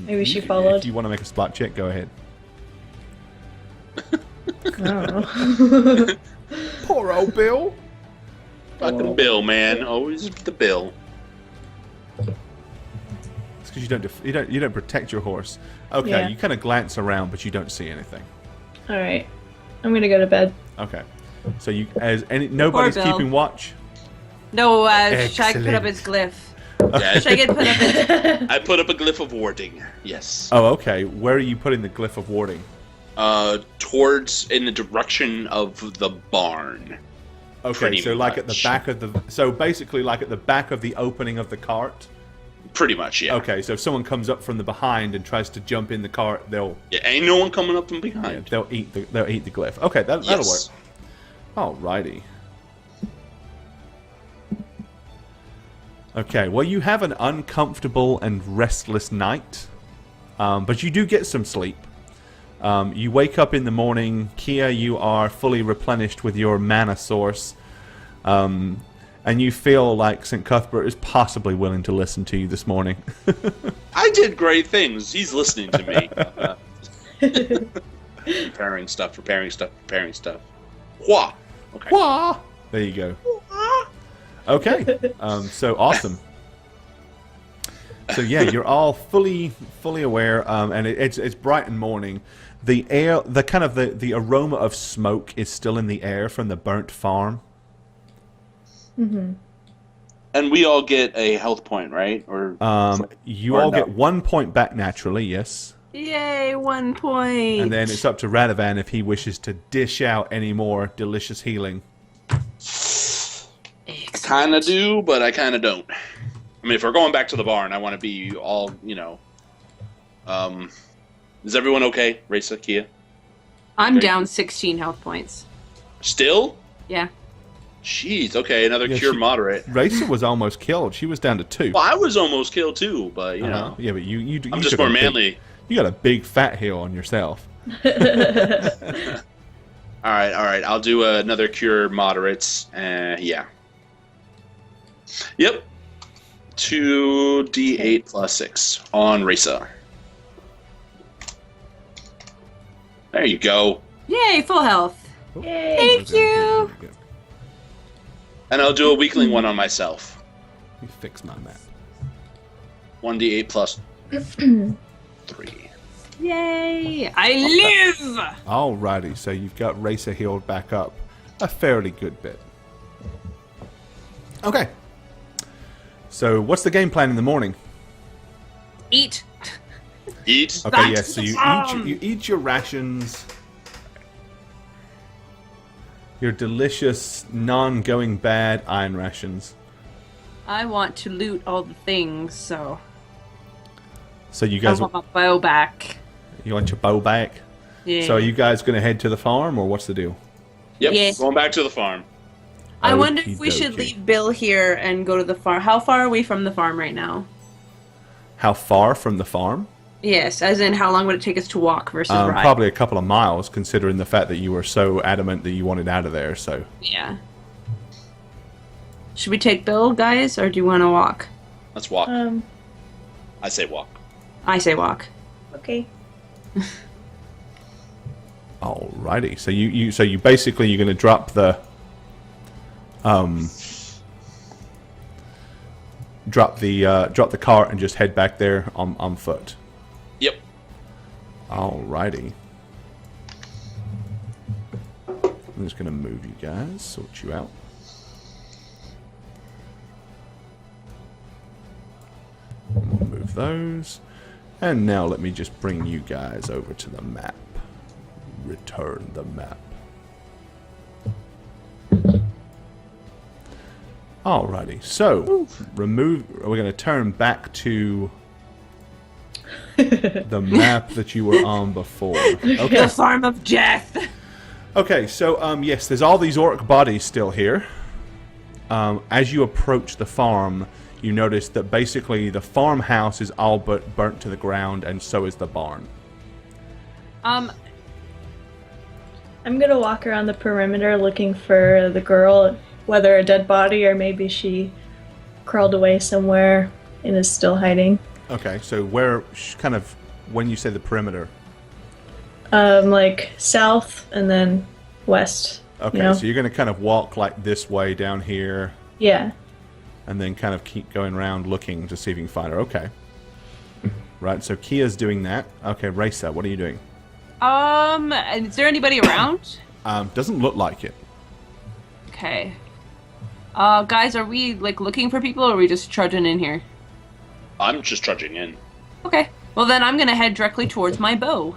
Maybe she followed. If you want to make a spot check, go ahead. I don't know. Poor old Bill. Fucking Bill, man. Always the Bill. It's because you don't protect your horse. Okay, Yeah. you kind of glance around, but you don't see anything. Alright. I'm gonna go to bed. Okay, so nobody's Bill. keeping watch. No, Shag put up Excellent. his glyph. Yeah, Shag had put up his... I put up a glyph of warding. Yes. Oh, okay. Where are you putting the glyph of warding? Towards in the direction of the barn. Okay, Pretty so like at the much. back of the... So basically like at the back of the opening of the cart? Pretty much, yeah. Okay, so if someone comes up from the behind and tries to jump in the cart, they'll Yeah, ain't no one coming up from behind. eat the glyph. Okay, that'll Yes. work. Alrighty. Okay, well you have an uncomfortable and restless night, but you do get some sleep. You wake up in the morning, Kia, you are fully replenished with your mana source, and you feel like St. Cuthbert is possibly willing to listen to you this morning. I did great things. He's listening to me. Preparing stuff. Wah! Okay. Wah! There you go. Okay, so awesome. So yeah, you're all fully aware, and it's bright and morning. The air, the aroma of smoke is still in the air from the burnt farm. Mm-hmm. And we all get a health point, right? You Or all no. get 1 point back naturally, yes. Yay, 1 point. And then it's up to Radovan if he wishes to dish out any more delicious healing. Kind of do, but I kind of don't. I mean, if we're going back to the barn, I want to be all, is everyone okay? Raisa, Kia? I'm Okay. down 16 health points. Still? Yeah. Jeez, okay, another Yeah, cure she- moderate. Racer was almost killed. She was down to 2. Well, I was almost killed too, but, you know. Yeah, but you I'm just took more a big- manly. You got a big fat hill on yourself. All right. I'll do another cure moderates. Yeah. Yep. 2d8 plus 6 on Raisa. There you go. Yay, full health. Yay. Thank you. And I'll do a weakling one on myself. Let me fix my map. 1d8 plus 3. Yay, I live. Alrighty, so you've got Racer healed back up a fairly good bit. Okay. So what's the game plan in the morning? Eat. Eat. Okay, Back yes, to so the you farm. eat your rations. Your delicious, non-going bad iron rations. I want to loot all the things, so So you I guys, want my bow back. you want your bow back? Yeah. So are you guys going to head to the farm, or what's the deal? Yep. Yes. Going back to the farm. I wonder if we Okey should dokey. leave Bill here and go to the farm. How far are we from the farm right now? How far from the farm? Yes, as in how long would it take us to walk versus ride? Probably a couple of miles, considering the fact that you were so adamant that you wanted out of there. So Yeah. Should we take Bill, guys, or do you want to walk? Let's walk. Um, I say walk. I say walk. okay. alrighty. So you basically you're going to drop the drop the cart and just head back there on foot. Yep. Alrighty. I'm just going to move you guys, sort you out. Move those. And now let me just bring you guys over to the map. Return the map. Alrighty, so we're going to turn back to the map that you were on before. Okay. The farm of death. Okay, so yes, there's all these orc bodies still here. As you approach the farm, you notice that basically the farmhouse is all but burnt to the ground, and so is the barn. I'm gonna walk around the perimeter looking for the girl, whether a dead body or maybe she crawled away somewhere and is still hiding. Okay, so where, kind of, when you say the perimeter? Like south and then west. Okay, you know? so you're going to kind of walk like this way down here. Yeah. And then kind of keep going around looking to see if you can find her. Okay. Right, so Kia's doing that. Okay, Raisa, what are you doing? Is there anybody around? Doesn't look like it. Okay. Guys, are we, like, looking for people, or are we just trudging in here? I'm just trudging in. Okay. Well, then I'm gonna head directly towards my bow.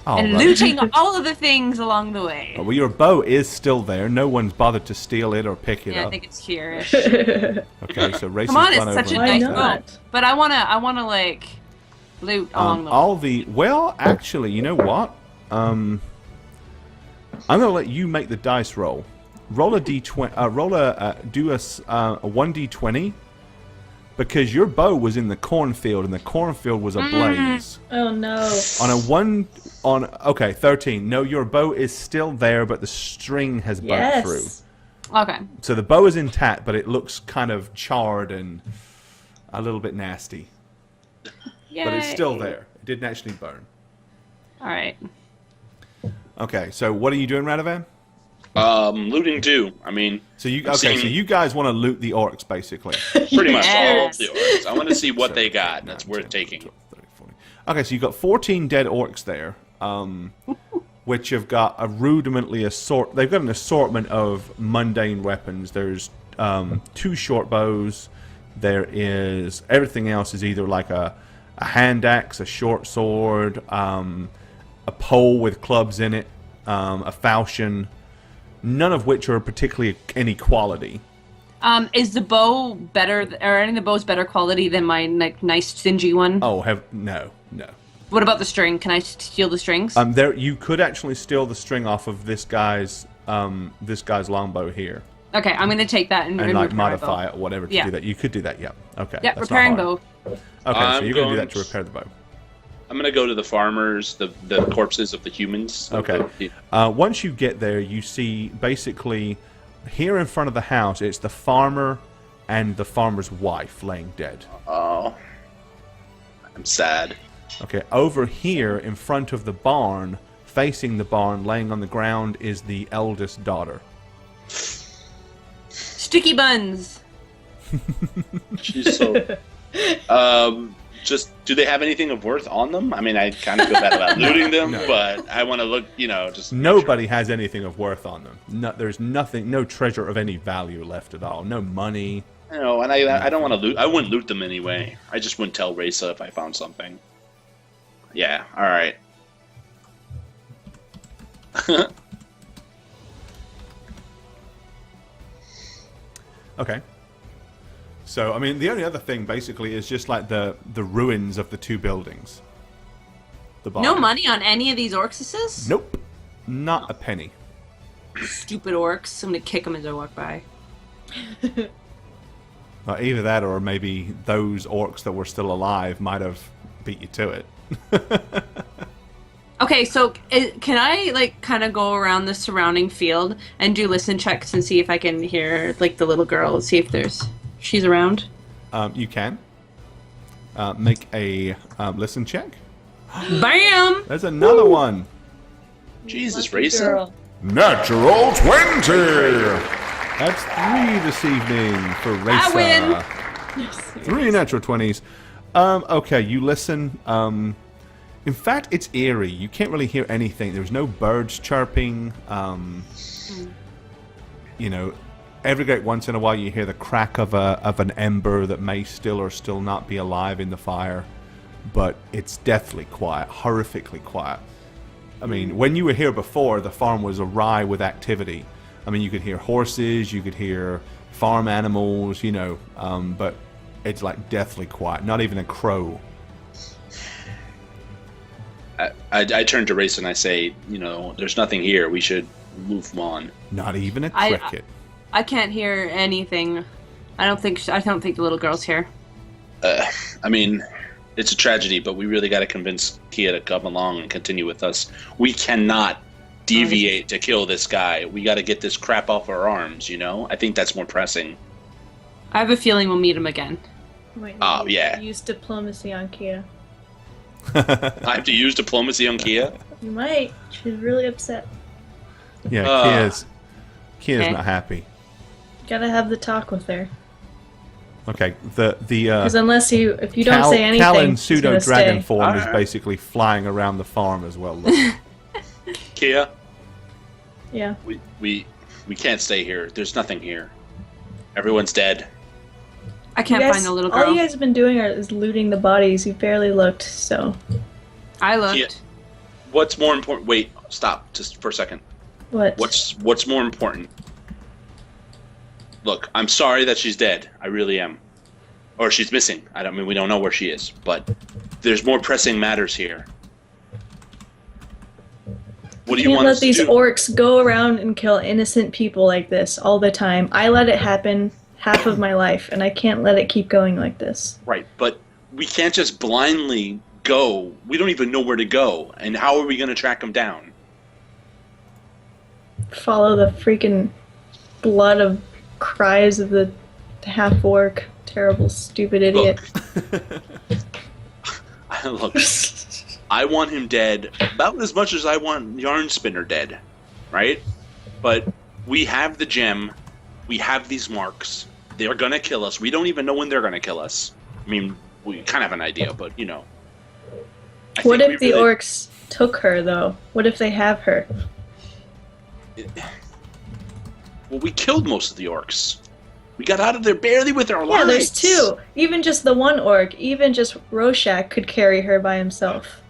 Oh, And right. looting all of the things along the way. Well, your bow is still there. No one's bothered to steal it or pick it Yeah, I up. think it's here. Okay, so Raisa's Come on, gone it's such a over. Why nice not? bow. But I wanna like loot along the way. All the well, actually, you know what? I'm gonna let you make the dice roll. Roll a d20. Do a 1d20 because your bow was in the cornfield and the cornfield was ablaze. Oh no. Okay, 13. No, your bow is still there, but the string has burnt through. Yes. Okay. So the bow is intact, but it looks kind of charred and a little bit nasty. Yay. But it's still there. It didn't actually burn. All right. Okay, so what are you doing, Radovan? Looting too. I mean, So you I'm so seeing- you guys want to loot the orcs, basically. pretty much all of Yes. the orcs. I want to see what they got. 9, That's worth 10, taking. 12, 13, 14. Okay, so you've got 14 dead orcs there, which have got a rudimentally They've got an assortment of mundane weapons. There's 2 short bows. There is everything else is either like a hand axe, a short sword, a pole with clubs in it, a falchion. None of which are particularly any quality. Is the bow better, or any of the bows better quality than my nice stingy one? Oh, no. What about the string? Can I steal the strings? There you could actually steal the string off of this guy's longbow here, Okay, I'm gonna take that and and repair like my modify bow. it or whatever to Yeah. do that. You could do that, yeah. Okay. Yeah, that's not repairing hard. bow. Okay, so I'm you're gonna do going that to to- repair the bow. I'm gonna go to the farmers, the corpses of the humans. Okay. Once you get there, you see basically here in front of the house, it's the farmer and the farmer's wife laying dead. Oh, I'm sad. Okay, over here in front of the barn, facing the barn, laying on the ground, is the eldest daughter. Sticky buns. She's so. Just do they have anything of worth on them? I mean, I kind of feel bad about looting them, No. but I want to look. Just Nobody has anything of worth on them. There's nothing, no treasure of any value left at all. No money. And I don't want to loot. I wouldn't loot them anyway. I just wouldn't tell Raisa if I found something. Yeah. All right. Okay. So, I mean, the only other thing basically is just like the ruins of the 2 buildings. The barn. No money on any of these orcsuses? Nope. Not a penny. Stupid orcs. I'm gonna kick them as I walk by. Either that or maybe those orcs that were still alive might have beat you to it. Okay, so can I, like, kind of go around the surrounding field and do listen checks and see if I can hear, like, the little girl, see if she's around? You can. Make a listen check. Bam! There's another one. Jesus, Lucky Raisa. girl. Natural 20! That's 3 this evening for Raisa. I win. Yes. 3 natural 20s. Okay, you listen. In fact, it's eerie. You can't really hear anything. There's no birds chirping. You know, every great once in a while you hear the crack of an ember that may still or still not be alive in the fire. But it's deathly quiet, horrifically quiet. I mean, when you were here before, the farm was awry with activity. I mean, you could hear horses, you could hear farm animals, you know, but it's like deathly quiet. Not even a crow. I turn to Raisa and I say, there's nothing here. We should move on. Not even a cricket. I can't hear anything. I don't think the little girl's here. I mean, it's a tragedy, but we really got to convince Kia to come along and continue with us. We cannot deviate to kill this guy. We got to get this crap off our arms, you know? I think that's more pressing. I have a feeling we'll meet him again. Oh, yeah. Use diplomacy on Kia. I have to use diplomacy on Kia? You might. She's really upset. Yeah, Kia's Okay. not happy. Gotta have the talk with her. Okay, the Because if you don't say anything, Cal in she's pseudo gonna dragon stay. form is Alright. basically flying around the farm as well. Look. Kia, Yeah. we can't stay here. There's nothing here. Everyone's dead. I can't You guys- find the little All girl. you guys have been doing is looting the bodies. You barely looked, so. I looked. Yeah. What's more important? Wait, stop just for a second. What? What's more important? Look, I'm sorry that she's dead. I really am. Or she's missing. We don't know where she is. But there's more pressing matters here. What do you can't want let us to these do? orcs go around and kill innocent people like this all the time. I let it happen half of my life, and I can't let it keep going like this. Right, but we can't just blindly go. We don't even know where to go. And how are we going to track them down? Follow the freaking blood of cries of the half-orc. Terrible, stupid idiot. Look, I want him dead about as much as I want Yarn Spinner dead, right? But we have the gem. We have these marks. They're going to kill us. We don't even know when they're going to kill us. I mean, we kind of have an idea, but, you know. What if the orcs took her, though? What if they have her? Well, we killed most of the orcs. We got out of there barely with our lives. Yeah, there's two. Even just the one orc, even just Rochek could carry her by himself.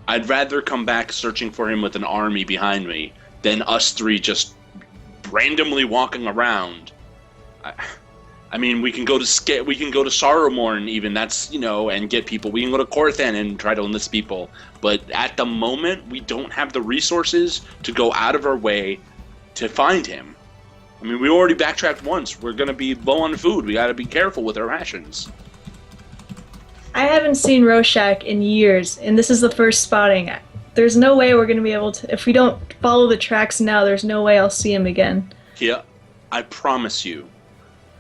I'd rather come back searching for him with an army behind me than us three just randomly walking around. I mean, we can go to Sorrowmorn even. That's, you know, and get people. We can go to Korthan and try to enlist people. But at the moment, we don't have the resources to go out of our way to find him. I mean, we already backtracked once. We're gonna be low on food. We gotta be careful with our rations. I haven't seen Rochek in years, and this is the first spotting. There's no way we're going to be able to... If we don't follow the tracks now, there's no way I'll see him again. Yeah, I promise you.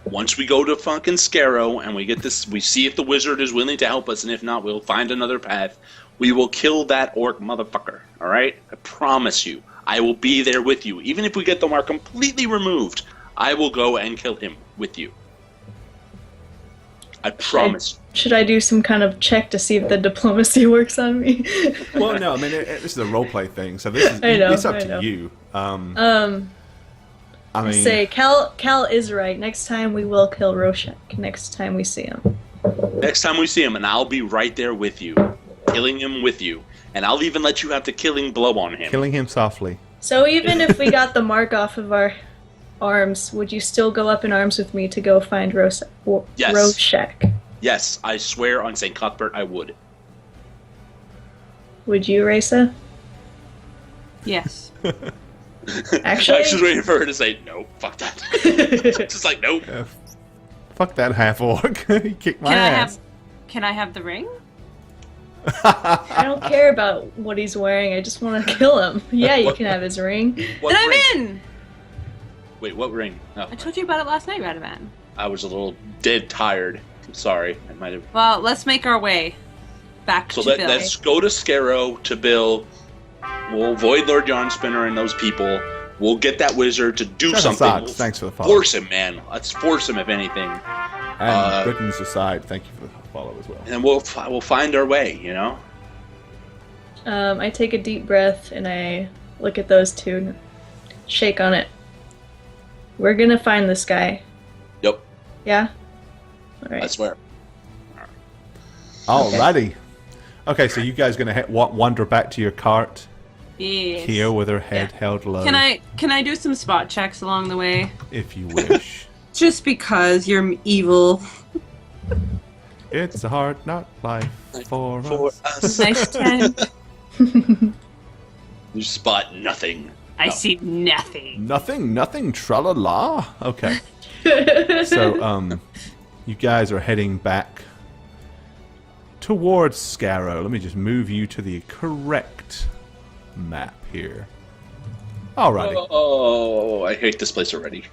Once we go to fucking Scarrow and we get this, we see if the wizard is willing to help us, and if not, we'll find another path. We will kill that orc motherfucker, alright? I promise you. I will be there with you. Even if we get the mark completely removed, I will go and kill him with you. I promise. Should I do some kind of check to see if the diplomacy works on me? Well, no, I mean, this is a roleplay thing, so this is it's up to you. I mean, Say, Cal is right. Next time we will kill Rochek. Next time we see him. Next time we see him, and I'll be right there with you. Killing him with you. And I'll even let you have the killing blow on him. killing him softly. So even if we got the mark off of our arms, would you still go up in arms with me to go find Yes. Rochek? Yes, I swear on St. Cuthbert I would. Would you, Raisa? Yes. Actually- I was just waiting for her to say, no, fuck that. Just like, nope. Fuck that half orc. He kicked my ass. Can I have the ring? I don't care about what he's wearing. I just want to kill him. Yeah, you can have his ring. What Then I'm ring? in! Wait, what ring? Oh, I told you about it last night, Radovan. I was a little dead tired. I'm sorry. I might have. Well, let's make our way back So to Bill. let's go to Scarrow to Bill. We'll avoid Lord Yarnspinner and those people. We'll get that wizard to do Shut something. aside. We'll Thanks for the follow. force him, man. Let's force him, if anything. And goodness aside, thank you for the follow as well. And then we'll find our way, you know? I take a deep breath and I look at those two and shake on it. We're gonna find this guy. Yep, Yeah? Alright. I swear. Alrighty. Okay, so you guys gonna wander back to your cart Yes. here with her head held low, Can I do some spot checks along the way? if you wish. Just because you're evil. It's a hard knock life for us. us. Nice tent. You spot nothing. I No. see nothing. Nothing, tra-la-la. Okay. So, you guys are heading back towards Scarrow. Let me just move you to the correct map here. Alrighty. Oh, I hate this place already.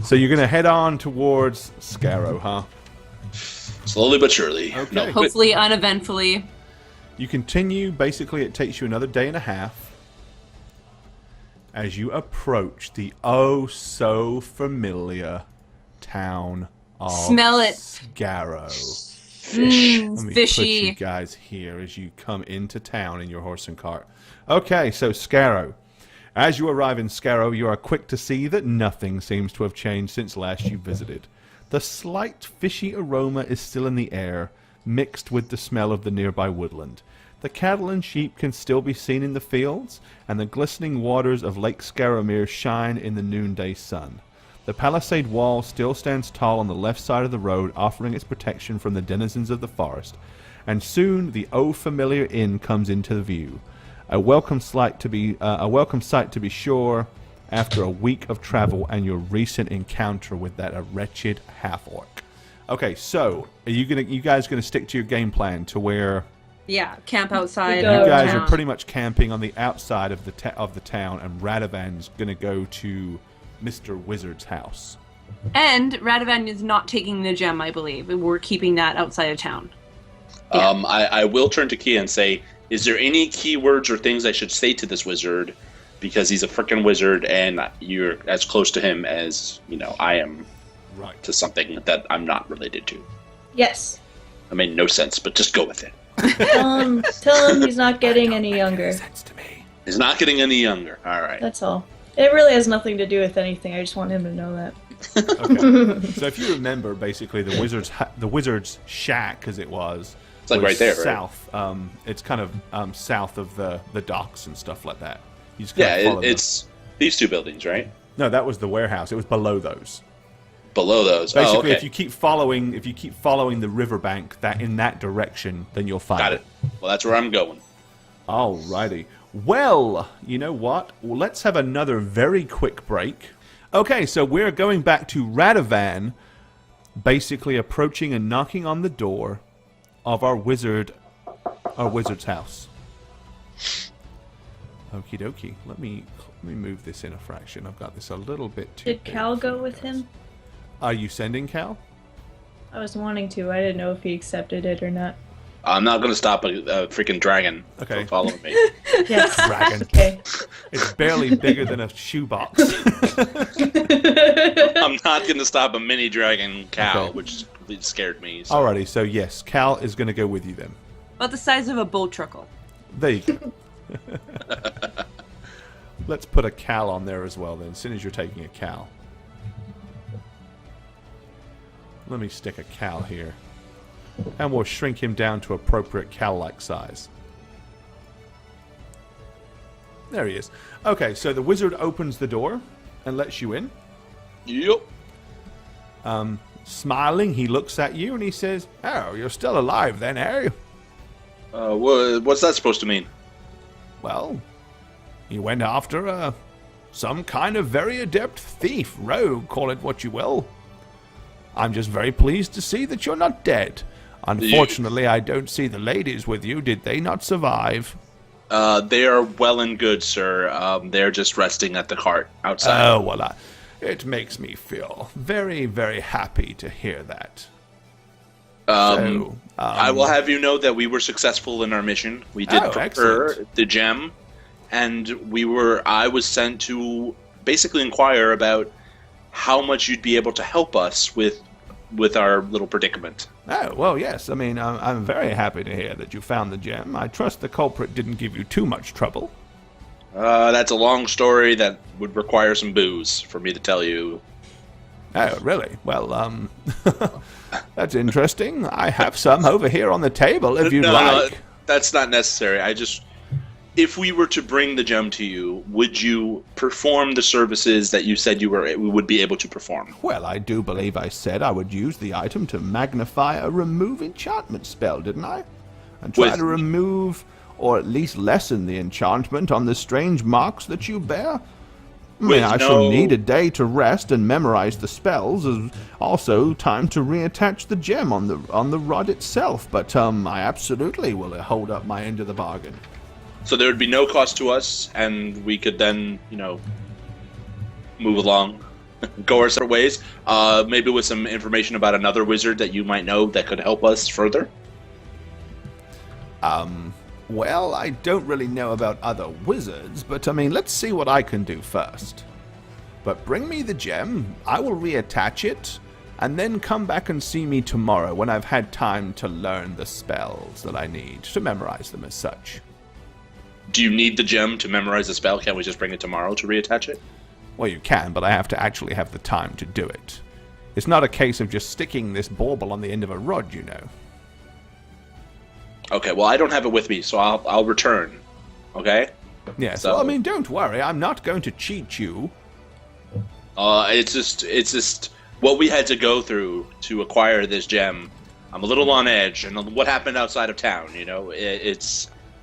So you're going to head on towards Scarrow, huh? Slowly but surely. Okay. No, Hopefully uneventfully. You continue. Basically, it takes you another day and a half as you approach the oh-so-familiar town of Smell it. Scarrow. Let me Fishy. put you guys here as you come into town in your horse and cart. Okay, so Scarrow. As you arrive in Scarrow, you are quick to see that nothing seems to have changed since last you visited. The slight fishy aroma is still in the air, mixed with the smell of the nearby woodland. The cattle and sheep can still be seen in the fields, and the glistening waters of Lake Scarrowmere shine in the noonday sun. The palisade wall still stands tall on the left side of the road, offering its protection from the denizens of the forest, and soon the familiar inn comes into view. A welcome sight to be sure, after a week of travel and your recent encounter with that wretched half-orc. Okay, so are you guys gonna stick to your game plan to where Yeah, camp outside. You you guys town. are pretty much camping on the outside of the town, and Radovan's gonna go to Mr. Wizard's house. And Radovan is not taking the gem, I believe. We're keeping that outside of town. I will turn to Kia and say, is there any keywords or things I should say to this wizard? Because he's a freaking wizard, and you're as close to him as, I am Right. to something that I'm not related to. Yes. That made no sense, but just go with it. Tell him he's not getting any younger. Sense to me. He's not getting any younger. All right. That's all. It really has nothing to do with anything. I just want him to know that. Okay. So if you remember, basically the wizard's shack, as it was, It's like right there, right? south. It's kind of south of the docks and stuff like that. You just kinda Yeah, follow it's these two buildings, right? no, that was the warehouse. It was below those. Below those. Basically, oh, okay. if you keep following the riverbank in that direction, then you'll find Got it. Well, that's where I'm going. Alrighty. Well, you know what? Well, let's have another very quick break. Okay, so we're going back to Radovan, basically approaching and knocking on the door of our wizard's house. Okie dokie. Let me move this in a fraction. I've got this a little bit too Did big Cal for go you with guys. him? Are you sending Cal? I was wanting to. I didn't know if he accepted it or not. I'm not going to stop a freaking dragon from following me. Yes. Dragon. Okay. It's barely bigger than a shoebox. I'm not going to stop a mini dragon cow, Okay. which completely scared me. So. Alrighty, so yes, Cal is going to go with you then. About the size of a boat truckle. There you go. Let's put a Cal on there as well then, as soon as you're taking a Cal. Let me stick a Cal here. And we'll shrink him down to appropriate Cal-like size. There he is. Okay, so the wizard opens the door and lets you in. Yep. Smiling, he looks at you and he says, "Oh, you're still alive then, eh? What's that supposed to mean? Well, you went after some kind of very adept thief, rogue, call it what you will. I'm just very pleased to see that you're not dead. Unfortunately, I don't see the ladies with you. Did they not survive?" They are well and good, sir. They're just resting at the cart outside. Oh, well, it makes me feel very, very happy to hear that. I will have you know that we were successful in our mission. We did procure excellent. the gem, and I was sent to basically inquire about how much you'd be able to help us with our little predicament. Oh, well, yes. I mean, I'm very happy to hear that you found the gem. I trust the culprit didn't give you too much trouble. That's a long story that would require some booze for me to tell you. Oh, really? Well, that's interesting. I have some over here on the table if you'd like. No, that's not necessary. If we were to bring the gem to you, would you perform the services that you said we would be able to perform? Well, I do believe I said I would use the item to magnify a remove enchantment spell, didn't I? And try to remove, or at least lessen the enchantment on the strange marks that you bear. I mean, I shall need a day to rest and memorize the spells, and also time to reattach the gem on the rod itself. But I absolutely will hold up my end of the bargain. So there would be no cost to us, and we could then, move along, go our separate ways. Maybe with some information about another wizard that you might know that could help us further. Well, I don't really know about other wizards, but I mean, let's see what I can do first. But bring me the gem, I will reattach it, and then come back and see me tomorrow when I've had time to learn the spells that I need, to memorize them as such. Do you need the gem to memorize the spell? Can't we just bring it tomorrow to reattach it? Well, you can, but I have to actually have the time to do it. It's not a case of just sticking this bauble on the end of a rod, you know. Okay, well, I don't have it with me, so I'll return. Okay? Yes, So- well, I mean, don't worry, I'm not going to cheat you. It's just what we had to go through to acquire this gem. I'm a little on edge, and what happened outside of town,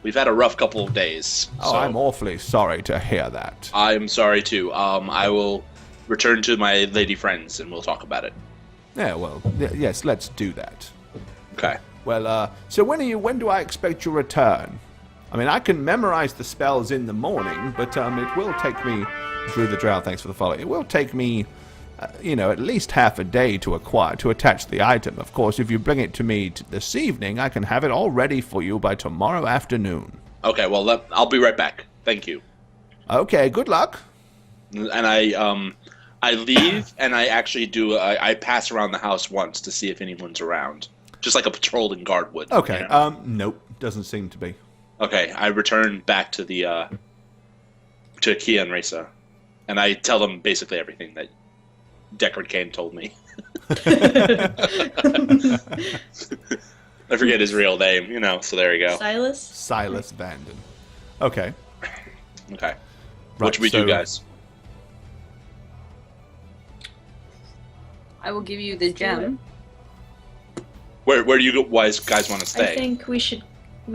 we've had a rough couple of days. Oh, so I'm awfully sorry to hear that. I'm sorry too. I will return to my lady friends, and we'll talk about it. Yeah, well, yes, let's do that. Okay. Well, so when do I expect your return? I mean, I can memorize the spells in the morning, but it will take me through the drought. Thanks for the follow. It will take me, at least half a day to attach the item. Of course, if you bring it to me this evening, I can have it all ready for you by tomorrow afternoon. Okay. Well, I'll be right back. Thank you. Okay. Good luck. And I leave, and I actually do. I pass around the house once to see if anyone's around, just like a patrolling guard would. Okay. Nope. Doesn't seem to be. Okay. I return back to the to Kia and Reza, and I tell them basically everything that Deckard Cain told me. I forget his real name, so there you go. Silas Vanden. Okay. Okay. Right, What should we do, guys? I will give you the gem. Where do you guys want to stay? I think we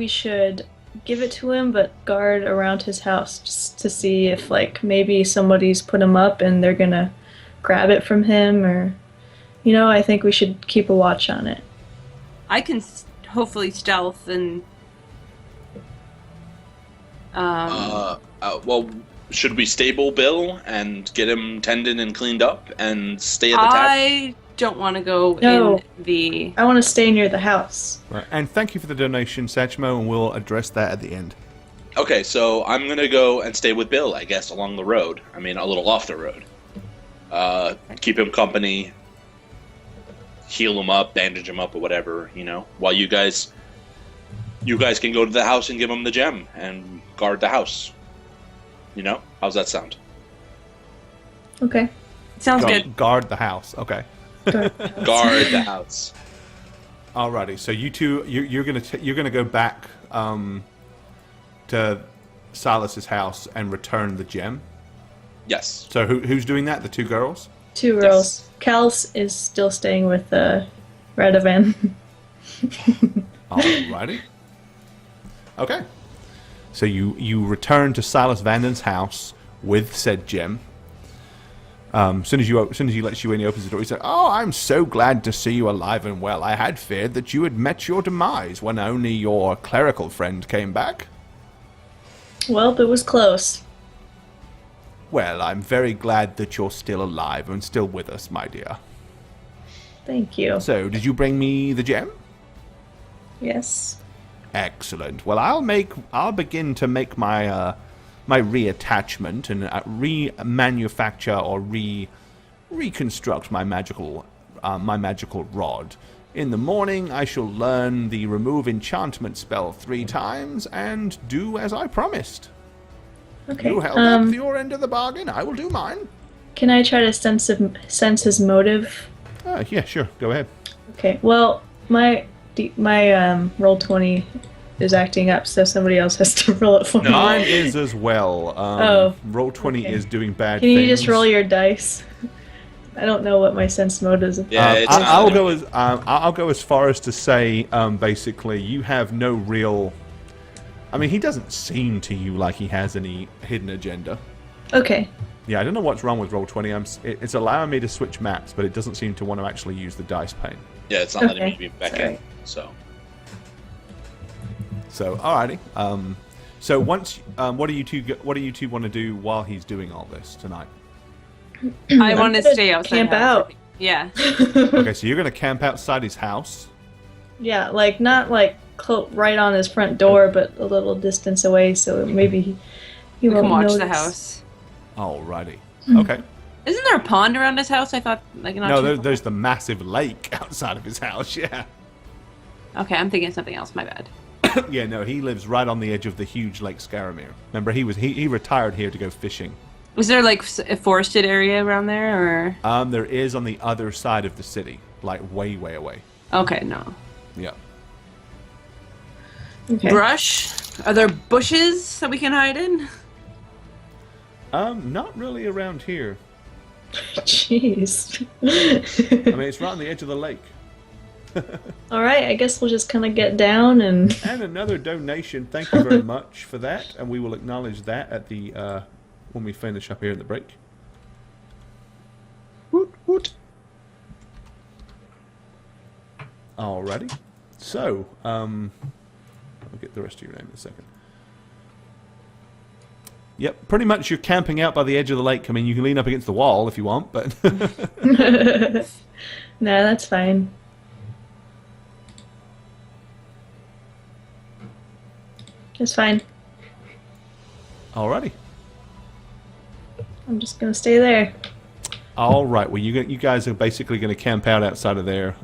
should give it to him, but guard around his house just to see if maybe somebody's put him up and they're gonna grab it from him, or I think we should keep a watch on it. I can hopefully stealth and. Well, should we stable Bill and get him tended and cleaned up and stay at the tavern? I don't want to go No. in the. I want to stay near the house. Right. And thank you for the donation, Satchmo, and we'll address that at the end. Okay, so I'm gonna go and stay with Bill, I guess, along the road. I mean, a little off the road. Keep him company, heal him up, bandage him up, or whatever, while you guys can go to the house and give him the gem and guard the house. How's that sound? Okay. Sounds good. Guard the house. Okay. Guard the house. Alrighty. So you two, you're gonna go back to Silas's house and return the gem. Yes. So who's doing that? The two girls? Two girls. Kels is still staying with Radovan. Alrighty. Okay. So you return to Silas Vanden's house with said gem. As soon as he lets you in, he opens the door. He says, "Oh, I'm so glad to see you alive and well. I had feared that you had met your demise when only your clerical friend came back." Well, it was close. Well, I'm very glad that you're still alive and still with us, my dear. Thank you. So, did you bring me the gem? Yes. Excellent. Well, I'll begin to make my my reattachment and remanufacture or reconstruct my magical rod. In the morning, I shall learn the remove enchantment spell 3 times and do as I promised. Okay. You held up your end of the bargain. I will do mine. Can I try to sense his motive? Yeah, sure. Go ahead. Okay. Well, my roll 20 is acting up, so somebody else has to roll it for me. Mine is as well. Roll 20 okay. is doing bad Can things. you just roll your dice? I don't know what my sense motive is. Yeah, I'll go as far as to say, basically, you have no real. I mean, he doesn't seem to you like he has any hidden agenda. Okay. Yeah, I don't know what's wrong with Roll20. It's allowing me to switch maps, but it doesn't seem to want to actually use the dice pane. Yeah, it's not letting me be back in. So, alrighty. So once, what do you two want to do while he's doing all this tonight? I want to stay outside. Camp out. Yeah. Okay, so you're gonna camp outside his house. Yeah, like not like right on his front door, but a little distance away, so maybe he We won't can watch notice. the house. Alrighty. Mm. Okay. Isn't there a pond around his house? I thought like not No, too far. there's the massive lake outside of his house. Yeah. Okay, I'm thinking of something else. My bad. Yeah, no, he lives right on the edge of the huge Lake Scaramere. Remember, he retired here to go fishing. Is there like a forested area around there, or? There is on the other side of the city, like way, way away. Okay, no. Yeah. Okay. Brush? Are there bushes that we can hide in? Not really around here. Jeez. I mean, it's right on the edge of the lake. All right, I guess we'll just kind of get down and. And another donation. Thank you very much for that, and we will acknowledge that at the when we finish up here in the break. Woot woot. Alrighty. So, I'll get the rest of your name in a second. Yep, pretty much you're camping out by the edge of the lake. I mean, you can lean up against the wall if you want, but... No, that's fine. It's fine. Alrighty. I'm just gonna stay there. Alright, well, you guys are basically going to camp out outside of there,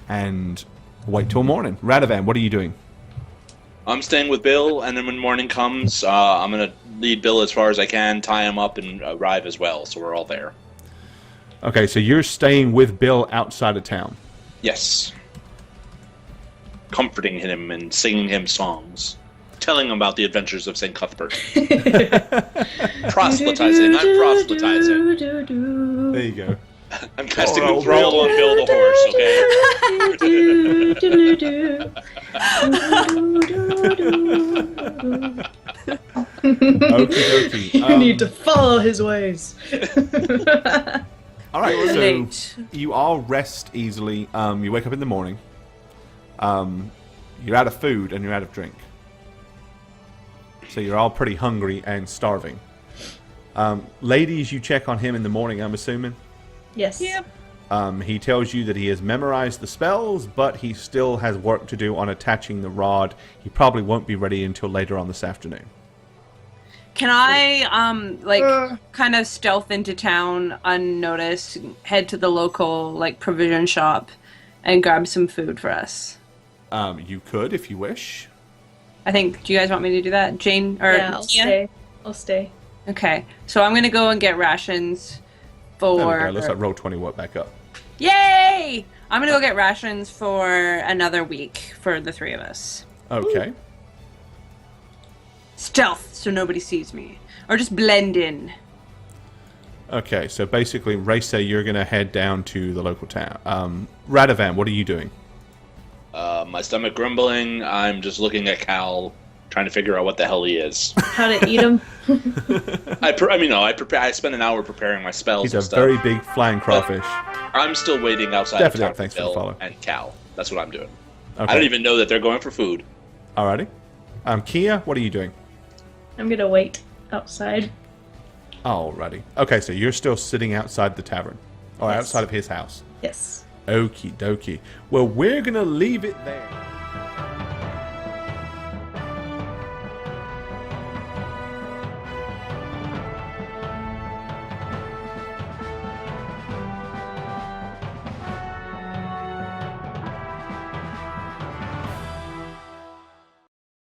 and wait till morning. Radovan, what are you doing? I'm staying with Bill, and then when morning comes, I'm going to lead Bill as far as I can, tie him up, and arrive as well, so we're all there. Okay, so you're staying with Bill outside of town. Yes. Comforting him and singing him songs. Telling him about the adventures of St. Cuthbert. Proselytizing. I'm proselytizing. There you go. I'm casting a thrall on Bill the horse, Okie dokie. You need to follow his ways. All right, so Late. you all rest easily. You wake up in the morning. You're out of food and you're out of drink. So you're all pretty hungry and starving. Ladies, you check on him in the morning, I'm assuming? Yes. Yep. He tells you that he has memorized the spells, but he still has work to do on attaching the rod. He probably won't be ready until later on this afternoon. Can I, kind of stealth into town unnoticed, head to the local, provision shop, and grab some food for us? You could, if you wish. I think, do you guys want me to do that? Jane, or Yeah, I'll stay. I'll stay. Okay, so I'm gonna go and get rations for... There we go. Looks like Roll20 worked back up. Yay! I'm gonna go get rations for another week for the three of us. Okay. Stealth, so nobody sees me. Or just blend in. Okay, so basically, Race, you're going to head down to the local town. Radovan, what are you doing? My stomach grumbling. I'm just looking at Cal, trying to figure out what the hell he is. How to eat him? I prepare. I spend an hour preparing my spells. He's and a stuff. very big flying crawfish. I'm still waiting outside. Definitely, of town thanks for the Bill follow. And Cal. That's what I'm doing. Okay. I don't even know that they're going for food. Alrighty. Kia, what are you doing? I'm gonna wait outside. Alrighty. Okay, so you're still sitting outside the tavern. Or Yes. outside of his house. Yes. Okie dokie. Well, we're going to leave it there.